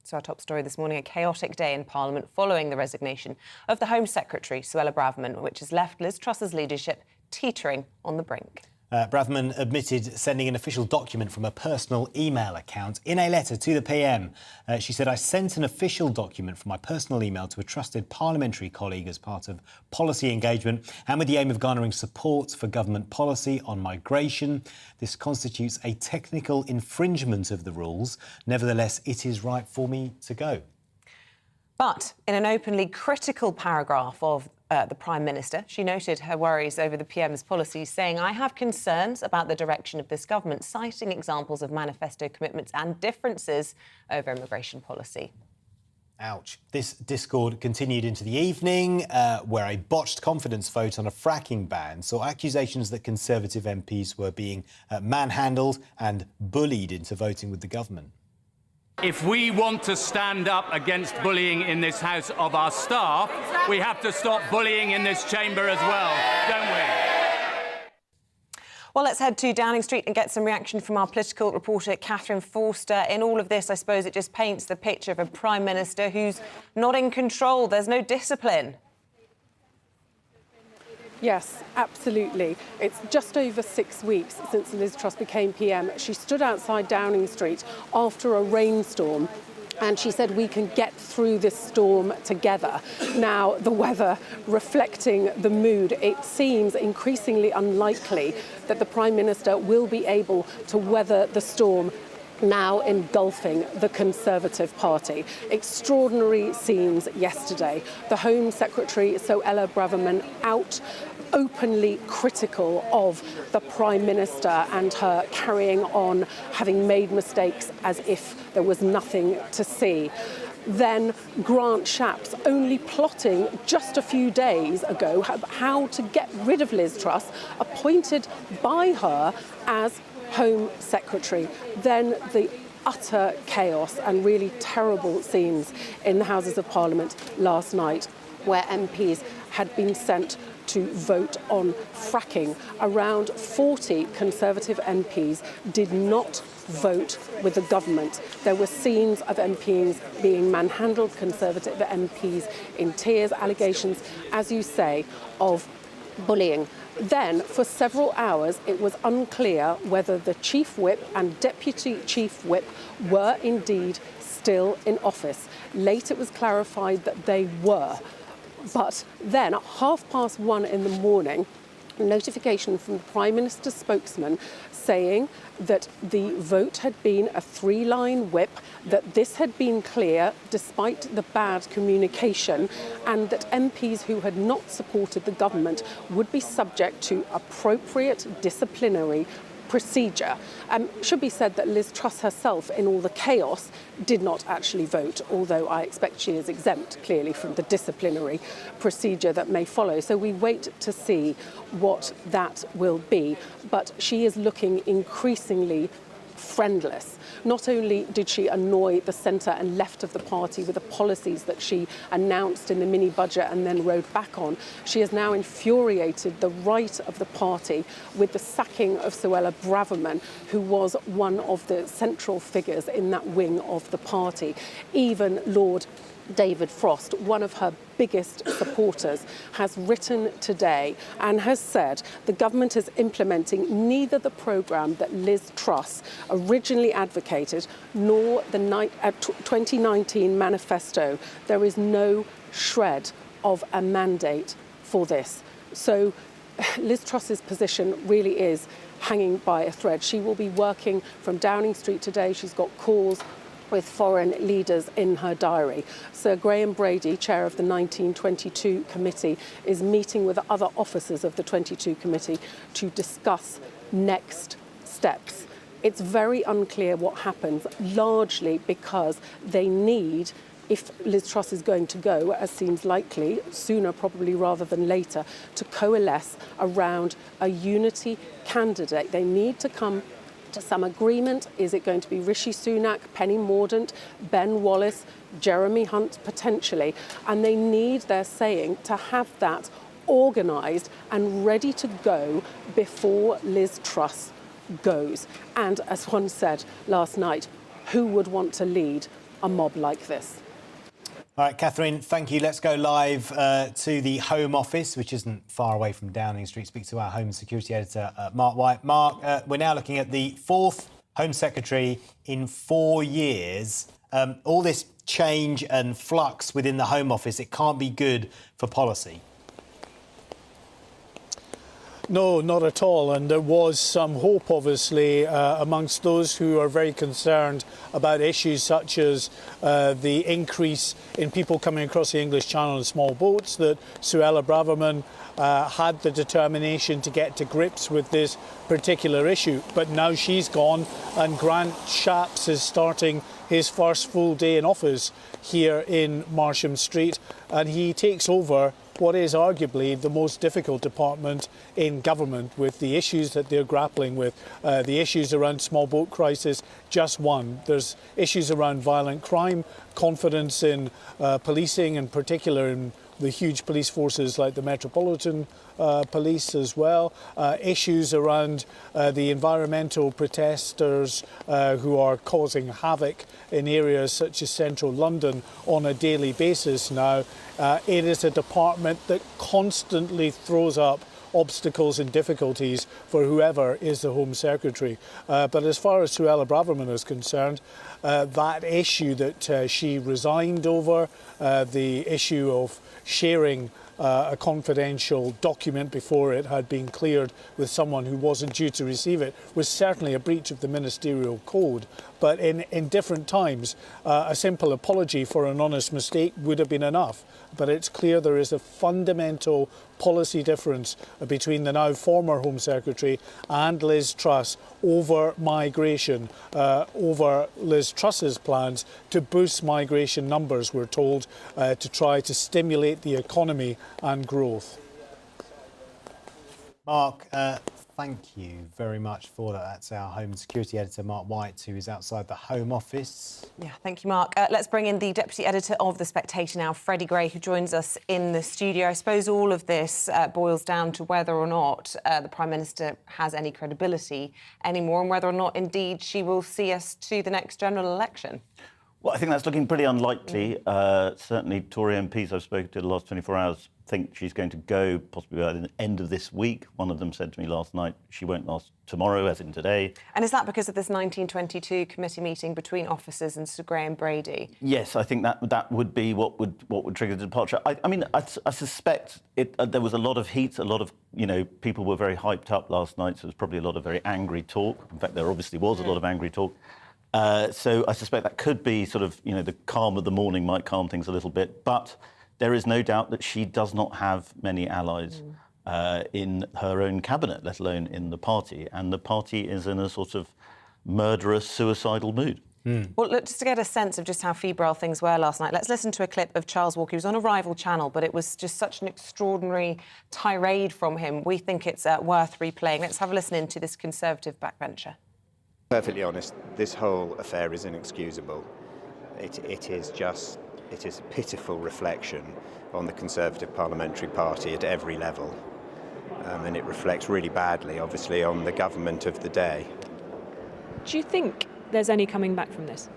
So our top story this morning, a chaotic day in Parliament following the resignation of the Home Secretary, Suella Braverman, which has left Liz Truss's leadership teetering on the brink. Braverman admitted sending an official document from a personal email account in a letter to the PM. She said, I sent an official document from my personal email to a trusted parliamentary colleague as part of policy engagement and with the aim of garnering support for government policy on migration. This constitutes a technical infringement of the rules. Nevertheless, it is right for me to go. But in an openly critical paragraph of the Prime Minister, she noted her worries over the PM's policies, saying, I have concerns about the direction of this government, citing examples of manifesto commitments and differences over immigration policy. Ouch. This discord continued into the evening, where a botched confidence vote on a fracking ban saw accusations that Conservative MPs were being manhandled and bullied into voting with the government. If we want to stand up against bullying in this House of our staff, we have to stop bullying in this chamber as well, don't we? Well, let's head to Downing Street and get some reaction from our political reporter, Catherine Forster. In all of this, I suppose it just paints the picture of a Prime Minister who's not in control. There's no discipline. Yes, absolutely. It's just over 6 weeks since Liz Truss became PM. She stood outside Downing Street after a rainstorm and she said, we can get through this storm together. Now, the weather reflecting the mood, it seems increasingly unlikely that the Prime Minister will be able to weather the storm now engulfing the Conservative Party. Extraordinary scenes yesterday. The Home Secretary, Suella Braverman, out openly critical of the Prime Minister and her carrying on, having made mistakes as if there was nothing to see. Then Grant Shapps only plotting just a few days ago how to get rid of Liz Truss, appointed by her as Home Secretary. Then the utter chaos and really terrible scenes in the Houses of Parliament last night, where MPs had been sent to vote on fracking. Around 40 Conservative MPs did not vote with the government. There were scenes of MPs being manhandled, Conservative MPs in tears, allegations, as you say, of bullying. Then, for several hours, it was unclear whether the Chief Whip and Deputy Chief Whip were indeed still in office. Late it was clarified that they were. But then, at 1:30 in the morning, notification from the Prime Minister's spokesman saying that the vote had been a 3-line whip, that this had been clear despite the bad communication, and that MPs who had not supported the government would be subject to appropriate disciplinary procedure. Should be said that Liz Truss herself, in all the chaos, did not actually vote, although I expect she is exempt, clearly, from the disciplinary procedure that may follow. So we wait to see what that will be. But she is looking increasingly friendless. Not only did she annoy the centre and left of the party with the policies that she announced in the mini budget and then rode back on, she has now infuriated the right of the party with the sacking of Suella Braverman, who was one of the central figures in that wing of the party. Even Lord David Frost, one of her biggest supporters, has written today and has said the government is implementing neither the programme that Liz Truss originally advocated nor the 2019 manifesto. There is no shred of a mandate for this. So Liz Truss's position really is hanging by a thread. She will be working from Downing Street today. She's got calls with foreign leaders in her diary. Sir Graham Brady, chair of the 1922 committee, is meeting with other officers of the 22 committee to discuss next steps. It's very unclear what happens, largely because they need, if Liz Truss is going to go, as seems likely, sooner probably rather than later, to coalesce around a unity candidate. They need to come to some agreement. Is it going to be Rishi Sunak, Penny Mordaunt, Ben Wallace, Jeremy Hunt, potentially? And they need, they're saying, to have that organised and ready to go before Liz Truss goes. And as one said last night, who would want to lead a mob like this? All right, Catherine, thank you. Let's go live to the Home Office, which isn't far away from Downing Street. Speak to our Home Security Editor, Mark White. Mark, we're now looking at the 4th Home Secretary in 4 years. All this change and flux within the Home Office, it can't be good for policy. No, not at all. And there was some hope, obviously, amongst those who are very concerned about issues such as the increase in people coming across the English Channel in small boats, that Suella Braverman had the determination to get to grips with this particular issue. But now she's gone, and Grant Shapps is starting his first full day in office here in Marsham Street, and he takes over what is arguably the most difficult department in government, with the issues that they're grappling with. The issues around small boat crisis, just one. There's issues around violent crime, confidence in policing, in particular in the huge police forces like the Metropolitan Police as well. Issues around the environmental protesters who are causing havoc in areas such as central London on a daily basis now. It is a department that constantly throws up obstacles and difficulties for whoever is the Home Secretary. But as far as Suella Braverman is concerned, that issue that she resigned over, the issue of sharing a confidential document before it had been cleared with someone who wasn't due to receive it, was certainly a breach of the ministerial code. But in different times, a simple apology for an honest mistake would have been enough. But it's clear there is a fundamental policy difference between the now former Home Secretary and Liz Truss over migration, over Liz Truss's plans to boost migration numbers, we're told, to try to stimulate the economy and growth. Mark, Thank you very much for that. That's our Home Security Editor, Mark White, who is outside the Home Office. Yeah, thank you, Mark. Let's bring in the Deputy Editor of The Spectator now, Freddie Gray, who joins us in the studio. I suppose all of this boils down to whether or not the Prime Minister has any credibility anymore and whether or not, indeed, she will see us to the next general election. Well, I think that's looking pretty unlikely. Certainly, Tory MPs I've spoken to the last 24 hours think she's going to go possibly by the end of this week. One of them said to me last night she won't last tomorrow, as in today. And is that because of this 1922 committee meeting between officers and Sir Graham Brady? Yes, I think that would be what would trigger the departure. I suspect there was a lot of heat, a lot of people were very hyped up last night, so there was probably a lot of very angry talk. In fact, there obviously was a lot of angry talk. So I suspect that could be sort of, the calm of the morning might calm things a little bit. But there is no doubt that she does not have many allies in her own cabinet, let alone in the party. And the party is in a sort of murderous, suicidal mood. Well, look, just to get a sense of just how febrile things were last night, let's listen to a clip of Charles Walker. He was on a rival channel, but it was just such an extraordinary tirade from him. We think it's worth replaying. Let's have a listen into this Conservative backbencher. Perfectly honest, this whole affair is inexcusable. It is a pitiful reflection on the Conservative Parliamentary Party at every level. And it reflects really badly, obviously, on the government of the day. Do you think there's any coming back from this?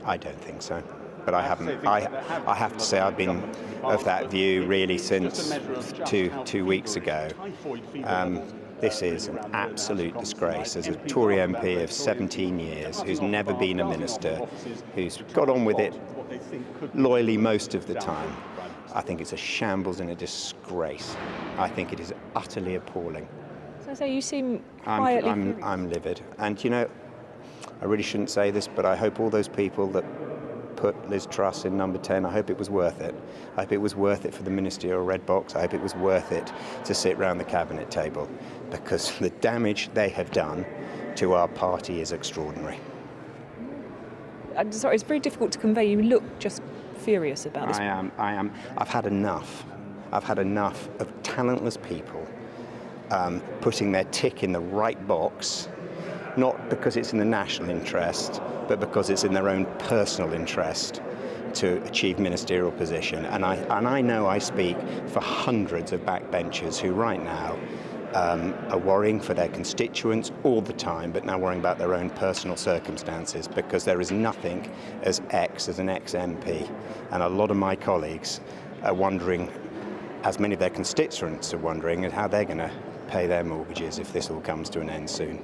I don't think so. But I haven't. I have to say I've been of that view really since two weeks ago. This is an absolute disgrace. As a Tory MP of 17 years, who's never been a minister, who's got on with it loyally most of the time, I think it's a shambles and a disgrace. I think it is utterly appalling. So you seem quietly... I'm livid. And, I really shouldn't say this, but I hope all those people that put Liz Truss in number 10, I hope it was worth it. I hope it was worth it for the ministerial red box. I hope it was worth it to sit round the cabinet table, because the damage they have done to our party is extraordinary. I'm sorry, it's very difficult to convey. You look just furious about this. I am. I've had enough. I've had enough of talentless people putting their tick in the right box, not because it's in the national interest, but because it's in their own personal interest to achieve ministerial position. And I know I speak for hundreds of backbenchers who right now are worrying for their constituents all the time, but now worrying about their own personal circumstances, because there is nothing as an ex-MP. And a lot of my colleagues are wondering, as many of their constituents are wondering, how they're going to pay their mortgages if this all comes to an end soon.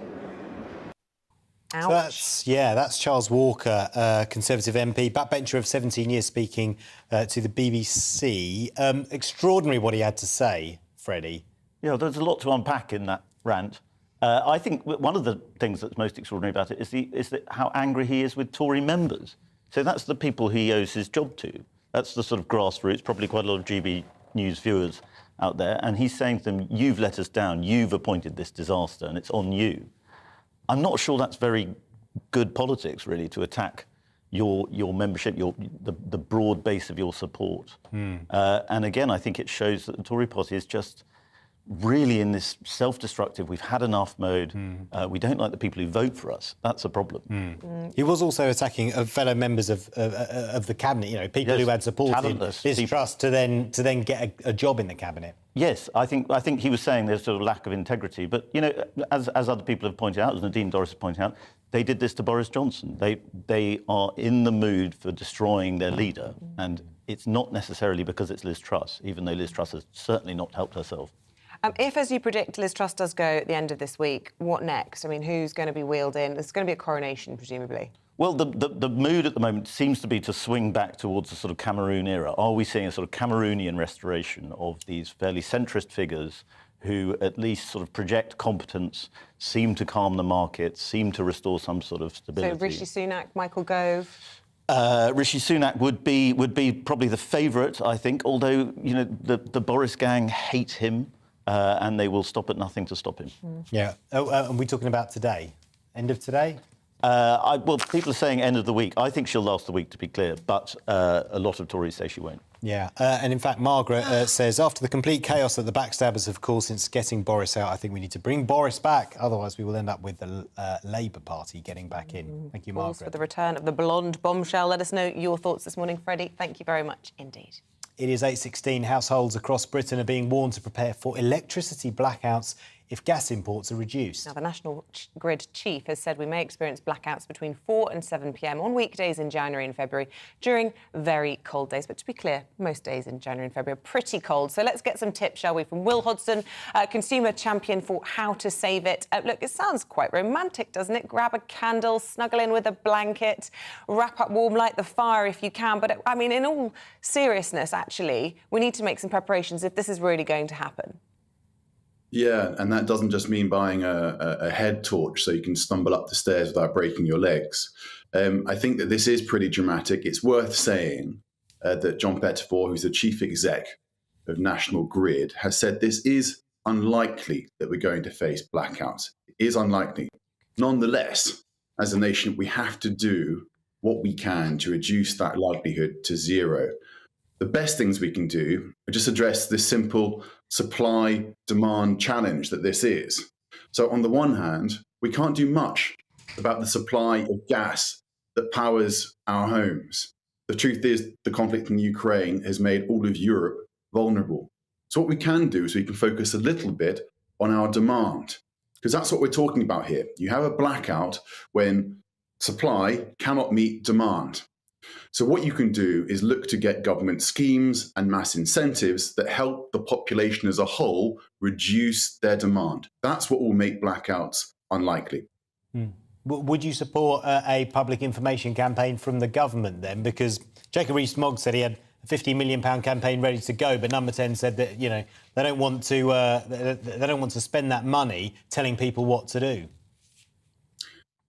So that's Charles Walker, Conservative MP, backbencher of 17 years, speaking to the BBC. Extraordinary what he had to say, Freddie. Yeah, there's a lot to unpack in that rant. I think one of the things that's most extraordinary about it is how angry he is with Tory members. So that's the people he owes his job to. That's the sort of grassroots, probably quite a lot of GB News viewers out there. And he's saying to them, you've let us down, you've appointed this disaster, and it's on you. I'm not sure that's very good politics, really, to attack your membership, the broad base of your support. And again, I think it shows that the Tory party is just really in this self-destructive, we've had enough mode. We don't like the people who vote for us. That's a problem. He was also attacking fellow members of the cabinet, people who had supported Liz Truss to then get a job in the cabinet. Yes, I think he was saying there's sort of lack of integrity. But, as other people have pointed out, as Nadine Dorries has pointed out, they did this to Boris Johnson. They are in the mood for destroying their leader. And it's not necessarily because it's Liz Truss, even though Liz Truss has certainly not helped herself. If, as you predict, Liz Truss does go at the end of this week, what next? I mean, who's going to be wheeled in? There's going to be a coronation, presumably. Well, the mood at the moment seems to be to swing back towards the sort of Cameroon era. Are we seeing a sort of Cameroonian restoration of these fairly centrist figures who at least sort of project competence, seem to calm the market, seem to restore some sort of stability? So Rishi Sunak, Michael Gove? Rishi Sunak would be probably the favourite, I think, although, the Boris gang hate him and they will stop at nothing to stop him. Yeah. Are we talking about today? End of today? Well, people are saying end of the week. I think she'll last the week, to be clear, but a lot of Tories say she won't. Yeah, and in fact, Margaret says, after the complete chaos that the backstabbers have caused since getting Boris out, I think we need to bring Boris back. Otherwise, we will end up with the Labour Party getting back in. Thank you, Calls Margaret. for the return of the blonde bombshell. Let us know your thoughts this morning, Freddie. Thank you very much indeed. It is 8:16. Households across Britain are being warned to prepare for electricity blackouts if gas imports are reduced. Now, the National Grid chief has said we may experience blackouts between 4 and 7 p.m. on weekdays in January and February during very cold days. But to be clear, most days in January and February are pretty cold. So let's get some tips, shall we, from Will Hodgson, consumer champion for how to save it. Look, it sounds quite romantic, doesn't it? Grab a candle, snuggle in with a blanket, wrap up warm, light the fire if you can. But, I mean, in all seriousness, actually, we need to make some preparations if this is really going to happen. Yeah, and that doesn't just mean buying a head torch so you can stumble up the stairs without breaking your legs. I think that this is pretty dramatic. It's worth saying that John Pettifor, who's the chief exec of National Grid, has said this is unlikely that we're going to face blackouts. It is unlikely. Nonetheless, as a nation, we have to do what we can to reduce that likelihood to zero. The best things we can do are just address this simple supply-demand challenge that this is. So on the one hand, we can't do much about the supply of gas that powers our homes. The truth is the conflict in Ukraine has made all of Europe vulnerable. So what we can do is we can focus a little bit on our demand, because that's what we're talking about here. You have a blackout when supply cannot meet demand. So what you can do is look to get government schemes and mass incentives that help the population as a whole reduce their demand. That's what will make blackouts unlikely. Would you support a public information campaign from the government then? Because Jacob Rees-Mogg said he had a £50 million campaign ready to go, but Number 10 said that, you know, they don't want to spend that money telling people what to do.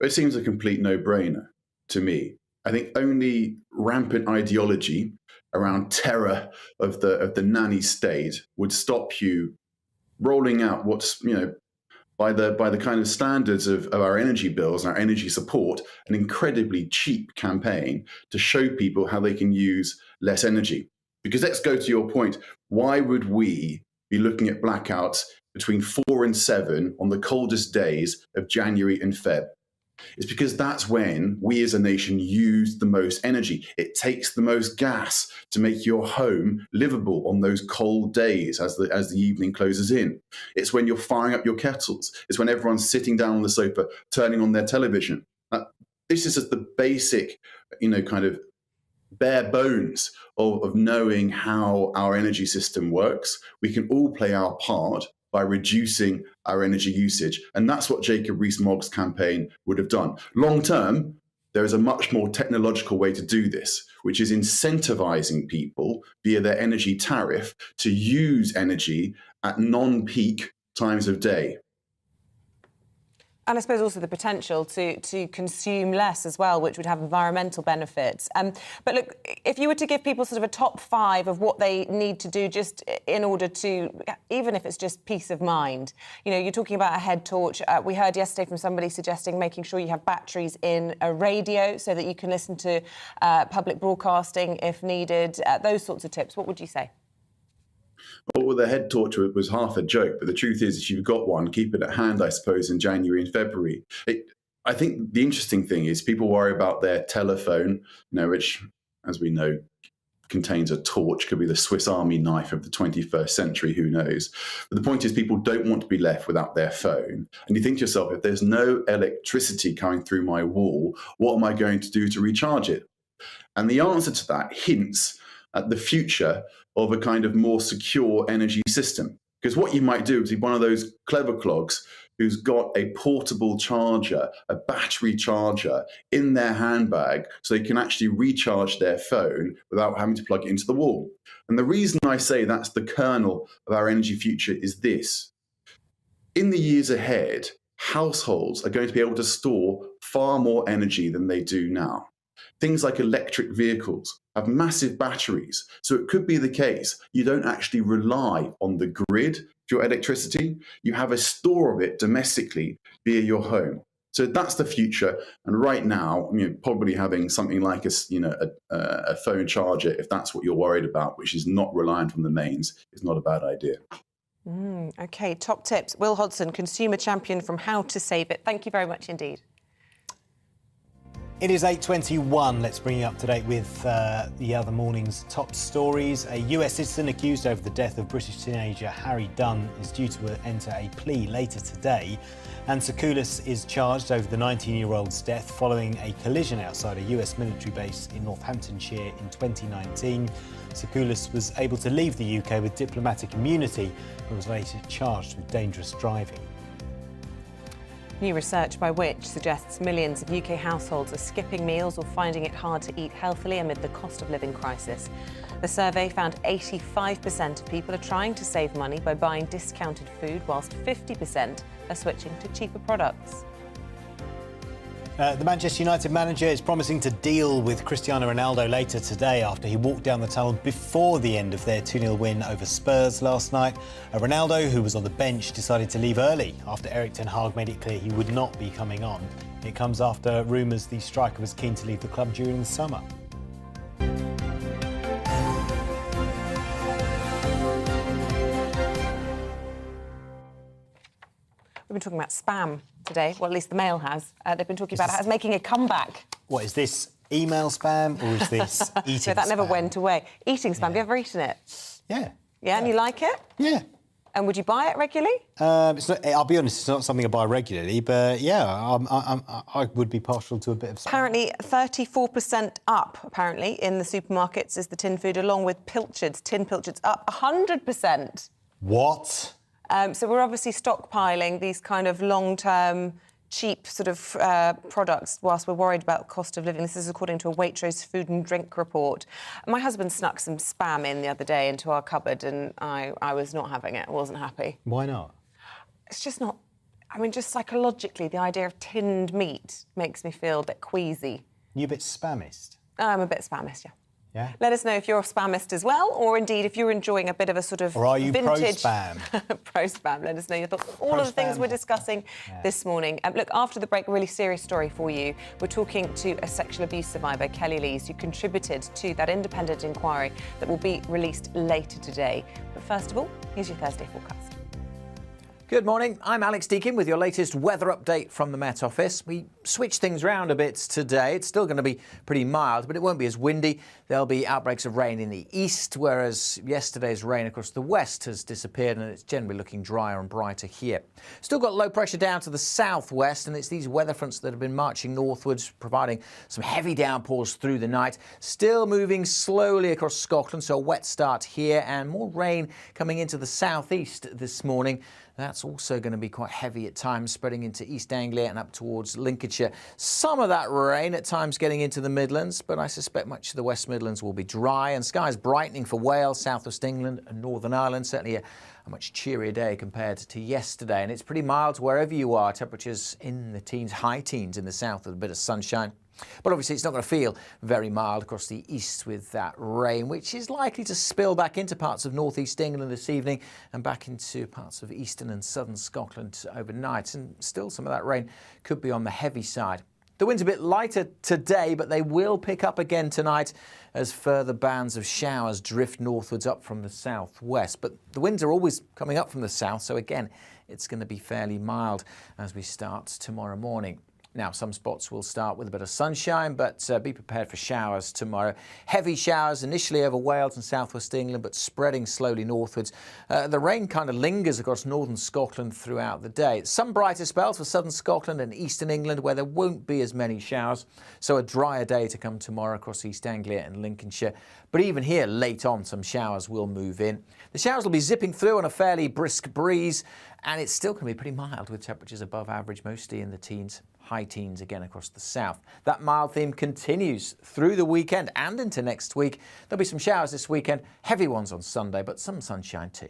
It seems a complete no-brainer to me. I think only rampant ideology around terror of the nanny state would stop you rolling out what's, you know, by the kind of standards of our energy bills and our energy support, an incredibly cheap campaign to show people how they can use less energy. Because let's go to your point, why would we be looking at blackouts between 4 and 7 on the coldest days of January and Feb? It's because that's when we as a nation use the most energy. It takes the most gas to make your home livable on those cold days as the evening closes in. It's when you're firing up your kettles. It's when everyone's sitting down on the sofa, turning on their television. This is just the basic, you know, kind of bare bones of knowing how our energy system works. We can all play our part by reducing our energy usage. And that's what Jacob Rees-Mogg's campaign would have done. Long term, there is a much more technological way to do this, which is incentivizing people via their energy tariff to use energy at non-peak times of day. And I suppose also the potential to consume less as well, which would have environmental benefits. But look, if you were to give people sort of a top 5 of what they need to do just in order to, even if it's just peace of mind, you know, you're talking about a head torch. We heard yesterday from somebody suggesting making sure you have batteries in a radio so that you can listen to public broadcasting if needed, those sorts of tips. What would you say? Well, the head torch was half a joke, but the truth is, if you've got one, keep it at hand, I suppose, in January and February. I think the interesting thing is people worry about their telephone, you know, which, as we know, contains a torch, could be the Swiss Army knife of the 21st century, who knows. But the point is people don't want to be left without their phone. And you think to yourself, if there's no electricity coming through my wall, what am I going to do to recharge it? And the answer to that hints at the future of a kind of more secure energy system. Because what you might do is be one of those clever clogs who's got a portable charger, a battery charger in their handbag so they can actually recharge their phone without having to plug it into the wall. And the reason I say that's the kernel of our energy future is this. In the years ahead, households are going to be able to store far more energy than they do now. Things like electric vehicles have massive batteries. So it could be the case you don't actually rely on the grid for your electricity. You have a store of it domestically via your home. So that's the future. And right now, probably having something like a phone charger, if that's what you're worried about, which is not reliant on the mains, is not a bad idea. OK, top tips. Will Hodson, consumer champion from How to Save It. Thank you very much indeed. It is 8:21. Let's bring you up to date with the other morning's top stories. A US citizen accused over the death of British teenager Harry Dunn is due to enter a plea later today. And Sakoulis is charged over the 19-year-old's death following a collision outside a US military base in Northamptonshire in 2019. Sakoulis was able to leave the UK with diplomatic immunity, but was later charged with dangerous driving. New research by Which suggests millions of UK households are skipping meals or finding it hard to eat healthily amid the cost of living crisis. The survey found 85% of people are trying to save money by buying discounted food, whilst 50% are switching to cheaper products. The Manchester United manager is promising to deal with Cristiano Ronaldo later today after he walked down the tunnel before the end of their 2-0 win over Spurs last night. Ronaldo, who was on the bench, decided to leave early after Erik ten Hag made it clear he would not be coming on. It comes after rumours the striker was keen to leave the club during the summer. We've been talking about spam today, well, at least the Mail has. They've been talking about it as making a comeback. What, is this email spam or is this eating So that never spam? went away. Eating spam, have you ever eaten it? Yeah. Yeah, and you like it? Yeah. And would you buy it regularly? It's not, I'll be honest, it's not something I buy regularly, but yeah, I would be partial to a bit of spam. Apparently 34% up, apparently, in the supermarkets is the tin food, along with pilchards, tin pilchards up 100%. What? So we're obviously stockpiling these kind of long-term, cheap sort of products whilst we're worried about the cost of living. This is according to a Waitrose food and drink report. My husband snuck some spam in the other day into our cupboard and I was not having it. I wasn't happy. Why not? It's just not... I mean, just psychologically, the idea of tinned meat makes me feel a bit queasy. You a bit spammist? I'm a bit spammist, yeah. Yeah? Let us know if you're a spammist as well, or indeed if you're enjoying a bit of a sort of Or are you vintage... pro-spam? Pro-spam. Let us know your thoughts. All of the things we're discussing this morning. Look, after the break, a really serious story for you. We're talking to a sexual abuse survivor, Kelly Lees, who contributed to that independent inquiry that will be released later today. But first of all, here's your Thursday forecast. Good morning, I'm Alex Deakin with your latest weather update from the Met Office. We switched things around a bit today. It's still going to be pretty mild, but it won't be as windy. There'll be outbreaks of rain in the east, whereas yesterday's rain across the west has disappeared and it's generally looking drier and brighter here. Still got low pressure down to the southwest, and it's these weather fronts that have been marching northwards, providing some heavy downpours through the night. Still moving slowly across Scotland, so a wet start here and more rain coming into the southeast this morning. That's also going to be quite heavy at times, spreading into East Anglia and up towards Lincolnshire. Some of that rain at times getting into the Midlands, but I suspect much of the West Midlands will be dry, and skies brightening for Wales, South West England and Northern Ireland. Certainly a much cheerier day compared to yesterday, and it's pretty mild wherever you are. Temperatures in the teens, high teens in the south with a bit of sunshine. But obviously it's not going to feel very mild across the east with that rain, which is likely to spill back into parts of northeast England this evening and back into parts of eastern and southern Scotland overnight. And still some of that rain could be on the heavy side. The wind's a bit lighter today, but they will pick up again tonight as further bands of showers drift northwards up from the southwest. But the winds are always coming up from the south, so again, it's going to be fairly mild as we start tomorrow morning. Now, some spots will start with a bit of sunshine, but be prepared for showers tomorrow. Heavy showers initially over Wales and southwest England, but spreading slowly northwards. The rain kind of lingers across northern Scotland throughout the day. Some brighter spells for southern Scotland and eastern England, where there won't be as many showers. So a drier day to come tomorrow across East Anglia and Lincolnshire. But even here, late on, some showers will move in. The showers will be zipping through on a fairly brisk breeze, and it's still going to be pretty mild with temperatures above average, mostly in the teens. High teens again across the south. That mild theme continues through the weekend and into next week. There'll be some showers this weekend, heavy ones on Sunday, but some sunshine too.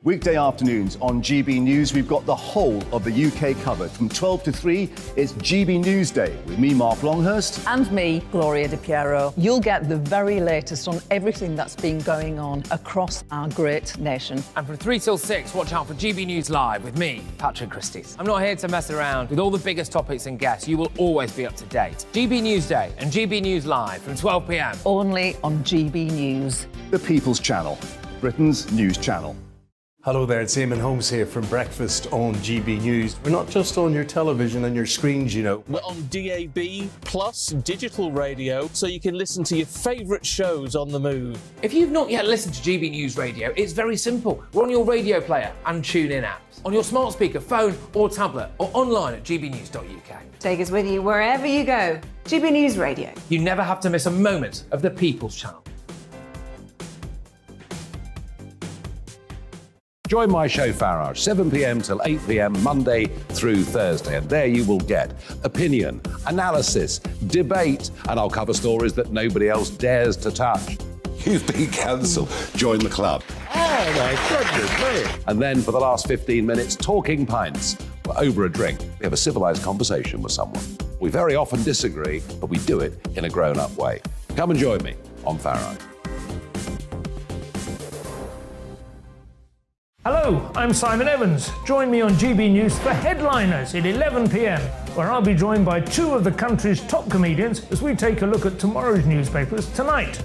Weekday afternoons on GB News, we've got the whole of the UK covered. From 12 to 3, it's GB News Day with me, Mark Longhurst. And me, Gloria Di Piero. You'll get the very latest on everything that's been going on across our great nation. And from 3 till 6, watch out for GB News Live with me, Patrick Christie. I'm not here to mess around. With all the biggest topics and guests, you will always be up to date. GB News Day and GB News Live from 12 p.m. Only on GB News. The People's Channel, Britain's news channel. Hello there, it's Eamonn Holmes here from Breakfast on GB News. We're not just on your television and your screens, you know. We're on DAB plus digital radio, so you can listen to your favourite shows on the move. If you've not yet listened to GB News Radio, it's very simple. We're on your radio player and TuneIn apps, on your smart speaker, phone or tablet, or online at gbnews.uk. Take us with you wherever you go. GB News Radio. You never have to miss a moment of the People's Channel. Join my show Farage, 7 p.m. till 8 p.m. Monday through Thursday. And there you will get opinion, analysis, debate, and I'll cover stories that nobody else dares to touch. You've been cancelled. Join the club. Oh my goodness me. And then for the last 15 minutes, talking pints. We're over a drink. We have a civilised conversation with someone. We very often disagree, but we do it in a grown-up way. Come and join me on Farage. Hello, I'm Simon Evans. Join me on GB News for Headliners at 11 p.m, where I'll be joined by two of the country's top comedians as we take a look at tomorrow's newspapers tonight.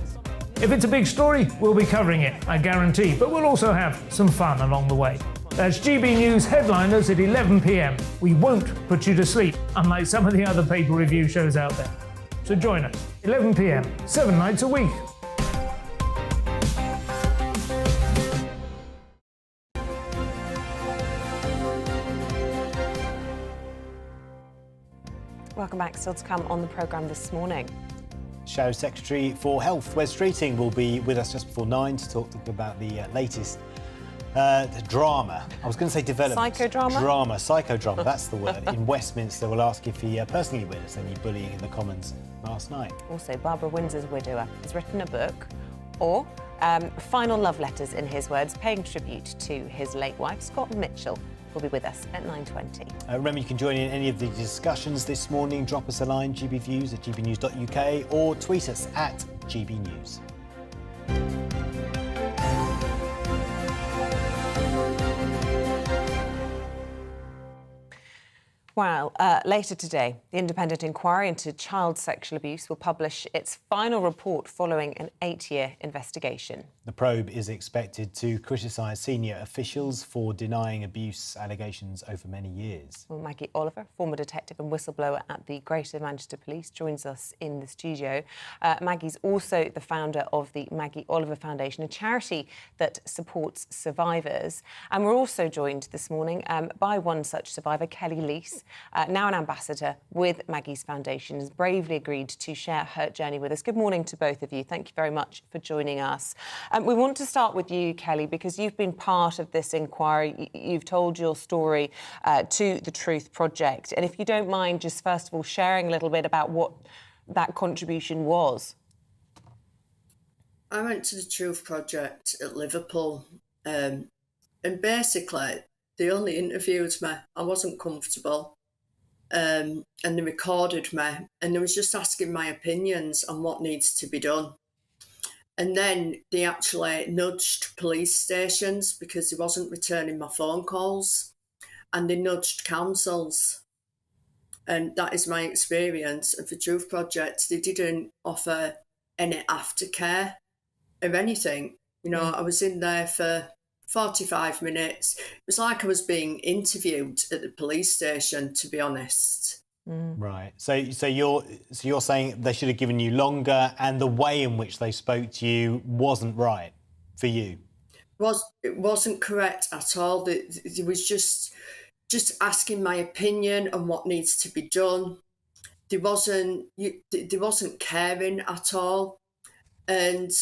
If it's a big story, we'll be covering it, I guarantee, but we'll also have some fun along the way. That's GB News Headliners at 11 p.m. We won't put you to sleep, unlike some of the other paper review shows out there. So join us, 11 p.m, 7 nights a week. Welcome back. Still to come on the programme this morning. Shadow Secretary for Health, Wes Streeting, will be with us just before 9 to talk about the latest drama. I was going to say development. Psychodrama? Psychodrama, that's the word. In Westminster, we'll ask if he personally witnessed any bullying in the Commons last night. Also, Barbara Windsor's widower has written a book, or final love letters, in his words, paying tribute to his late wife, Scott Mitchell. Will be with us at 9:20. Remember, you can join in any of the discussions this morning. Drop us a line, gbviews@gbnews.uk, or tweet us at gbnews. Well, later today, the independent inquiry into child sexual abuse will publish its final report following an 8-year investigation. The probe is expected to criticise senior officials for denying abuse allegations over many years. Well, Maggie Oliver, former detective and whistleblower at the Greater Manchester Police, joins us in the studio. Maggie's also the founder of the Maggie Oliver Foundation, a charity that supports survivors. And we're also joined this morning by one such survivor, Kelly Lease, now an ambassador with Maggie's Foundation, has bravely agreed to share her journey with us. Good morning to both of you. Thank you very much for joining us. We want to start with you, Kelly, because you've been part of this inquiry. You've told your story to the Truth Project. And if you don't mind, just first of all, sharing a little bit about what that contribution was. I went to the Truth Project at Liverpool, and basically they only interviewed me. I wasn't comfortable, and they recorded me, and they was just asking my opinions on what needs to be done. And then they actually nudged police stations because they wasn't returning my phone calls, and they nudged councils. And that is my experience of the Truth Project. They didn't offer any aftercare or anything. You know, I was in there for 45 minutes. It was like I was being interviewed at the police station, to be honest. Right. So you're saying they should have given you longer, and the way in which they spoke to you wasn't right for you? It wasn't correct at all. It was just asking my opinion on what needs to be done. They wasn't caring at all, and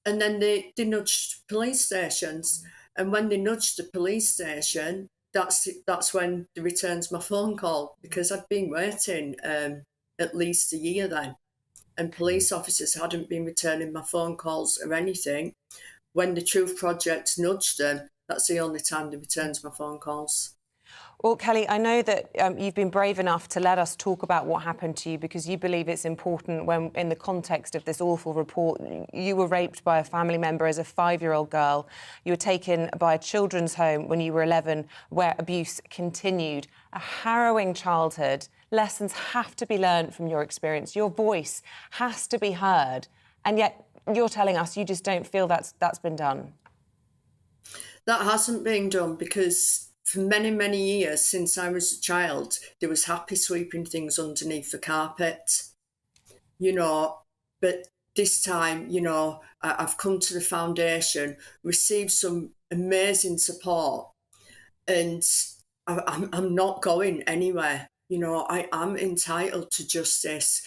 then they nudged police stations. And when they nudged the police station, that's when they returned my phone call, because I'd been waiting at least a year then, and police officers hadn't been returning my phone calls or anything. When the Truth Project nudged them, That's the only time they returns my phone calls. Well, Kelly, I know that you've been brave enough to let us talk about what happened to you because you believe it's important when, in the context of this awful report, you were raped by a family member as a 5-year-old girl. You were taken by a children's home when you were 11, where abuse continued. A harrowing childhood. Lessons have to be learned from your experience. Your voice has to be heard. And yet you're telling us you just don't feel that's been done. That hasn't been done because for many, many years since I was a child, there was happy sweeping things underneath the carpet, you know, but this time, you know, I've come to the foundation, received some amazing support, and I'm not going anywhere. You know, I am entitled to justice.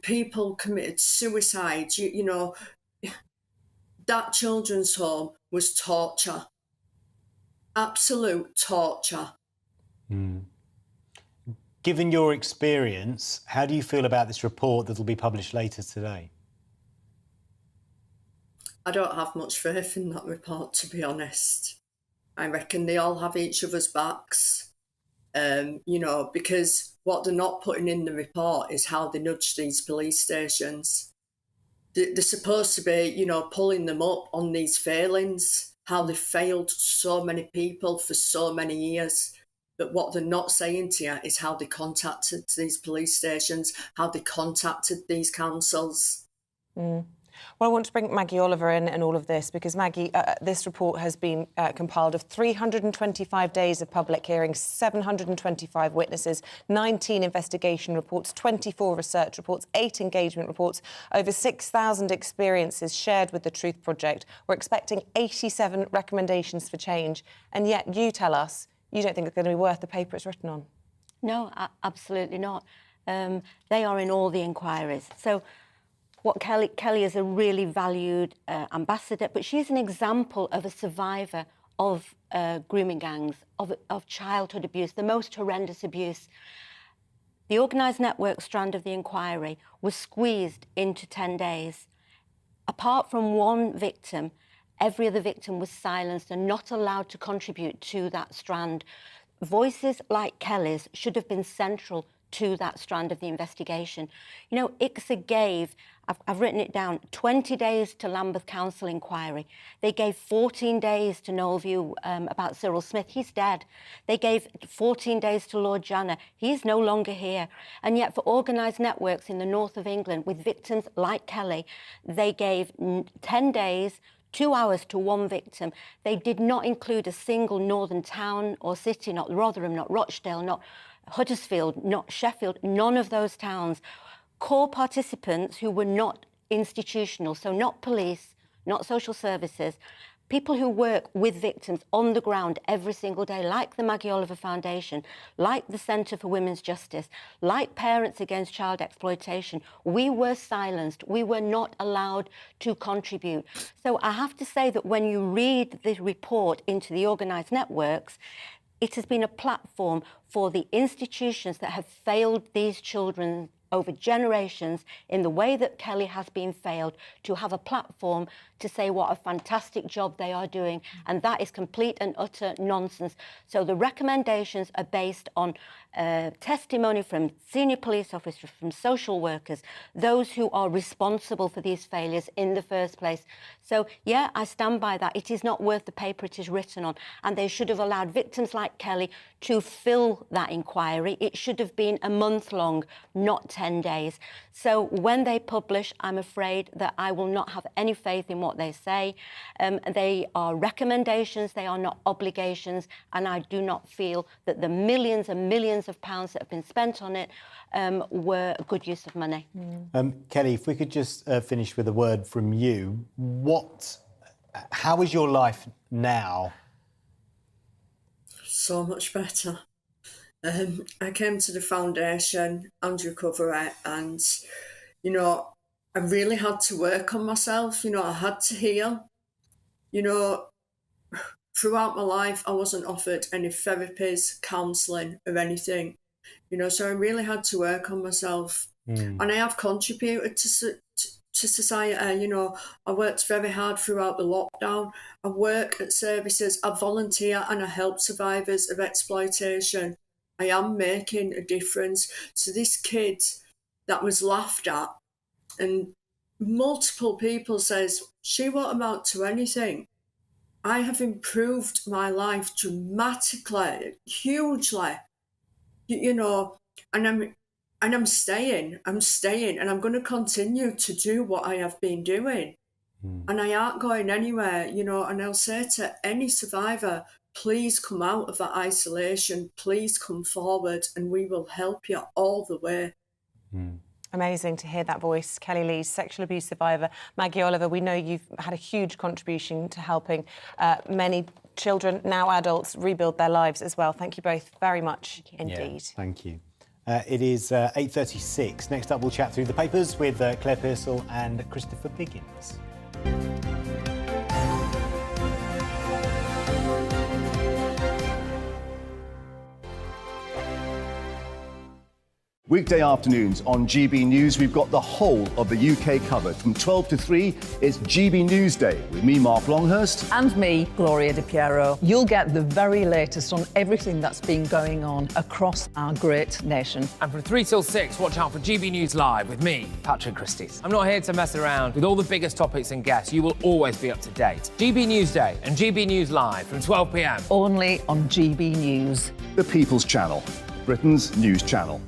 People committed suicide, you know, that children's home was torture. Absolute torture. Given your experience, how do you feel about this report that will be published later today? I don't have much faith in that report, to be honest. I reckon they all have each other's backs, you know, because what they're not putting in the report is how they nudge these police stations. They're supposed to be, you know, pulling them up on these failings, how they failed so many people for so many years. But what they're not saying to you is how they contacted these police stations, how they contacted these councils. Well, I want to bring Maggie Oliver in all of this because, Maggie, this report has been compiled of 325 days of public hearings, 725 witnesses, 19 investigation reports, 24 research reports, 8 engagement reports, over 6,000 experiences shared with the Truth Project. We're expecting 87 recommendations for change, and yet you tell us you don't think it's going to be worth the paper it's written on. No, absolutely not. They are in all the inquiries. So what Kelly is a really valued ambassador, but she's an example of a survivor of grooming gangs, of childhood abuse, the most horrendous abuse. The organised network strand of the inquiry was squeezed into 10 days. Apart from one victim, every other victim was silenced and not allowed to contribute to that strand. Voices like Kelly's should have been central to that strand of the investigation. You know, ICSA gave, I've written it down, 20 days to Lambeth Council inquiry. They gave 14 days to YouView about Cyril Smith. He's dead. They gave 14 days to Lord Janner. He's no longer here. And yet for organised networks in the north of England with victims like Kelly, they gave 10 days, 2 hours to one victim. They did not include a single northern town or city, not Rotherham, not Rochdale, not Huddersfield, not Sheffield, none of those towns. Core participants who were not institutional, so not police, not social services, people who work with victims on the ground every single day, like the Maggie Oliver Foundation, like the Centre for Women's Justice, like Parents Against Child Exploitation. We were silenced. We were not allowed to contribute. So I have to say that when you read the report into the organised networks, it has been a platform for the institutions that have failed these children over generations in the way that Kelly has been failed to have a platform to say what a fantastic job they are doing. And that is complete and utter nonsense. So the recommendations are based on testimony from senior police officers, from social workers, those who are responsible for these failures in the first place. So, yeah, I stand by that. It is not worth the paper it is written on. And they should have allowed victims like Kelly to fill that inquiry. It should have been a month long, not 10 days. So when they publish, I'm afraid that I will not have any faith in what they say. They are recommendations, they are not obligations, and I do not feel that the millions and millions of pounds that have been spent on it were a good use of money. Kelly, if we could just finish with a word from you. How is your life now? So much better. I came to the foundation and recovery, and, you know, I really had to work on myself. You know, I had to heal. You know, throughout my life, I wasn't offered any therapies, counselling or anything. You know, so I really had to work on myself. And I have contributed to to society. You know, I worked very hard throughout the lockdown. I work at services, I volunteer and I help survivors of exploitation. I am making a difference. So this kid that was laughed at, and multiple people says, she won't amount to anything. I have improved my life dramatically, hugely, you know, and I'm staying, and I'm going to continue to do what I have been doing. And I aren't going anywhere, you know, and I'll say to any survivor, please come out of that isolation, please come forward, and we will help you all the way. Amazing to hear that voice. Kelly Lees, sexual abuse survivor. Maggie Oliver, we know you've had a huge contribution to helping many children, now adults, rebuild their lives as well. Thank you both very much indeed. Yeah, thank you. It is 8:36. Next up, we'll chat through the papers with Claire Pearsall and Christopher Biggins. Weekday afternoons on GB News, we've got the whole of the UK covered. From 12 to 3, it's GB News Day with me, Mark Longhurst. And me, Gloria Di Piero. You'll get the very latest on everything that's been going on across our great nation. And from 3 till 6, watch out for GB News Live with me, Patrick Christys. I'm not here to mess around. With all the biggest topics and guests, you will always be up to date. GB News Day and GB News Live from 12 p.m. Only on GB News. The People's Channel, Britain's news channel.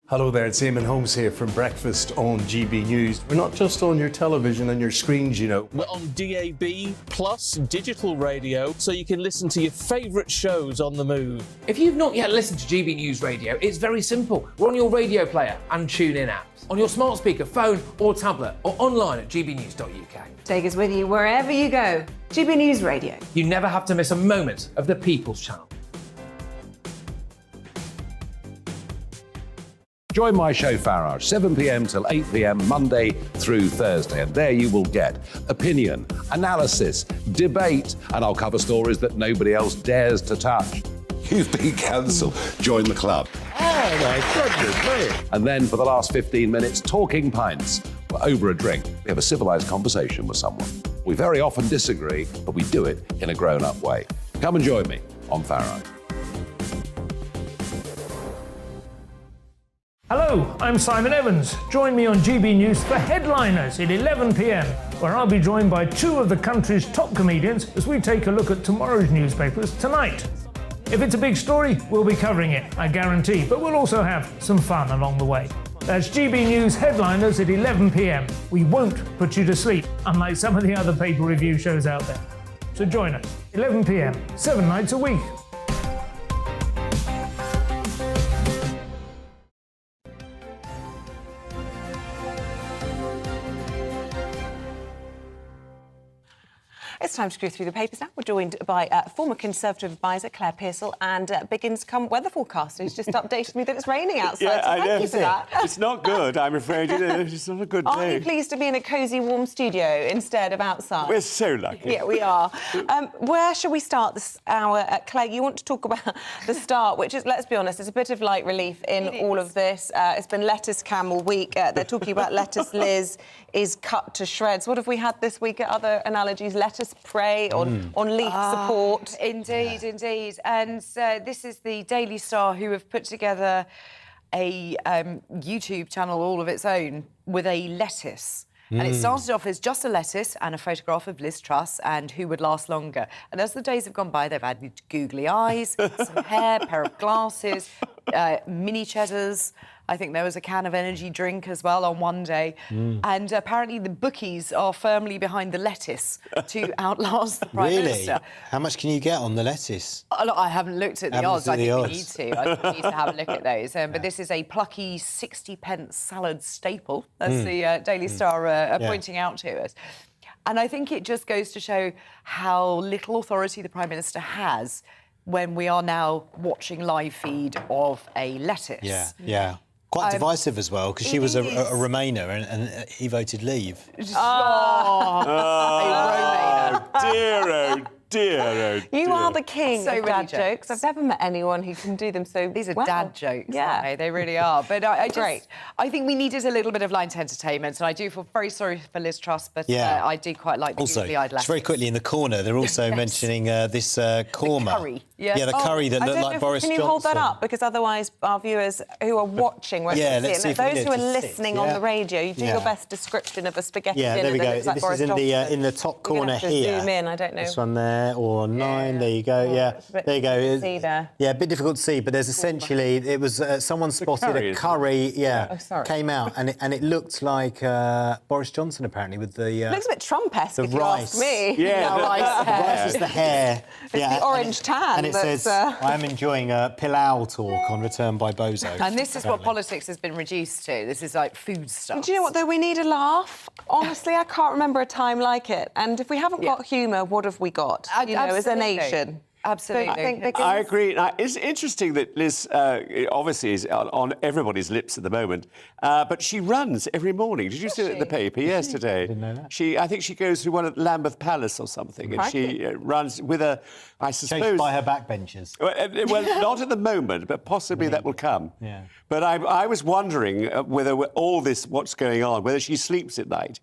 Hello there, it's Eamonn Holmes here from Breakfast on GB News. We're not just on your television and your screens, you know. We're on DAB plus digital radio, so you can listen to your favourite shows on the move. If you've not yet listened to GB News Radio, it's very simple. We're on your radio player and tune-in apps, on your smart speaker, phone or tablet, or online at gbnews.uk. Take us with you wherever you go. GB News Radio. You never have to miss a moment of the People's Channel. Join my show Farage, 7 p.m. till 8 p.m. Monday through Thursday, and there you will get opinion, analysis, debate, and I'll cover stories that nobody else dares to touch. You've been cancelled. Join the club. Oh my goodness me. And then for the last 15 minutes, talking pints. We're over a drink. We have a civilised conversation with someone. We very often disagree, but we do it in a grown-up way. Come and join me on Farage. Hello, I'm Simon Evans. Join me on GB News for Headliners at 11 p.m, where I'll be joined by two of the country's top comedians as we take a look at tomorrow's newspapers tonight. If it's a big story, we'll be covering it, I guarantee, but we'll also have some fun along the way. That's GB News Headliners at 11 p.m. We won't put you to sleep, unlike some of the other paper review shows out there. So join us, 11 p.m, 7 nights a week. It's time to go through the papers now. We're joined by former Conservative advisor Claire Pearsall and Biggins come weather forecaster who's just updated me that it's raining outside. Yeah, so thank you for that. It's not good, I'm afraid. It's not a good day. Are you pleased to be in a cosy, warm studio instead of outside? We're so lucky. Yeah, we are. Where shall we start this hour? Claire, you want to talk about the start, which is, let's be honest, it's a bit of light relief in all of this. It's been lettuce camel week. They're talking about lettuce Liz is cut to shreds. What have we had this week? Other analogies? Lettuce prey on leaf support. Indeed, indeed. And this is the Daily Star who have put together a YouTube channel all of its own with a lettuce. And it started off as just a lettuce and a photograph of Liz Truss and who would last longer. And as the days have gone by, they've added googly eyes, some hair, pair of glasses, mini cheddars. I think there was a can of energy drink as well on one day. And apparently the bookies are firmly behind the lettuce to outlast the Prime Minister. How much can you get on the lettuce? Look, I haven't looked at the odds. I think we need to. I think we need to have a look at those. But this is a plucky 60p salad staple, as the Daily Star are pointing out to us. And I think it just goes to show how little authority the Prime Minister has when we are now watching live feed of a lettuce. Yeah, yeah. Quite divisive as well, because she was a Remainer and he voted Leave. Oh, dear, oh dear, oh dear. You are the king So of many dad jokes. I've never met anyone who can do them so These are well. dad jokes, Yeah. aren't they? They really are. But I think we needed a little bit of light entertainment, and I do feel very sorry for Liz Truss, but Yeah. I do quite like the Also, googly-eyed just lettuce. very quickly in the corner, they're also mentioning this korma. curry. Yeah. Yeah, the curry that I looked don't know like if- Boris Can you Johnson. hold that up? Because otherwise our viewers who are watching won't Yeah, see let's it. see And if we can those get who it are to sit, listening on yeah. the radio, you do Yeah. your best description of a spaghetti Yeah, dinner there we that go. looks like This Boris is Johnson. in the top You're gonna corner have to here. zoom in, I don't know. This one there, or 9. There you go. Yeah, it's a bit there you go. difficult to see there. Yeah, a bit difficult to see, but there's essentially it was someone spotted curry, a isn't it? curry. Yeah, Oh, sorry. came out and it looked like Boris Johnson apparently with the. Looks a bit Trump-esque, the if you rice. ask me. Yeah, No, rice The hair. rice is the hair. It's the orange tan. And it that's, says, "I'm enjoying a Pilau talk on Return by Bozo." And this is what apparently. politics has been reduced to. This is like food stuff. Do you know what, though? We need a laugh. Honestly, I can't remember a time like it. And if we haven't got humour, what have we got? You know, as a Absolutely. nation. Absolutely. Don't you think, Vickers? I agree. Now, it's interesting that Liz obviously is on everybody's lips at the moment, but she runs every morning. Did you see it in the paper yesterday? Didn't know that. I think she goes to one at Lambeth Palace or something, and she runs with a, I suppose... Chased by her backbenchers. Well, not at the moment, but possibly that will come. Yeah. But I was wondering whether all this, what's going on, whether she sleeps at night,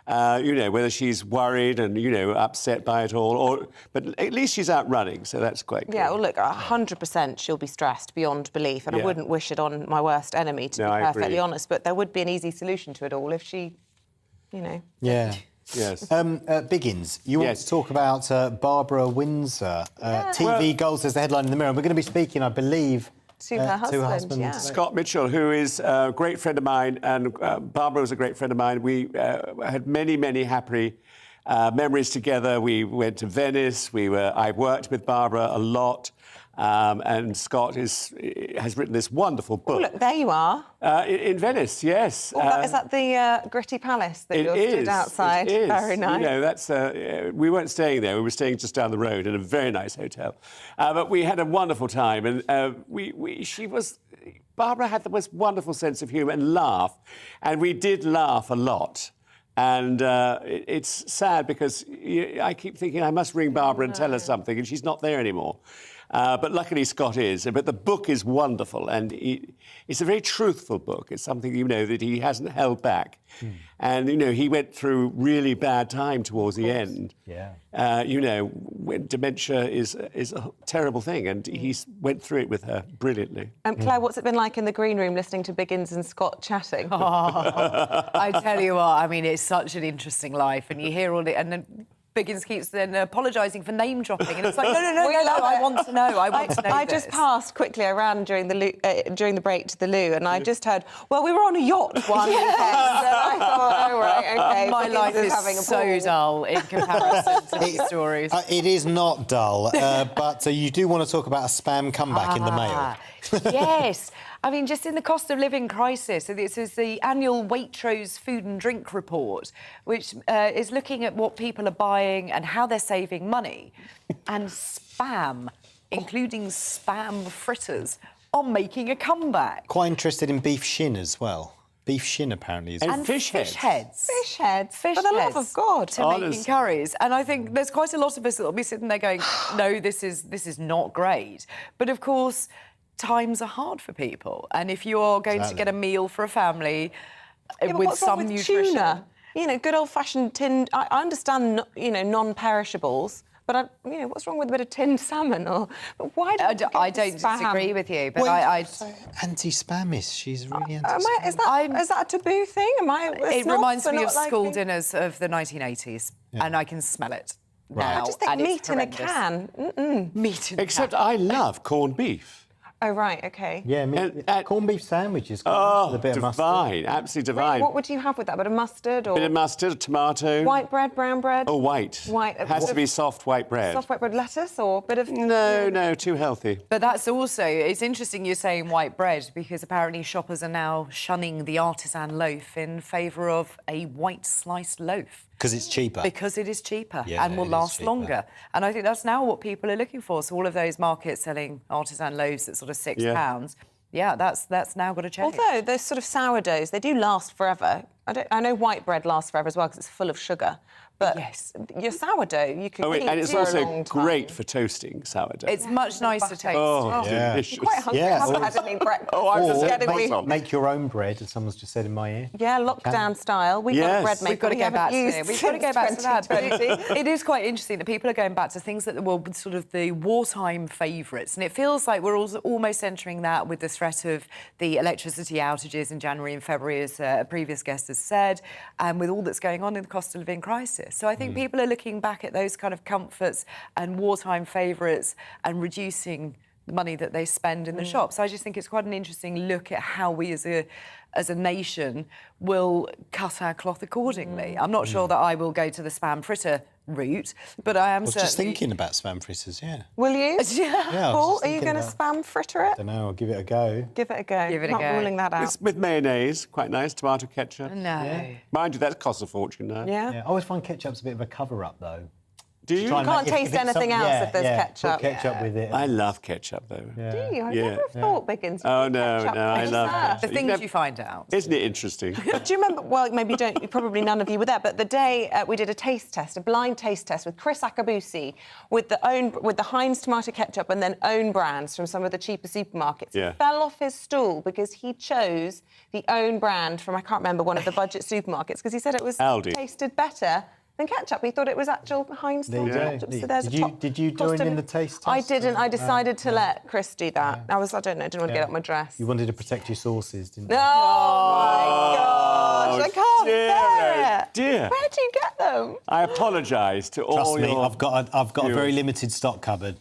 whether she's worried and, upset by it all, but at least she's out running, so that's quite good. Yeah, well, look, 100% she'll be stressed beyond belief, and I Yeah. wouldn't wish it on my worst enemy, to No, be I perfectly agree. honest, but there would be an easy solution to it all if she, Yeah. Yes. Biggins, you want to talk about Barbara Windsor. TV goals is the headline in the Mirror. We're going to be speaking, I believe, to her husband, yeah. Scott Mitchell, who is a great friend of mine, and Barbara was a great friend of mine. We had many, many happy memories together. We went to Venice. I worked with Barbara a lot. And Scott has written this wonderful book. Oh, look, there you are. In Venice, yes. Is that the Gritty Palace that you're stood outside? It is. Very nice. That's we weren't staying there. We were staying just down the road in a very nice hotel. But we had a wonderful time, and Barbara had the most wonderful sense of humour and laugh, and we did laugh a lot. And it's sad because I keep thinking I must ring Barbara and tell her something, and she's not there anymore. But luckily Scott is. But the book is wonderful, and it's a very truthful book. It's something, that he hasn't held back. And, he went through really bad time towards the end. Yeah. When dementia is a terrible thing, and he went through it with her brilliantly. Claire, what's it been like in the green room listening to Biggins and Scott chatting? I tell you what, I mean, it's such an interesting life, and you hear all the... And then Biggins keeps then apologising for name dropping, and it's like, no, I want to know. I want to know. I just passed quickly. I ran during the break to the loo, and I just heard, well, we were on a yacht one weekend. And I thought, oh, right, OK. My Biggins life is having a so ball. dull in comparison to these stories. It is not dull, but you do want to talk about a spam comeback in the mail. Yes. I mean, just in the cost of living crisis. So this is the annual Waitrose Food and Drink Report, which is looking at what people are buying and how they're saving money. And spam, including spam fritters, are making a comeback. Quite interested in beef shin as well. Beef shin apparently is. And fish heads. Fish heads. Fish For the love heads of God. to making curries. And I think there's quite a lot of us that will be sitting there going, no, this is not great. But of course, times are hard for people, and if you're going to get a meal for a family with what's some wrong with nutrition, tuna? Good old-fashioned tinned. I understand, non-perishables, but what's wrong with a bit of tinned salmon? Or why? I don't disagree with you, but I so anti-spamist. She's really anti. Is that a taboo thing? It reminds me of school liking... dinners of the 1980s, and I can smell it now. I just think and meat it's in a horrendous. can. Meat in a Except can. I love corned beef. Oh, right, OK. Yeah, corned beef sandwiches. Oh, with a bit of mustard. divine, absolutely divine. What would you have with that? A bit of mustard or Bit of mustard, tomato. white bread, brown bread? Oh, white. White. Has to be soft white bread. Soft white bread, lettuce, or a bit of... No, too healthy. But that's also, it's interesting you're saying white bread, because apparently shoppers are now shunning the artisan loaf in favour of a white sliced loaf. Because it's cheaper. Because it is cheaper Yeah, and will it is last cheaper. longer. And I think that's now what people are looking for. So all of those markets selling artisan loaves at sort of £6, that's now got to change. Although those sort of sourdoughs, they do last forever. I know white bread lasts forever as well because it's full of sugar. But yes, your sourdough, you can keep and it's for a also long time. great for toasting sourdough. It's much nicer taste. Oh, Yeah. delicious. I'm quite hungry. I haven't had any breakfast. Make your own bread, as someone's just said in my ear. Yeah, lockdown style. We've got a bread maker. We've got to go back to it. We've got to go back to that. But it is quite interesting that people are going back to things that were sort of the wartime favourites. And it feels like we're almost entering that with the threat of the electricity outages in January and February, as a previous guest has said, and with all that's going on in the cost of living crisis. So I think people are looking back at those kind of comforts and wartime favourites and reducing the money that they spend in the shops. I just think it's quite an interesting look at how we as a nation will cut our cloth accordingly. I'm not sure that I will go to the spam fritter route, but I am I was just thinking about spam fritters, Will you? Yeah, Paul, are you going to spam fritter it? I don't know, I'll give it a go. Give it a go. Give it a Not go. ruling that out. With mayonnaise, quite nice, tomato ketchup. No. Yeah. Mind you, that costs a fortune now. Yeah. I always find ketchup's a bit of a cover-up, though. Do you? You can't taste anything else if there's ketchup. Put ketchup with it. I love ketchup, though. Do you? I never have thought Biggins. Oh, no, I love that. ketchup. The things you find out. Isn't it interesting? Do you remember, well, maybe you don't, probably none of you were there, but the day we did a taste test, a blind taste test with Chris Akabusi with the Heinz tomato ketchup and then own brands from some of the cheaper supermarkets. Yeah. He fell off his stool because he chose the own brand from, I can't remember, one of the budget supermarkets because he said it was Aldi. tasted better than ketchup. He thought it was actual Heinz There you go. ketchup. So there's Did you join in the taste test? I didn't. I decided to let Chris do that. I don't know, didn't want to get up my dress. You wanted to protect your sauces, didn't you? Oh, my gosh, I can't bear it. Dear. Where do you get them? I apologise to Trust all me, your I've got a very viewers. limited stock cupboard.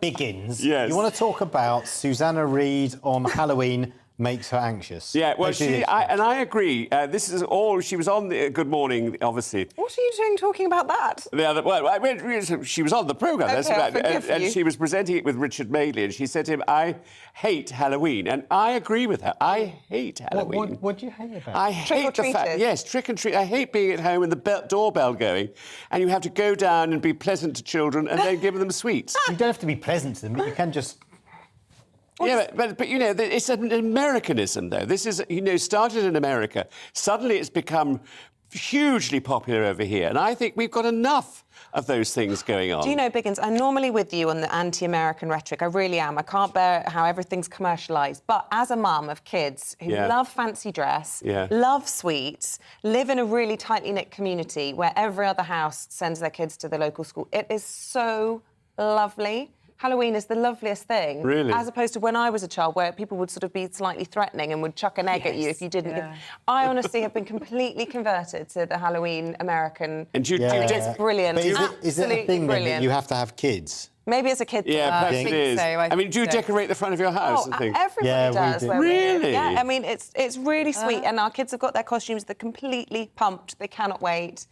Biggins. Yes. You want to talk about Susanna Reid on Halloween makes her anxious? Yeah, well, Actually, I agree. This is all. She was on the Good Morning, obviously. What are you doing talking about that? She was on the programme. Okay, that's I'll about, forgive and you. she was presenting it with Richard Madeley, and she said to him, "I hate Halloween," and I agree with her. I hate Halloween. What do you hate about it? I hate the fact, yes, trick and treat. I hate being at home and the doorbell going, and you have to go down and be pleasant to children and then give them sweets. You don't have to be pleasant to them, but you can just... Yeah, but you know, it's an Americanism, though. This is, started in America. Suddenly it's become hugely popular over here, and I think we've got enough of those things going on. Do you know, Biggins, I'm normally with you on the anti-American rhetoric. I really am. I can't bear how everything's commercialised. But as a mum of kids who love fancy dress, love sweets, live in a really tightly knit community where every other house sends their kids to the local school, it is so lovely. Halloween is the loveliest thing. Really? As opposed to when I was a child, where people would sort of be slightly threatening and would chuck an egg at you if you didn't. I honestly have been completely converted to the Halloween American. And I think it's brilliant. But is it a Absolutely thing then that brilliant. you have to have kids? Maybe as a kid. Yeah, perhaps I think it is. so. I mean, do you decorate the front of your house and things? Everybody does. where we're- Really? Yeah, I mean, it's really sweet. And our kids have got their costumes. They're completely pumped. They cannot wait.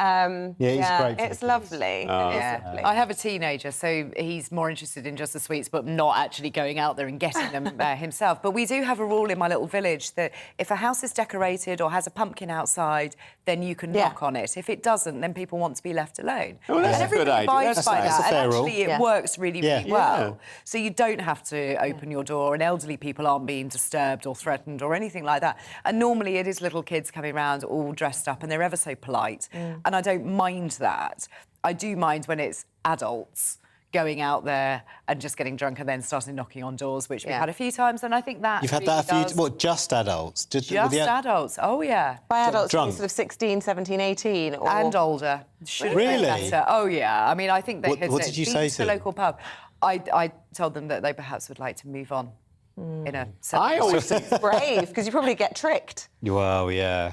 It's great for It's lovely. Oh. It is lovely. I have a teenager, so he's more interested in just the sweets, but not actually going out there and getting them himself. But we do have a rule in my little village that if a house is decorated or has a pumpkin outside, then you can knock on it. If it doesn't, then people want to be left alone. Oh, well, that's and a good everybody idea. abides That's by nice. that. That's a fair and rule. actually, it works really, really Yeah. well. So you don't have to open your door, and elderly people aren't being disturbed or threatened or anything like that. And normally it is little kids coming around all dressed up, and they're ever so polite. And I don't mind that. I do mind when it's adults going out there and just getting drunk and then starting knocking on doors, which we've had a few times, and I think that You've had that a few... What, just adults? Just adults, oh yeah. By adults, drunk. sort of 16, 17, 18? Or... And older. Should Really? be better. Oh yeah, I mean, I think they What- hit what it. did you Beat say to to the them? local pub. I told them that they perhaps would like to move on. In a I always think... brave, because you probably get tricked. Well, yeah.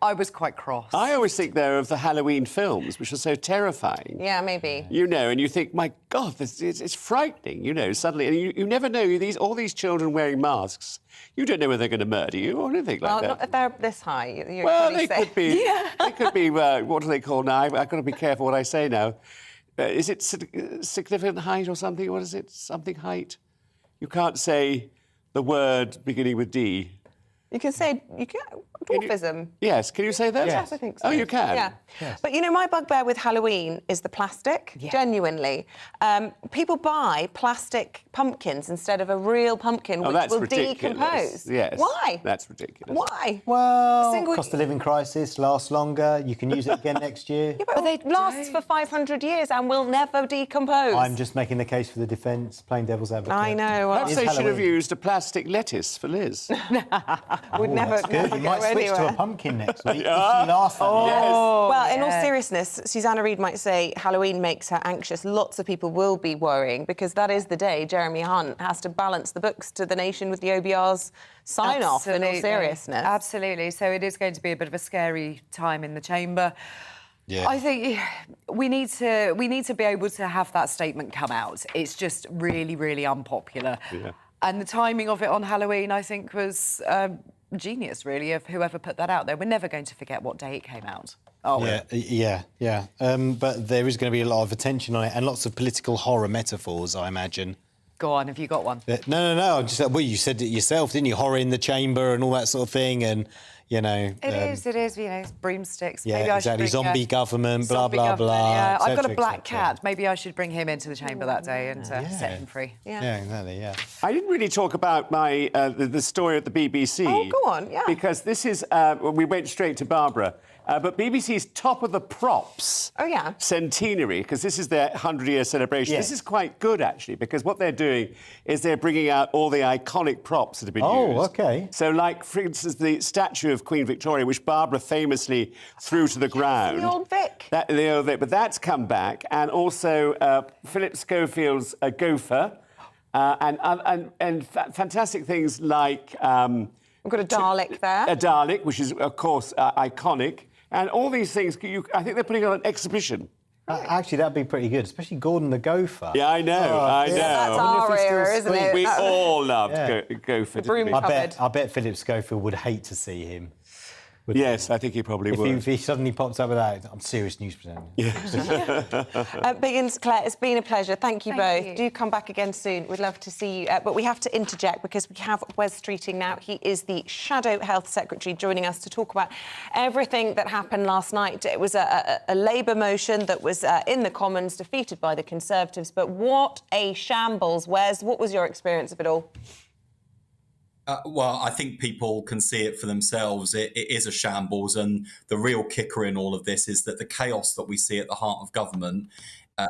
I was quite cross. I always think, though, of the Halloween films, which are so terrifying. Yeah, maybe. And you think, my God, it's frightening, suddenly. And you never know, all these children wearing masks, you don't know whether they're going to murder you or anything like that. Not if they're this high. You're Well, pretty they safe. could be. They could be. What do they call now? I've got to be careful what I say now. Is it significant height or something? What is it? Something height? You can't say the word beginning with D. You can say dwarfism. Yes. Can you say that? Yes, I think so. Oh, you can. Yeah. Yes. But my bugbear with Halloween is the plastic. Genuinely, people buy plastic pumpkins instead of a real pumpkin, which that's will ridiculous. decompose. Yes. Why? That's ridiculous. Why? Well, cost of living crisis lasts longer. You can use it again next year. Yeah, but they last for 500 years and will never decompose. I'm just making the case for the defence, playing devil's advocate. I know. Perhaps they should have used a plastic lettuce for Liz. Would never, Good. never You go might switch anywhere. to a pumpkin next week if she lasts that long. Well, in all seriousness, Susanna Reid might say Halloween makes her anxious. Lots of people will be worrying because that is the day Jeremy Hunt has to balance the books to the nation with the OBR's sign-off, in all seriousness. Absolutely. So it is going to be a bit of a scary time in the chamber. Yeah. I think we need to be able to have that statement come out. It's just really, really unpopular. Yeah. And the timing of it on Halloween, I think, was genius, really, of whoever put that out there. We're never going to forget what day it came out. Oh, Yeah. But there is going to be a lot of attention on it and lots of political horror metaphors, I imagine. Go on, have you got one? No. Just well, you said it yourself, didn't you? Horror in the chamber and all that sort of thing, and you know. It is. You know, broomsticks. Yeah, Maybe I should exactly. bring Zombie government, blah zombie blah government, blah. Yeah, I've got a et black cetera. cat. Maybe I should bring him into the chamber that day and set him free. Yeah, exactly. Yeah. I didn't really talk about my the story at the BBC. Oh, go on, yeah. Because this is we went straight to Barbara. But BBC's Top of the Props centenary, because this is their 100-year celebration. Yeah. This is quite good, actually, because what they're doing is they're bringing out all the iconic props that have been used. Oh, OK. So, like, for instance, the statue of Queen Victoria, which Barbara famously threw to the ground. The old Vic. The old Vic. But that's come back. And also Philip Schofield's gopher. And fantastic things like... We've got a Dalek there. A Dalek, which is, of course, iconic. And all these things, I think they're putting on an exhibition. Actually, that'd be pretty good, especially Gordon the Gopher. Yeah, I know, I know. That's our era, isn't it? We all loved Gopher, didn't we? I bet Philip Schofield would hate to see him. Yes, I think he probably would. If he suddenly pops up with that, I'm serious news presenter. Biggins, Claire, it's been a pleasure. Thank you Thank both. you. Do come back again soon. We'd love to see you. But we have to interject because we have Wes Streeting now. He is the Shadow Health Secretary joining us to talk about everything that happened last night. It was a Labour motion that was in the Commons, defeated by the Conservatives. But what a shambles, Wes. What was your experience of it all? Well, I think people can see it for themselves. It is a shambles. And the real kicker in all of this is that the chaos that we see at the heart of government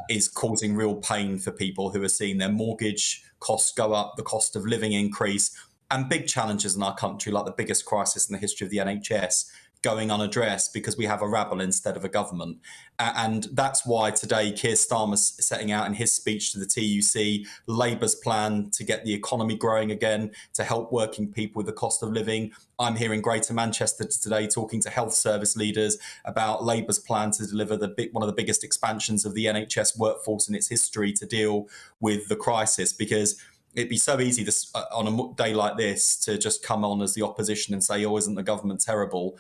is causing real pain for people who are seeing their mortgage costs go up, the cost of living increase, and big challenges in our country, like the biggest crisis in the history of the NHS, going unaddressed because we have a rabble instead of a government. And that's why today Keir Starmer's setting out in his speech to the TUC Labour's plan to get the economy growing again, to help working people with the cost of living. I'm here in Greater Manchester today talking to health service leaders about Labour's plan to deliver one of the biggest expansions of the NHS workforce in its history to deal with the crisis, because it'd be so easy on a day like this to just come on as the opposition and say, oh, isn't the government terrible?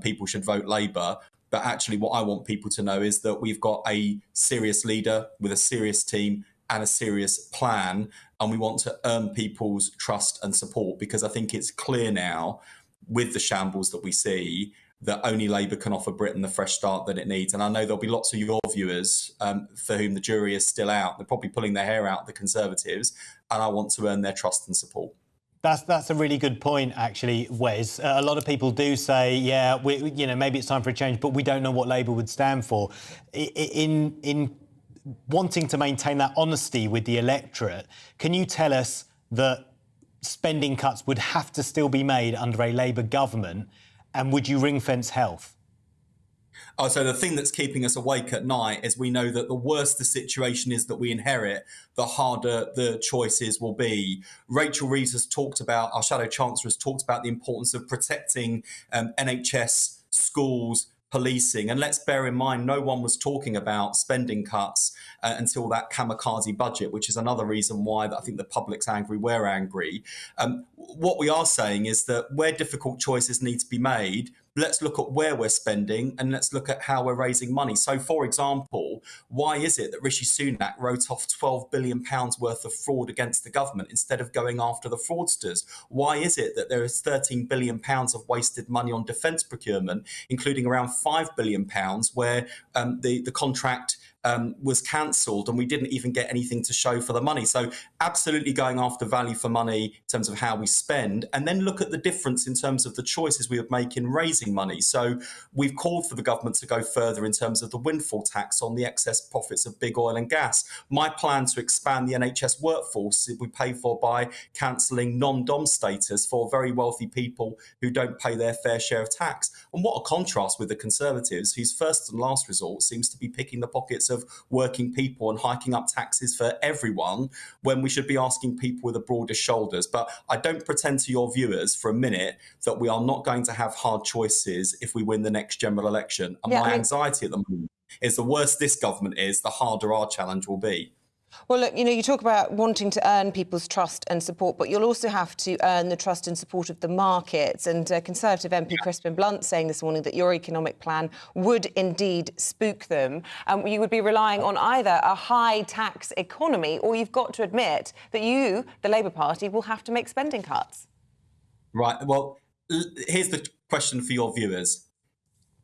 People should vote Labour. But actually what I want people to know is that we've got a serious leader with a serious team and a serious plan, and we want to earn people's trust and support, because I think it's clear now with the shambles that we see that only Labour can offer Britain the fresh start that it needs. And I know there'll be lots of your viewers for whom the jury is still out. They're probably pulling their hair out, the Conservatives, and I want to earn their trust and support. That's a really good point, actually, Wes. A lot of people do say, yeah, maybe it's time for a change, but we don't know what Labour would stand for. In wanting to maintain that honesty with the electorate, can you tell us that spending cuts would have to still be made under a Labour government, and would you ring-fence health? Oh, so the thing that's keeping us awake at night is we know that the worse the situation is that we inherit, the harder the choices will be. Rachel Reeves has talked about, our Shadow Chancellor has talked about the importance of protecting NHS, schools, policing. And let's bear in mind, no one was talking about spending cuts until that kamikaze budget, which is another reason why I think the public's angry, we're angry. What we are saying is that where difficult choices need to be made, let's look at where we're spending and let's look at how we're raising money. So, for example, why is it that Rishi Sunak wrote off £12 billion worth of fraud against the government instead of going after the fraudsters? Why is it that there is £13 billion of wasted money on defence procurement, including around £5 billion where the contract was cancelled, and we didn't even get anything to show for the money. So absolutely going after value for money in terms of how we spend, and then look at the difference in terms of the choices we would make in raising money. So we've called for the government to go further in terms of the windfall tax on the excess profits of big oil and gas. My plan to expand the NHS workforce we pay for by cancelling non-dom status for very wealthy people who don't pay their fair share of tax. And what a contrast with the Conservatives, whose first and last resort seems to be picking the pockets of working people and hiking up taxes for everyone, when we should be asking people with the broadest shoulders. But I don't pretend to your viewers for a minute that we are not going to have hard choices if we win the next general election. And my anxiety at the moment is the worse this government is, the harder our challenge will be. Well, look, you know, you talk about wanting to earn people's trust and support, but you'll also have to earn the trust and support of the markets. And Conservative MP Crispin Blunt saying this morning that your economic plan would indeed spook them. You would be relying on either a high-tax economy, or you've got to admit that you, the Labour Party, will have to make spending cuts. Right. Well, here's the question for your viewers.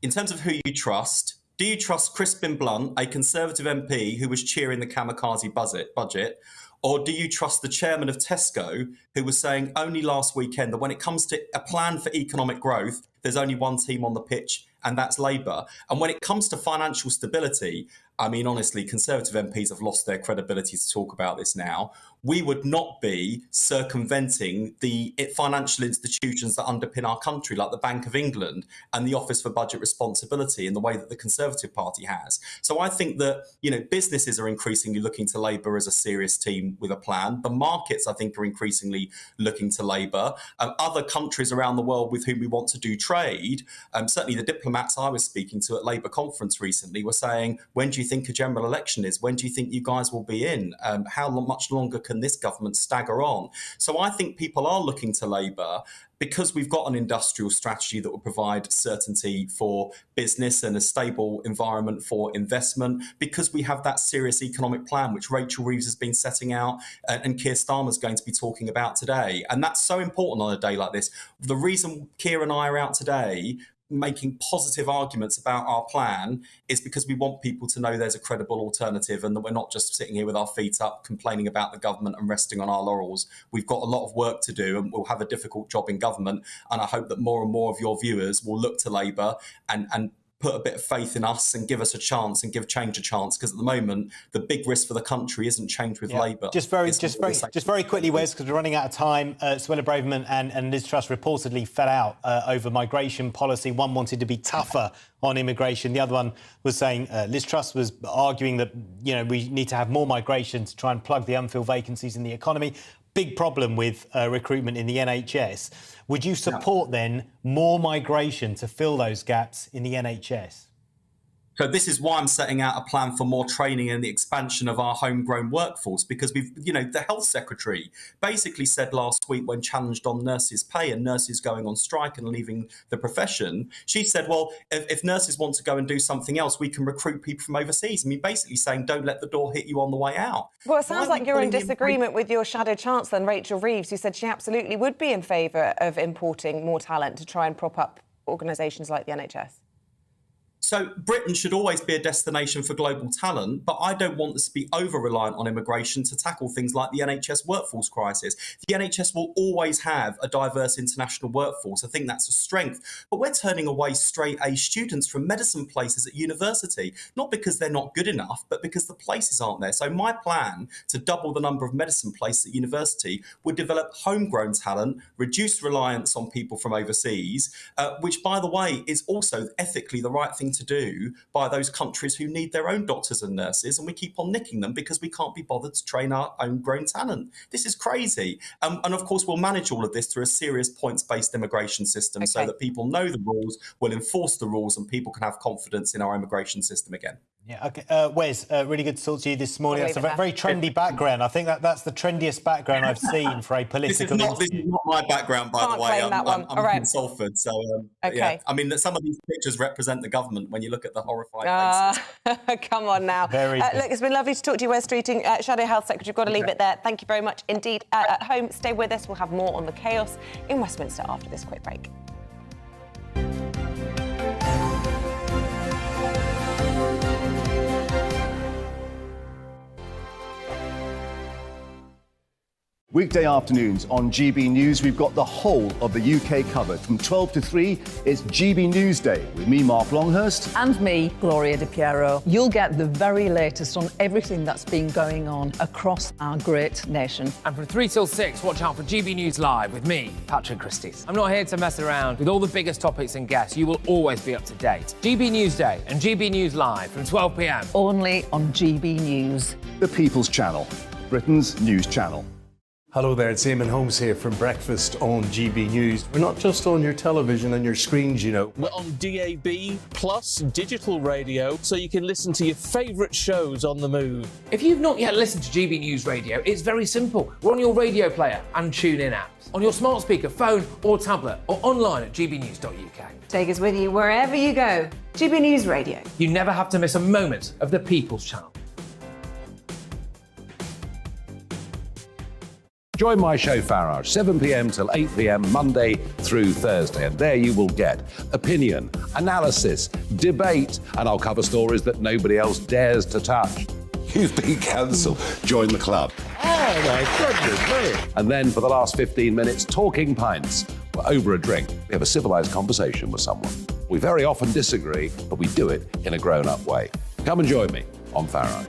In terms of who you trust, do you trust Crispin Blunt, a Conservative MP who was cheering the kamikaze budget, or do you trust the chairman of Tesco, who was saying only last weekend that when it comes to a plan for economic growth, there's only one team on the pitch, and that's Labour? And when it comes to financial stability, I mean, honestly, Conservative MPs have lost their credibility to talk about this now. We would not be circumventing the financial institutions that underpin our country, like the Bank of England and the Office for Budget Responsibility, in the way that the Conservative Party has. So I think that, you know, businesses are increasingly looking to Labour as a serious team with a plan. The markets, I think, are increasingly looking to Labour. Other countries around the world with whom we want to do trade, certainly the diplomats I was speaking to at Labour conference recently were saying, when do you think a general election is? When do you think you guys will be in? How much longer can this government stagger on? So I think people are looking to Labour because we've got an industrial strategy that will provide certainty for business and a stable environment for investment, because we have that serious economic plan, which Rachel Reeves has been setting out and Keir Starmer's going to be talking about today. And that's so important on a day like this. The reason Keir and I are out today making positive arguments about our plan is because we want people to know there's a credible alternative and that we're not just sitting here with our feet up complaining about the government and resting on our laurels. We've got a lot of work to do and we'll have a difficult job in government, and I hope that more and more of your viewers will look to Labour and put a bit of faith in us and give us a chance and give change a chance, because at the moment the big risk for the country isn't change with Labour. Just very quickly, Wes, because we're running out of time. Suella Braverman and Liz Truss reportedly fell out over migration policy. One wanted to be tougher on immigration. The other one was saying Liz Truss was arguing that, you know, we need to have more migration to try and plug the unfilled vacancies in the economy. Big problem with recruitment in the NHS. Would you support then more migration to fill those gaps in the NHS? So this is why I'm setting out a plan for more training and the expansion of our homegrown workforce, because we've, you know, the health secretary basically said last week when challenged on nurses' pay and nurses going on strike and leaving the profession, she said, well, if nurses want to go and do something else, we can recruit people from overseas. I mean, basically saying don't let the door hit you on the way out. Well, it sounds like you're in disagreement with your shadow chancellor, Rachel Reeves, who said she absolutely would be in favour of importing more talent to try and prop up organisations like the NHS. So Britain should always be a destination for global talent, but I don't want us to be over-reliant on immigration to tackle things like the NHS workforce crisis. The NHS will always have a diverse international workforce. I think that's a strength. But we're turning away straight-A students from medicine places at university, not because they're not good enough, but because the places aren't there. So my plan to double the number of medicine places at university would develop homegrown talent, reduce reliance on people from overseas, which, by the way, is also ethically the right thing to do by those countries who need their own doctors and nurses, and we keep on nicking them because we can't be bothered to train our own grown talent. This is crazy. And of course, we'll manage all of this through a serious points-based immigration system so that people know the rules, will enforce the rules, and people can have confidence in our immigration system again. Yeah, OK. Wes, really good to talk to you this morning. That's a very trendy background. I think that's the trendiest background I've seen for a political This is not my background, by the way. I'm from Salford, so yeah. I mean, some of these pictures represent the government when you look at the horrified faces. Come on now. Look, it's been lovely to talk to you, Wes Streeting, Shadow Health Secretary. You've got to leave it there. Thank you very much indeed. At home, stay with us. We'll have more on the chaos in Westminster after this quick break. Weekday afternoons on GB News, we've got the whole of the UK covered. From 12 to 3, it's GB News Day with me, Mark Longhurst. And me, Gloria Di Piero. You'll get the very latest on everything that's been going on across our great nation. And from 3 till 6, watch out for GB News Live with me, Patrick Christie. I'm not here to mess around with all the biggest topics and guests. You will always be up to date. GB News Day and GB News Live from 12 p.m. Only on GB News. The People's Channel, Britain's news channel. Hello there, it's Eamonn Holmes here from Breakfast on GB News. We're not just on your television and your screens, you know. We're on DAB plus digital radio, so you can listen to your favourite shows on the move. If you've not yet listened to GB News Radio, it's very simple. We're on your radio player and TuneIn apps, on your smart speaker, phone or tablet, or online at gbnews.uk. Take us with you wherever you go. GB News Radio. You never have to miss a moment of the People's Channel. Join my show Farage, 7 p.m. till 8 p.m. Monday through Thursday, and there you will get opinion, analysis, debate, and I'll cover stories that nobody else dares to touch. You've been cancelled. Join the club. Oh my goodness, brilliant. And then for the last 15 minutes, talking pints. We're over a drink. We have a civilised conversation with someone. We very often disagree, but we do it in a grown-up way. Come and join me on Farage.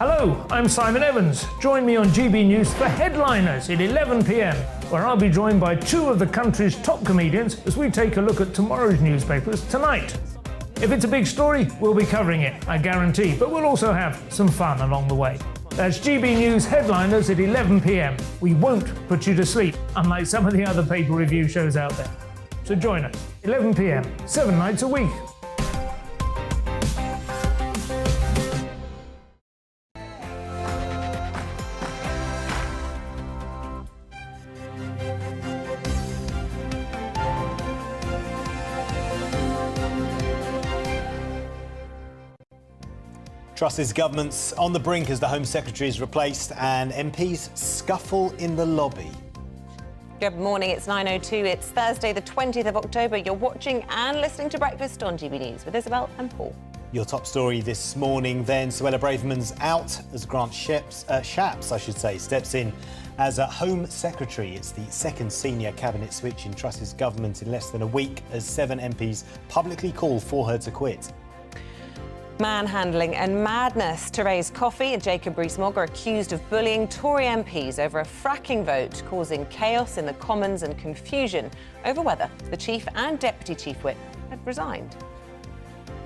Hello, I'm Simon Evans. Join me on GB News for Headliners at 11 p.m, where I'll be joined by two of the country's top comedians as we take a look at tomorrow's newspapers tonight. If it's a big story, we'll be covering it, I guarantee, but we'll also have some fun along the way. That's GB News Headliners at 11 p.m. We won't put you to sleep, unlike some of the other paper review shows out there. So join us, 11 p.m, 7 nights a week. Truss's government's on the brink as the Home Secretary is replaced and MPs scuffle in the lobby. Good morning, it's 9:02. It's Thursday, the 20th of October. You're watching and listening to Breakfast on GB News with Isabel and Paul. Your top story this morning then, Suella Braverman's out as Grant Shapps, steps in as a Home Secretary. It's the second senior cabinet switch in Truss's government in less than a week as 7 MPs publicly call for her to quit. Manhandling and madness. Therese Coffey and Jacob Rees-Mogg are accused of bullying Tory MPs over a fracking vote, causing chaos in the Commons and confusion over whether the Chief and Deputy Chief Whip had resigned.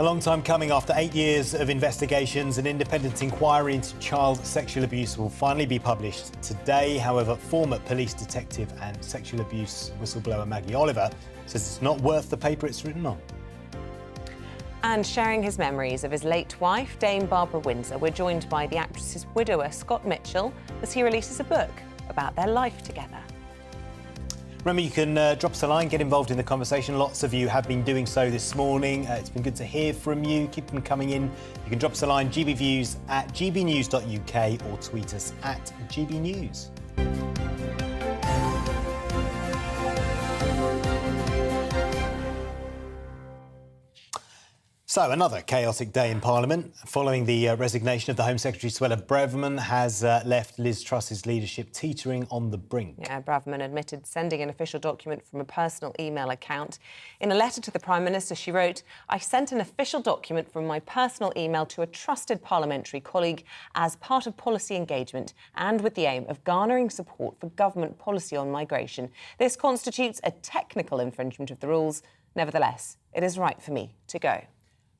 A long time coming. After 8 years of investigations, an independent inquiry into child sexual abuse will finally be published today. However, former police detective and sexual abuse whistleblower Maggie Oliver says it's not worth the paper it's written on. And sharing his memories of his late wife, Dame Barbara Windsor, we're joined by the actress's widower, Scott Mitchell, as he releases a book about their life together. Remember, you can drop us a line, get involved in the conversation. Lots of you have been doing so this morning. It's been good to hear from you. Keep them coming in. You can drop us a line, gbviews at gbnews.uk, or tweet us at gbnews. So, another chaotic day in Parliament. Following the resignation of the Home Secretary, Suella Braverman has left Liz Truss's leadership teetering on the brink. Yeah, Braverman admitted sending an official document from a personal email account. In a letter to the Prime Minister, she wrote, "I sent an official document from my personal email to a trusted parliamentary colleague as part of policy engagement and with the aim of garnering support for government policy on migration. This constitutes a technical infringement of the rules. Nevertheless, it is right for me to go."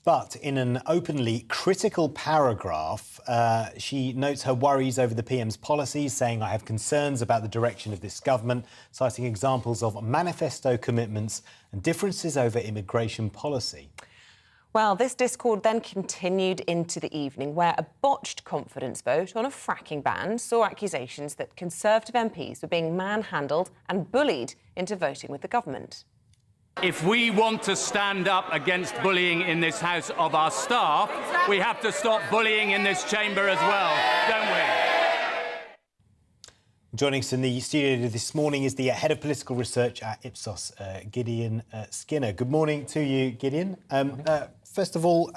But in an openly critical paragraph, she notes her worries over the PM's policies, saying, "I have concerns about the direction of this government," citing examples of manifesto commitments and differences over immigration policy. Well, this discord then continued into the evening, where a botched confidence vote on a fracking ban saw accusations that Conservative MPs were being manhandled and bullied into voting with the government. If we want to stand up against bullying in this House of our staff, we have to stop bullying in this chamber as well, don't we? Joining us in the studio this morning is the head of political research at Ipsos, Gideon Skinner. Good morning to you, Gideon. First of all,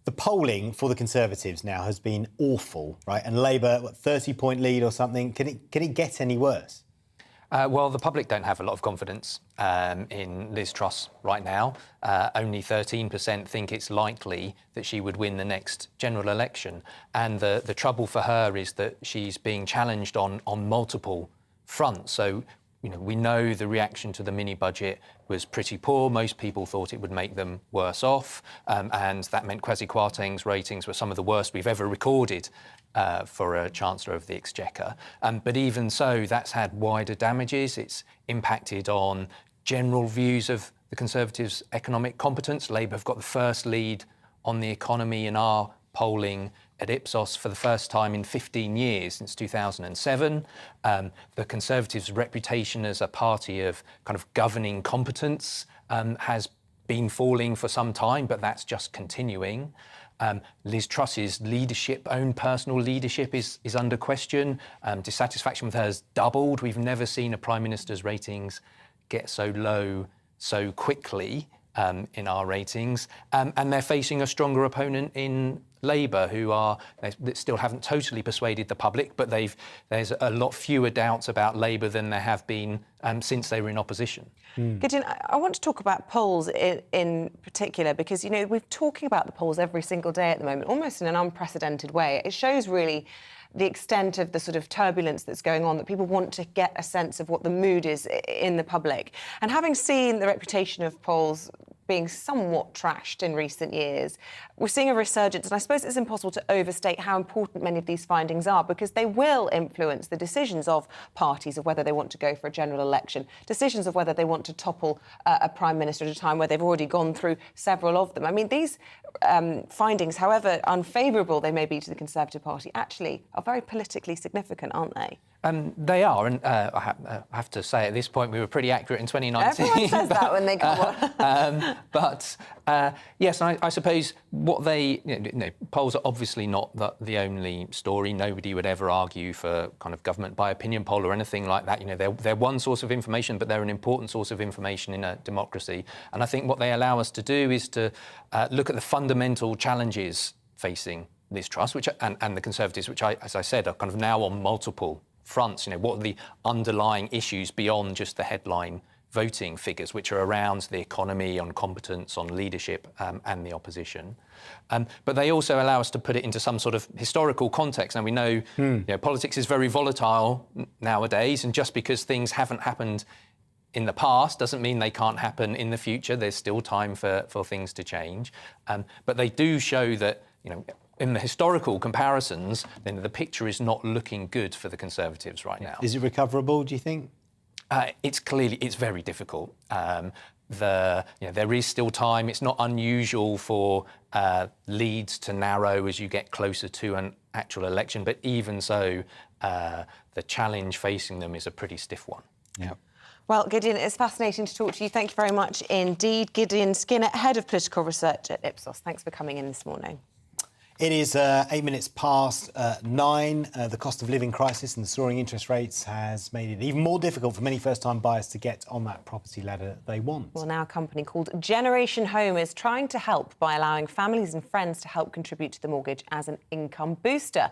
The polling for the Conservatives now has been awful, right? And Labour, 30-point lead or something. Can it get any worse? Well, the public don't have a lot of confidence in Liz Truss right now. Only 13% think it's likely that she would win the next general election. And the trouble for her is that she's being challenged on multiple fronts. So, we know the reaction to the mini-budget was pretty poor. Most people thought it would make them worse off. And that meant Kwasi Kwarteng's ratings were some of the worst we've ever recorded for a Chancellor of the Exchequer. But even so, that's had wider damages. It's impacted on general views of the Conservatives' economic competence. Labour have got the first lead on the economy in our polling at Ipsos for the first time in 15 years, since 2007. The Conservatives' reputation as a party of kind of governing competence has been falling for some time, but that's just continuing. Liz Truss's leadership, own personal leadership, is under question. Dissatisfaction with her has doubled. We've never seen a Prime Minister's ratings get so low so quickly in our ratings. And they're facing a stronger opponent in Labour, they still haven't totally persuaded the public, but there's a lot fewer doubts about Labour than there have been since they were in opposition. Gideon, I want to talk about polls in particular because, we're talking about the polls every single day at the moment, almost in an unprecedented way. It shows really the extent of the sort of turbulence that's going on, that people want to get a sense of what the mood is in the public. And having seen the reputation of polls being somewhat trashed in recent years, we're seeing a resurgence, and I suppose it's impossible to overstate how important many of these findings are, because they will influence the decisions of parties of whether they want to go for a general election, decisions of whether they want to topple a Prime Minister at a time where they've already gone through several of them. I mean, these findings, however unfavourable they may be to the Conservative Party, actually are very politically significant, aren't they? They are, and I have to say at this point we were pretty accurate in 2019. Everyone says that when they come on. But yes, I suppose what polls are obviously not the only story. Nobody would ever argue for kind of government by opinion poll or anything like that. They're one source of information, but they're an important source of information in a democracy. And I think what they allow us to do is to look at the fundamental challenges facing Liz Truss, and the Conservatives, which, as I said, are kind of now on multiple fronts. What are the underlying issues beyond just the headline voting figures, which are around the economy, on competence, on leadership, and the opposition. But they also allow us to put it into some sort of historical context. And we know, politics is very volatile nowadays, and just because things haven't happened in the past doesn't mean they can't happen in the future. There's still time for things to change. But they do show that, in the historical comparisons, then the picture is not looking good for the Conservatives right now. Is it recoverable, do you think? It's very difficult. There is still time. It's not unusual for leads to narrow as you get closer to an actual election, but even so, the challenge facing them is a pretty stiff one. Yeah. Well, Gideon, it's fascinating to talk to you. Thank you very much indeed. Gideon Skinner, Head of Political Research at Ipsos. Thanks for coming in this morning. It is 8 minutes past 9. The cost of living crisis and the soaring interest rates has made it even more difficult for many first-time buyers to get on that property ladder they want. Well, now a company called Generation Home is trying to help by allowing families and friends to help contribute to the mortgage as an income booster.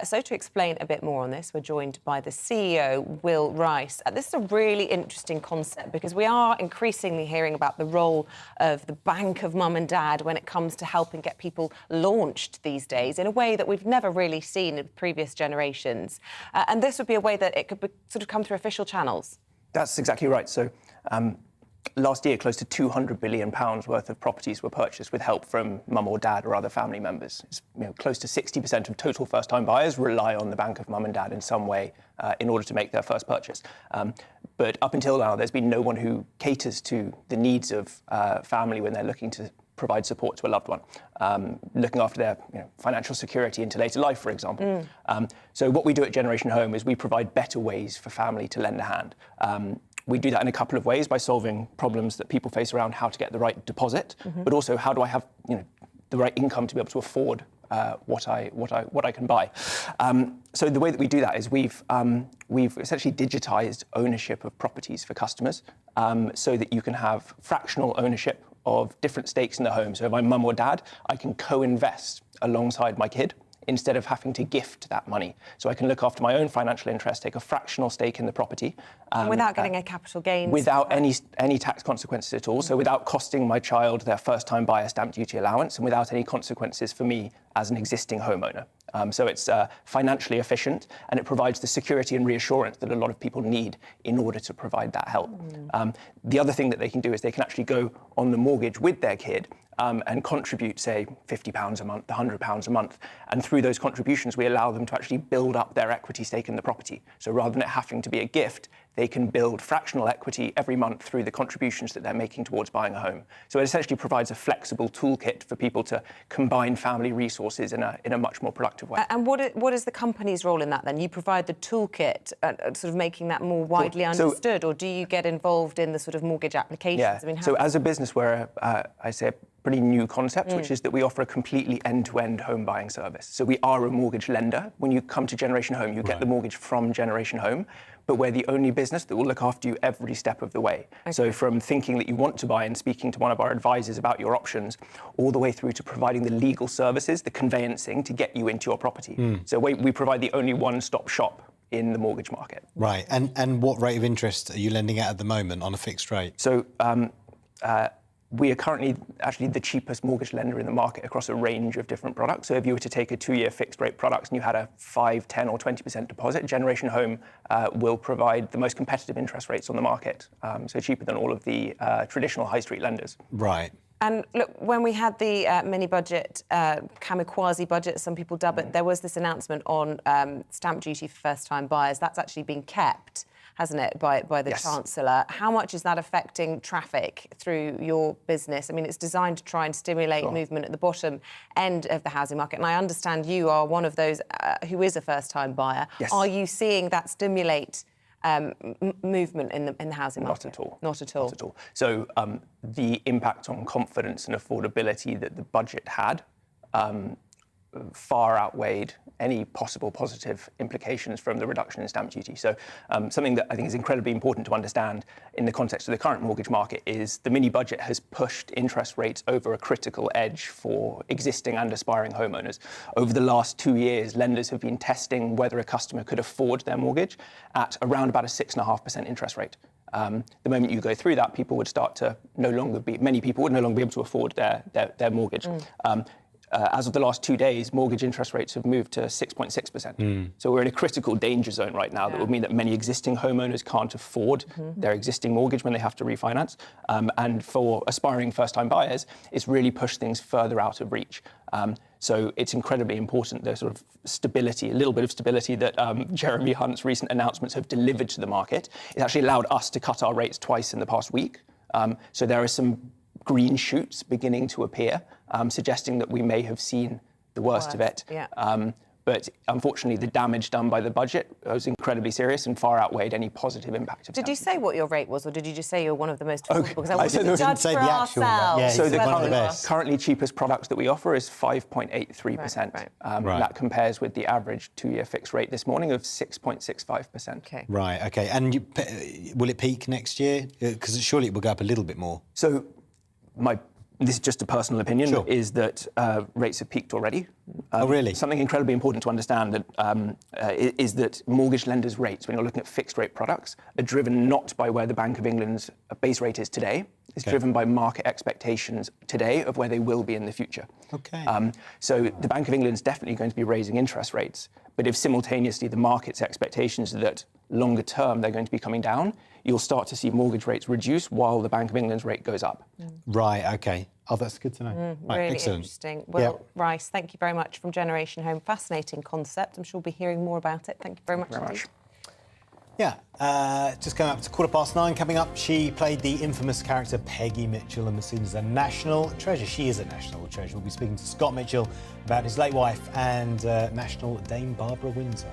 So to explain a bit more on this, we're joined by the CEO, Will Rice. This is a really interesting concept because we are increasingly hearing about the role of the bank of mum and dad when it comes to helping get people launched these days in a way that we've never really seen in previous generations. And this would be a way that it could sort of come through official channels. That's exactly right. So last year, close to £200 billion worth of properties were purchased with help from mum or dad or other family members. It's, close to 60% of total first-time buyers rely on the bank of mum and dad in some way in order to make their first purchase. But up until now, there's been no one who caters to the needs of family when they're looking to provide support to a loved one, looking after their financial security into later life, for example. So what we do at Generation Home is we provide better ways for family to lend a hand. We do that in a couple of ways, by solving problems that people face around how to get the right deposit, but also how do I have the right income to be able to afford what I can buy. So the way that we do that is we've essentially digitized ownership of properties for customers, so that you can have fractional ownership of different stakes in the home. So if I'm mum or dad, I can co-invest alongside my kid instead of having to gift that money. So I can look after my own financial interest, take a fractional stake in the property. Without getting a capital gains? Without any tax consequences at all. So without costing my child their first-time buyer stamp duty allowance and without any consequences for me as an existing homeowner. So it's financially efficient and it provides the security and reassurance that a lot of people need in order to provide that help. The other thing that they can do is they can actually go on the mortgage with their kid and contribute, say, £50 a month, £100 a month. And through those contributions, we allow them to actually build up their equity stake in the property. So rather than it having to be a gift, they can build fractional equity every month through the contributions that they're making towards buying a home. So it essentially provides a flexible toolkit for people to combine family resources in a much more productive way. And what is the company's role in that then? You provide the toolkit, sort of making that more widely understood, or do you get involved in the sort of mortgage applications? Yeah. I mean, So as a business, we're, I say, a pretty new concept, which is that we offer a completely end-to-end home buying service. So we are a mortgage lender. When you come to Generation Home, you get the mortgage from Generation Home, but we're the only business that will look after you every step of the way. Okay. So from thinking that you want to buy and speaking to one of our advisors about your options, all the way through to providing the legal services, the conveyancing to get you into your property. So we provide the only one-stop shop in the mortgage market. Right, and what rate of interest are you lending at the moment on a fixed rate? So we are currently actually the cheapest mortgage lender in the market across a range of different products. So if you were to take a 2-year fixed rate product and you had a 5, 10 or 20% deposit, Generation Home will provide the most competitive interest rates on the market. So cheaper than all of the traditional high street lenders. Right. And look, when we had the mini-budget, kamikaze budget, some people dub it, there was this announcement on stamp duty for first-time buyers. That's actually been kept, hasn't it, by the Chancellor? How much is that affecting traffic through your business? I mean, it's designed to try and stimulate movement at the bottom end of the housing market. And I understand you are one of those who is a first-time buyer. Yes. Are you seeing that stimulate movement in the housing market? Not at all. Not at all. Not at all. So the impact on confidence and affordability that the budget had far outweighed any possible positive implications from the reduction in stamp duty. So something that I think is incredibly important to understand in the context of the current mortgage market is the mini-budget has pushed interest rates over a critical edge for existing and aspiring homeowners. Over the last 2 years, lenders have been testing whether a customer could afford their mortgage at around about a 6.5% interest rate. The moment you go through that, people would start to many people would no longer be able to afford their mortgage. As of the last 2 days, mortgage interest rates have moved to 6.6%. So we're in a critical danger zone right now that would mean that many existing homeowners can't afford their existing mortgage when they have to refinance. And for aspiring first-time buyers, it's really pushed things further out of reach. So it's incredibly important, the sort of stability, a little bit of stability that Jeremy Hunt's recent announcements have delivered to the market. It's actually allowed us to cut our rates twice in the past week. So there are some green shoots beginning to appear, suggesting that we may have seen the worst of it. But unfortunately, the damage done by the budget was incredibly serious and far outweighed any positive impact of Did you say what your rate was, or did you just say you're one of the most affordable? Because I I said wanted to judge for ourselves. So the currently cheapest products that we offer is 5.83%. That compares with the average 2-year fixed rate this morning of 6.65%. Okay. Right, OK. And will it peak next year? Because surely it will go up a little bit more. So this is just a personal opinion, is that rates have peaked already. Oh, really? Something incredibly important to understand that is that mortgage lenders' rates, when you're looking at fixed rate products, are driven not by where the Bank of England's base rate is today. It's driven by market expectations today of where they will be in the future. Okay. So the Bank of England is definitely going to be raising interest rates, but if simultaneously the market's expectations are that longer term they're going to be coming down, you'll start to see mortgage rates reduce while the Bank of England's rate goes up. Right, OK. Oh, that's good to know. Right, really excellent. interesting. Well, Rice, thank you very much from Generation Home. Fascinating concept. I'm sure we'll be hearing more about it. Thank you very much. Yeah, just going up to 9:15. Coming up, she played the infamous character Peggy Mitchell and was seen as a national treasure. She is a national treasure. We'll be speaking to Scott Mitchell about his late wife and national Dame Barbara Windsor.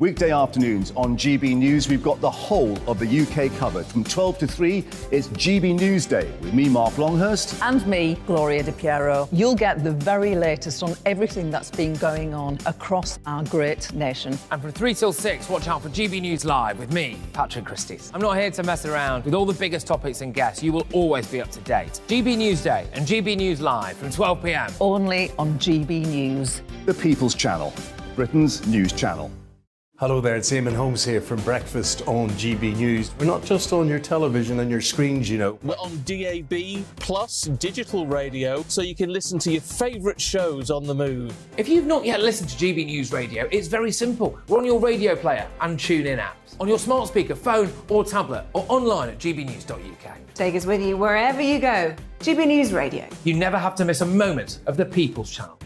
Weekday afternoons on GB News, we've got the whole of the UK covered. From 12 to 3, it's GB Newsday with me, Mark Longhurst. And me, Gloria Di Piero. You'll get the very latest on everything that's been going on across our great nation. And from 3 till 6, watch out for GB News Live with me, Patrick Christys. I'm not here to mess around with all the biggest topics and guests. You will always be up to date. GB Newsday and GB News Live from 12 p.m. Only on GB News. The People's Channel, Britain's news channel. Hello there, it's Eamonn Holmes here from Breakfast on GB News. We're not just on your television and your screens, you know. We're on DAB plus digital radio, so you can listen to your favourite shows on the move. If you've not yet listened to GB News Radio, it's very simple. We're on your radio player and TuneIn apps, on your smart speaker, phone or tablet, or online at gbnews.uk. Take us with you wherever you go. GB News Radio. You never have to miss a moment of the People's Channel.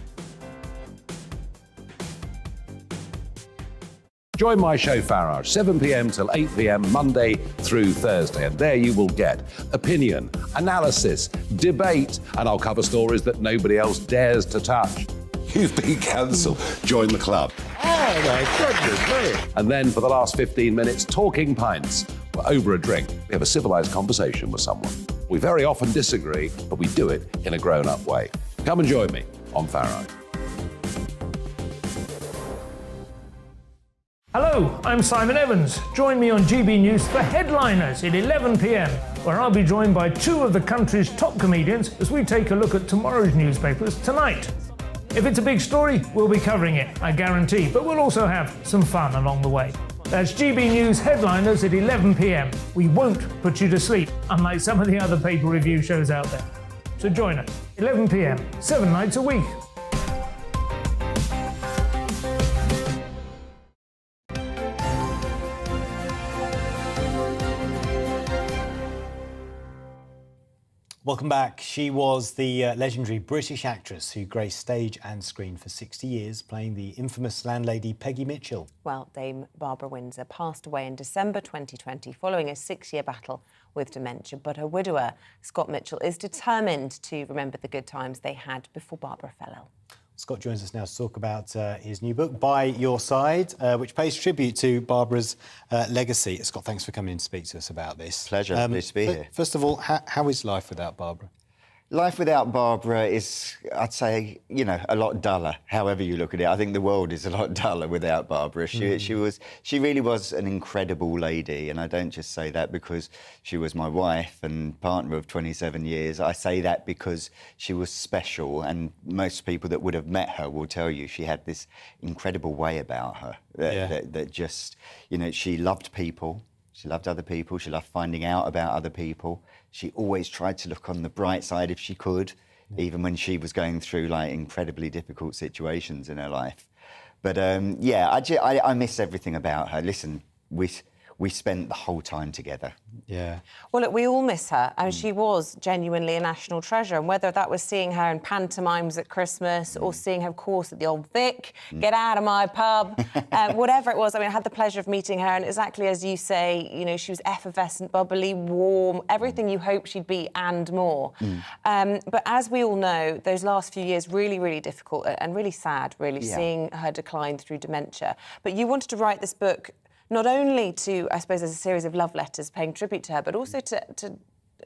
Join my show Farage, 7 p.m. till 8 p.m. Monday through Thursday. And there you will get opinion, analysis, debate, and I'll cover stories that nobody else dares to touch. You've been cancelled. Join the club. Oh, my goodness me. And then for the last 15 minutes, talking pints. We're over a drink. We have a civilised conversation with someone. We very often disagree, but we do it in a grown-up way. Come and join me on Farage. Hello, I'm Simon Evans. Join me on GB News for Headliners at 11 p.m, where I'll be joined by two of the country's top comedians as we take a look at tomorrow's newspapers tonight. If it's a big story, we'll be covering it, I guarantee, but we'll also have some fun along the way. That's GB News Headliners at 11 p.m. We won't put you to sleep, unlike some of the other paper review shows out there. So join us, 11 p.m, 7 nights a week. Welcome back. She was the legendary British actress who graced stage and screen for 60 years, playing the infamous landlady Peggy Mitchell. Well, Dame Barbara Windsor passed away in December 2020 following a 6-year battle with dementia. But her widower, Scott Mitchell, is determined to remember the good times they had before Barbara fell ill. Scott joins us now to talk about his new book, By Your Side, which pays tribute to Barbara's legacy. Scott, thanks for coming in to speak to us about this. Pleasure, pleased to be here. First of all, how is life without Barbara? Life without Barbara is, I'd say, a lot duller, however you look at it. I think the world is a lot duller without Barbara. She really was an incredible lady, and I don't just say that because she was my wife and partner of 27 years. I say that because she was special, and most people that would have met her will tell you she had this incredible way about her that just, she loved people. She loved other people. She loved finding out about other people. She always tried to look on the bright side if she could, even when she was going through incredibly difficult situations in her life. But I miss everything about her. Listen, we spent the whole time together. Yeah. Well, look, we all miss her, and she was genuinely a national treasure. And whether that was seeing her in pantomimes at Christmas or seeing her, of course, at the Old Vic, get out of my pub, whatever it was. I mean, I had the pleasure of meeting her, and exactly as you say, she was effervescent, bubbly, warm, everything you hope she'd be and more. But as we all know, those last few years really, really difficult and really sad, really, seeing her decline through dementia. But you wanted to write this book not only to, I suppose, as a series of love letters paying tribute to her, but also to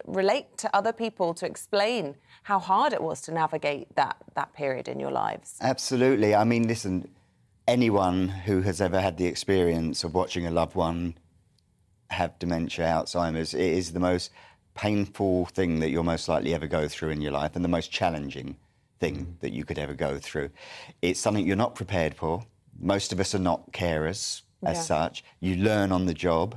relate to other people, to explain how hard it was to navigate that period in your lives. Absolutely. I mean, listen, anyone who has ever had the experience of watching a loved one have dementia, Alzheimer's, it is the most painful thing that you'll most likely ever go through in your life, and the most challenging thing that you could ever go through. It's something you're not prepared for. Most of us are not carers. As such, you learn on the job.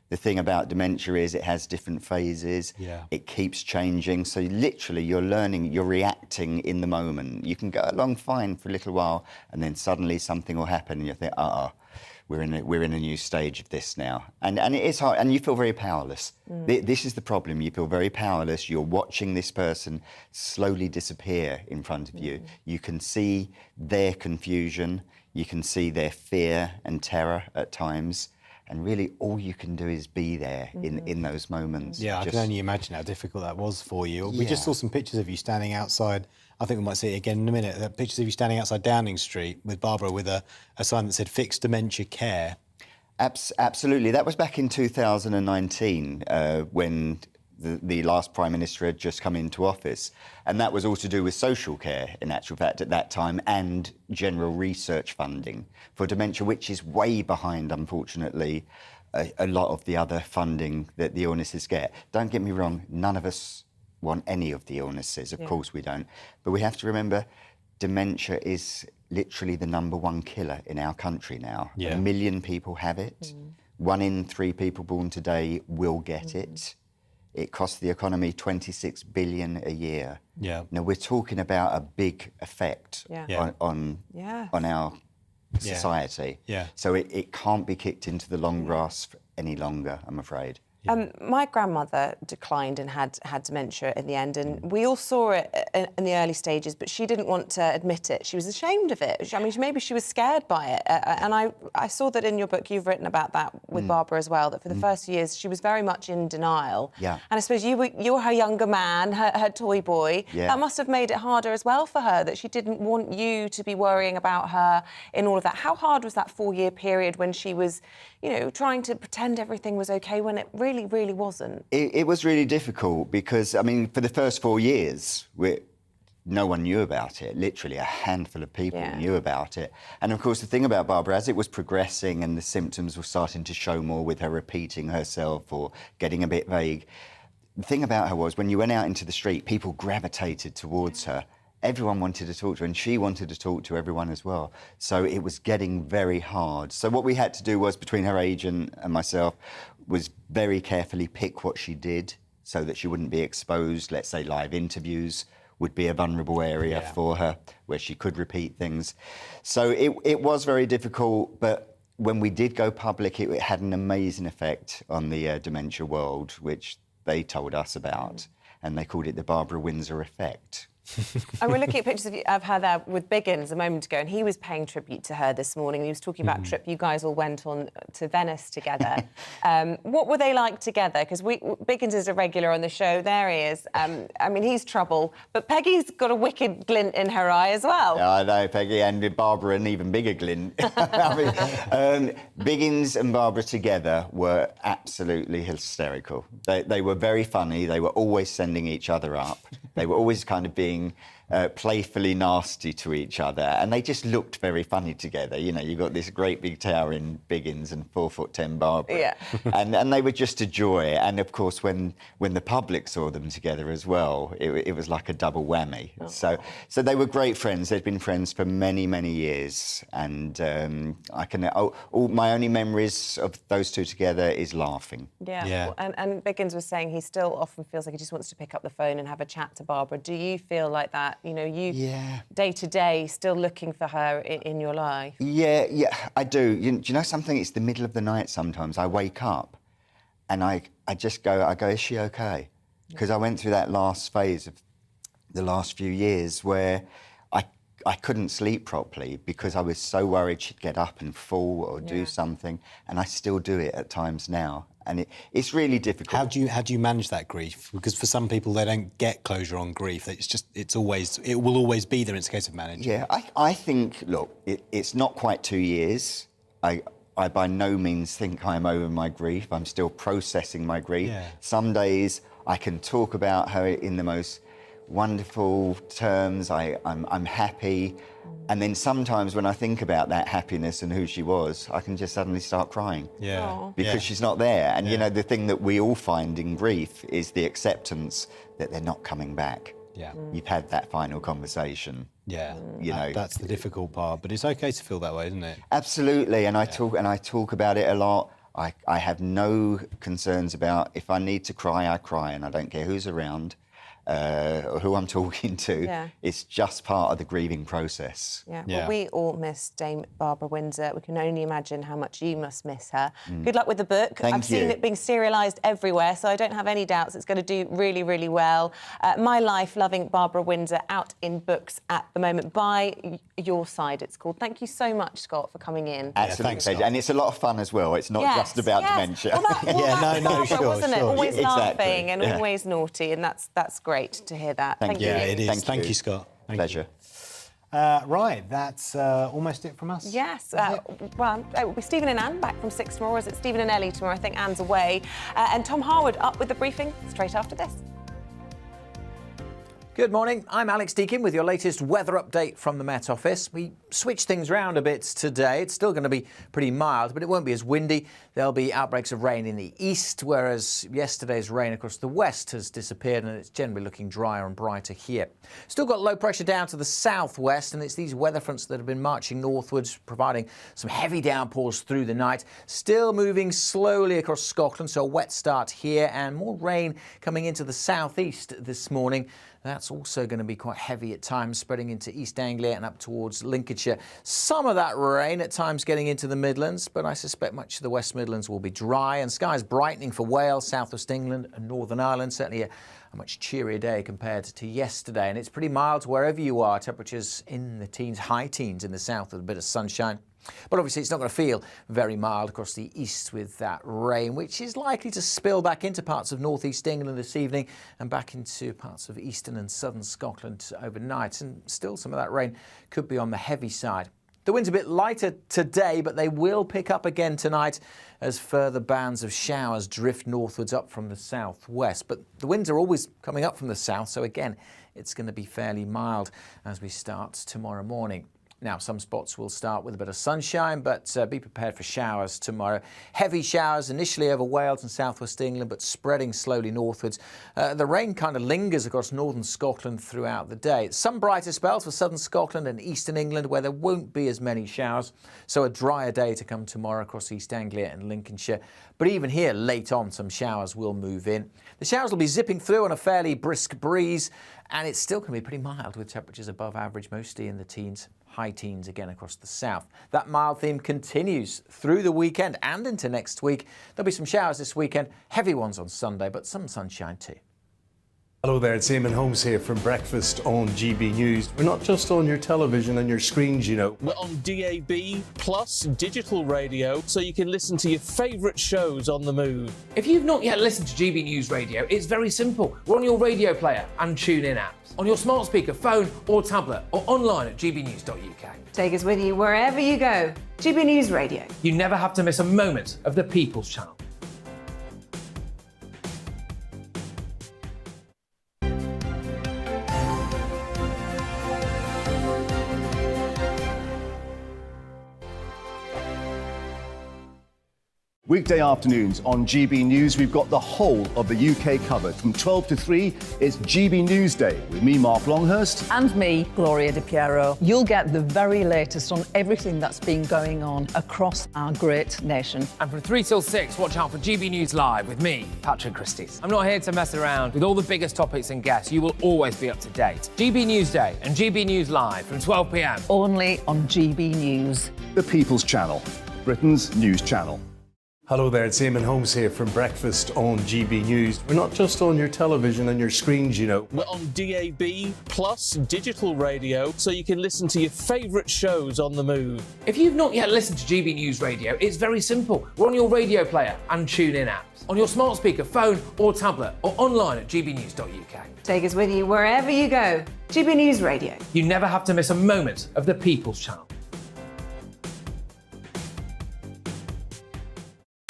The thing about dementia is it has different phases. It keeps changing. So literally you're learning, you're reacting in the moment. You can go along fine for a little while and then suddenly something will happen and you think, we're in a new stage of this now. And it is hard, and you feel very powerless. This is the problem, you feel very powerless. You're watching this person slowly disappear in front of you. You can see their confusion. You can see their fear and terror at times, and really all you can do is be there in those moments. Yeah, I can only imagine how difficult that was for you. We just saw some pictures of you standing outside. I think we might see it again in a minute. Pictures of you standing outside Downing Street with Barbara with a sign that said "Fixed Dementia Care." Absolutely. That was back in 2019 when the last Prime Minister had just come into office. And that was all to do with social care, in actual fact, at that time, and general research funding for dementia, which is way behind, unfortunately, a lot of the other funding that the illnesses get. Don't get me wrong, none of us want any of the illnesses, of course we don't. But we have to remember, dementia is literally the #1 killer in our country now. 1 million people have it. 1 in 3 people born today will get it. It costs the economy $26 billion a year. Now, we're talking about a big effect on our society. So it can't be kicked into the long grass any longer, I'm afraid. My grandmother declined and had dementia in the end, and we all saw it in the early stages, but she didn't want to admit it. She was ashamed of it. I mean, maybe she was scared by it. And I saw that in your book, you've written about that with Barbara as well, that for the first few years, she was very much in denial. And I suppose you were her younger man, her toy boy. That must have made it harder as well for her, that she didn't want you to be worrying about her in all of that. How hard was that 4-year period when she was, you know, trying to pretend everything was okay when it really wasn't? It was really difficult because, I mean, for the first 4 years, no one knew about it. Literally a handful of people knew about it. And of course, the thing about Barbara, as it was progressing and the symptoms were starting to show more with her repeating herself or getting a bit vague, the thing about her was when you went out into the street, people gravitated towards her. Everyone wanted to talk to her, and she wanted to talk to everyone as well. So it was getting very hard. So what we had to do was, between her agent and myself, was very carefully pick what she did so that she wouldn't be exposed. Let's say live interviews would be a vulnerable area for her where she could repeat things. So it was very difficult, but when we did go public, it had an amazing effect on the dementia world, which they told us about, and they called it the Barbara Windsor effect. And we're looking at pictures of her there with Biggins a moment ago, and he was paying tribute to her this morning. He was talking about a trip you guys all went on to Venice together. What were they like together? Because Biggins is a regular on the show. There he is. I mean, he's trouble, but Peggy's got a wicked glint in her eye as well. Yeah, I know, Peggy, and with Barbara an even bigger glint. I mean, Biggins and Barbara together were absolutely hysterical. They were very funny. They were always sending each other up. They were always kind of being playfully nasty to each other, and they just looked very funny together. You know, you've got this great big tower in Biggins and 4'10" Barbara, and they were just a joy. And of course, when the public saw them together as well, it was like a double whammy. So they were great friends. They'd been friends for many years, and all my only memories of those two together is laughing. Well, and Biggins was saying he still often feels like he just wants to pick up the phone and have a chat to Barbara. Do you feel like that? You know, you day to day still looking for her in your life? Yeah, I do. Do you know something? It's the middle of the night sometimes. I wake up and I just go, is she okay? Because I went through that last phase of the last few years where I couldn't sleep properly because I was so worried she'd get up and fall or do something, and I still do it at times now. And it's really difficult. How do you manage that grief? Because for some people, they don't get closure on grief. It will always be there. It's a case of managing. Yeah, I think, look, it's not quite 2 years. I by no means think I'm over my grief. I'm still processing my grief. Some days I can talk about her in the most wonderful terms. I'm happy. And then sometimes when I think about that happiness and who she was, I can just suddenly start crying. Because she's not there. And, you know, the thing that we all find in grief is the acceptance that they're not coming back. You've had that final conversation. You know, that's the difficult part. But it's okay to feel that way, isn't it? Absolutely. And I talk about it a lot. I have no concerns about if I need to cry, I cry, and I don't care who's around. Or who I'm talking to. It's just part of the grieving process. Well, we all miss Dame Barbara Windsor. We can only imagine how much you must miss her. Good luck with the book. I've seen it being serialised everywhere, so I don't have any doubts it's going to do really well. My Life Loving Barbara Windsor, out in books at the moment. By Your Side, it's called. Thank you so much, Scott, for coming in. Absolutely. And it's a lot of fun as well. It's not just about dementia. Sure, wasn't it? Always laughing and always naughty, and that's great to hear that. Thank you. Yeah, it is. Thank you, Scott. Pleasure. Right, that's almost it from us. Yes. Well, it will be Stephen and Anne back from 6 tomorrow. Or is it Stephen and Ellie tomorrow? I think Anne's away. And Tom Harwood up with the briefing straight after this. Good morning, I'm Alex Deakin with your latest weather update from the Met Office. We switched things around a bit today. It's still going to be pretty mild, but it won't be as windy. There'll be outbreaks of rain in the east, whereas yesterday's rain across the west has disappeared and it's generally looking drier and brighter here. Still got low pressure down to the southwest, and it's these weather fronts that have been marching northwards, providing some heavy downpours through the night. Still moving slowly across Scotland, so a wet start here and more rain coming into the southeast this morning. That's also going to be quite heavy at times, spreading into East Anglia and up towards Lincolnshire. Some of that rain at times getting into the Midlands, but I suspect much of the West Midlands will be dry, and skies brightening for Wales, South West England and Northern Ireland. Certainly a much cheerier day compared to yesterday, and it's pretty mild wherever you are. Temperatures in the teens, high teens in the south with a bit of sunshine. But obviously it's not going to feel very mild across the east with that rain, which is likely to spill back into parts of northeast England this evening and back into parts of eastern and southern Scotland overnight. And still some of that rain could be on the heavy side. The wind's a bit lighter today, but they will pick up again tonight as further bands of showers drift northwards up from the southwest. But the winds are always coming up from the south, so again, it's going to be fairly mild as we start tomorrow morning. Now, some spots will start with a bit of sunshine, but be prepared for showers tomorrow. Heavy showers initially over Wales and southwest England, but spreading slowly northwards. The rain kind of lingers across northern Scotland throughout the day. Some brighter spells for southern Scotland and eastern England, where there won't be as many showers. So a drier day to come tomorrow across East Anglia and Lincolnshire. But even here, late on, some showers will move in. The showers will be zipping through on a fairly brisk breeze, and it's still going to be pretty mild with temperatures above average, mostly in the teens. High teens again across the south. That mild theme continues through the weekend and into next week. There'll be some showers this weekend, heavy ones on Sunday, but some sunshine too. Hello there, it's Eamonn Holmes here from Breakfast on GB News. We're not just on your television and your screens, you know. We're on DAB plus digital radio, so you can listen to your favourite shows on the move. If you've not yet listened to GB News Radio, it's very simple. We're on your radio player and TuneIn apps, on your smart speaker, phone or tablet, or online at gbnews.uk. Take us with you wherever you go. GB News Radio. You never have to miss a moment of the People's Channel. Weekday afternoons on GB News, we've got the whole of the UK covered. From 12 to 3, it's GB News Day with me, Mark Longhurst. And me, Gloria Di Piero. You'll get the very latest on everything that's been going on across our great nation. And from 3 till 6, watch out for GB News Live with me, Patrick Christys. I'm not here to mess around with all the biggest topics and guests. You will always be up to date. GB News Day and GB News Live from 12 p.m. Only on GB News. The People's Channel, Britain's news channel. Hello there, it's Eamonn Holmes here from Breakfast on GB News. We're not just on your television and your screens, you know. We're on DAB plus digital radio, so you can listen to your favourite shows on the move. If you've not yet listened to GB News Radio, it's very simple. We're on your radio player and TuneIn apps, on your smart speaker, phone or tablet, or online at gbnews.uk. Take us with you wherever you go. GB News Radio. You never have to miss a moment of the People's Channel.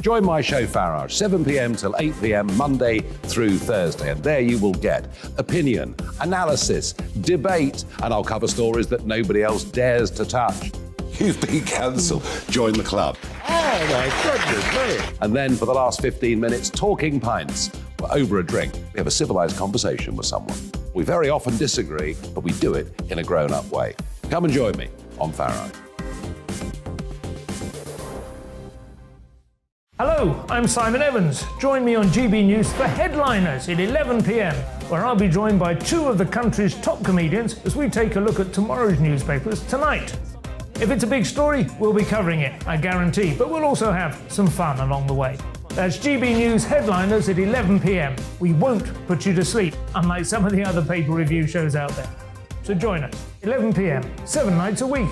Join my show Farage, 7 p.m. till 8 p.m. Monday through Thursday. And there you will get opinion, analysis, debate, and I'll cover stories that nobody else dares to touch. You've been cancelled. Join the club. Oh my goodness me. And then for the last 15 minutes, talking pints. We're over a drink. We have a civilised conversation with someone. We very often disagree, but we do it in a grown-up way. Come and join me on Farage. Hello, I'm Simon Evans. Join me on GB News for Headliners at 11 p.m, where I'll be joined by 2 of the country's top comedians as we take a look at tomorrow's newspapers tonight. If it's a big story, we'll be covering it, I guarantee, but we'll also have some fun along the way. That's GB News Headliners at 11 p.m. We won't put you to sleep, unlike some of the other paper review shows out there. So join us, 11 p.m, 7 nights a week.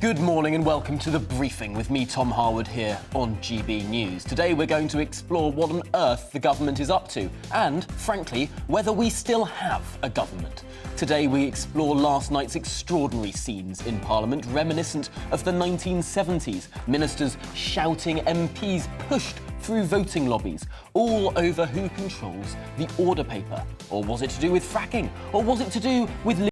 Good morning and welcome to The Briefing with me, Tom Harwood, here on GB News. Today we're going to explore what on earth the government is up to and, frankly, whether we still have a government. Today we explore last night's extraordinary scenes in Parliament, reminiscent of the 1970s. Ministers shouting, MPs pushed through voting lobbies, all over who controls the order paper. Or was it to do with fracking? Or was it to do with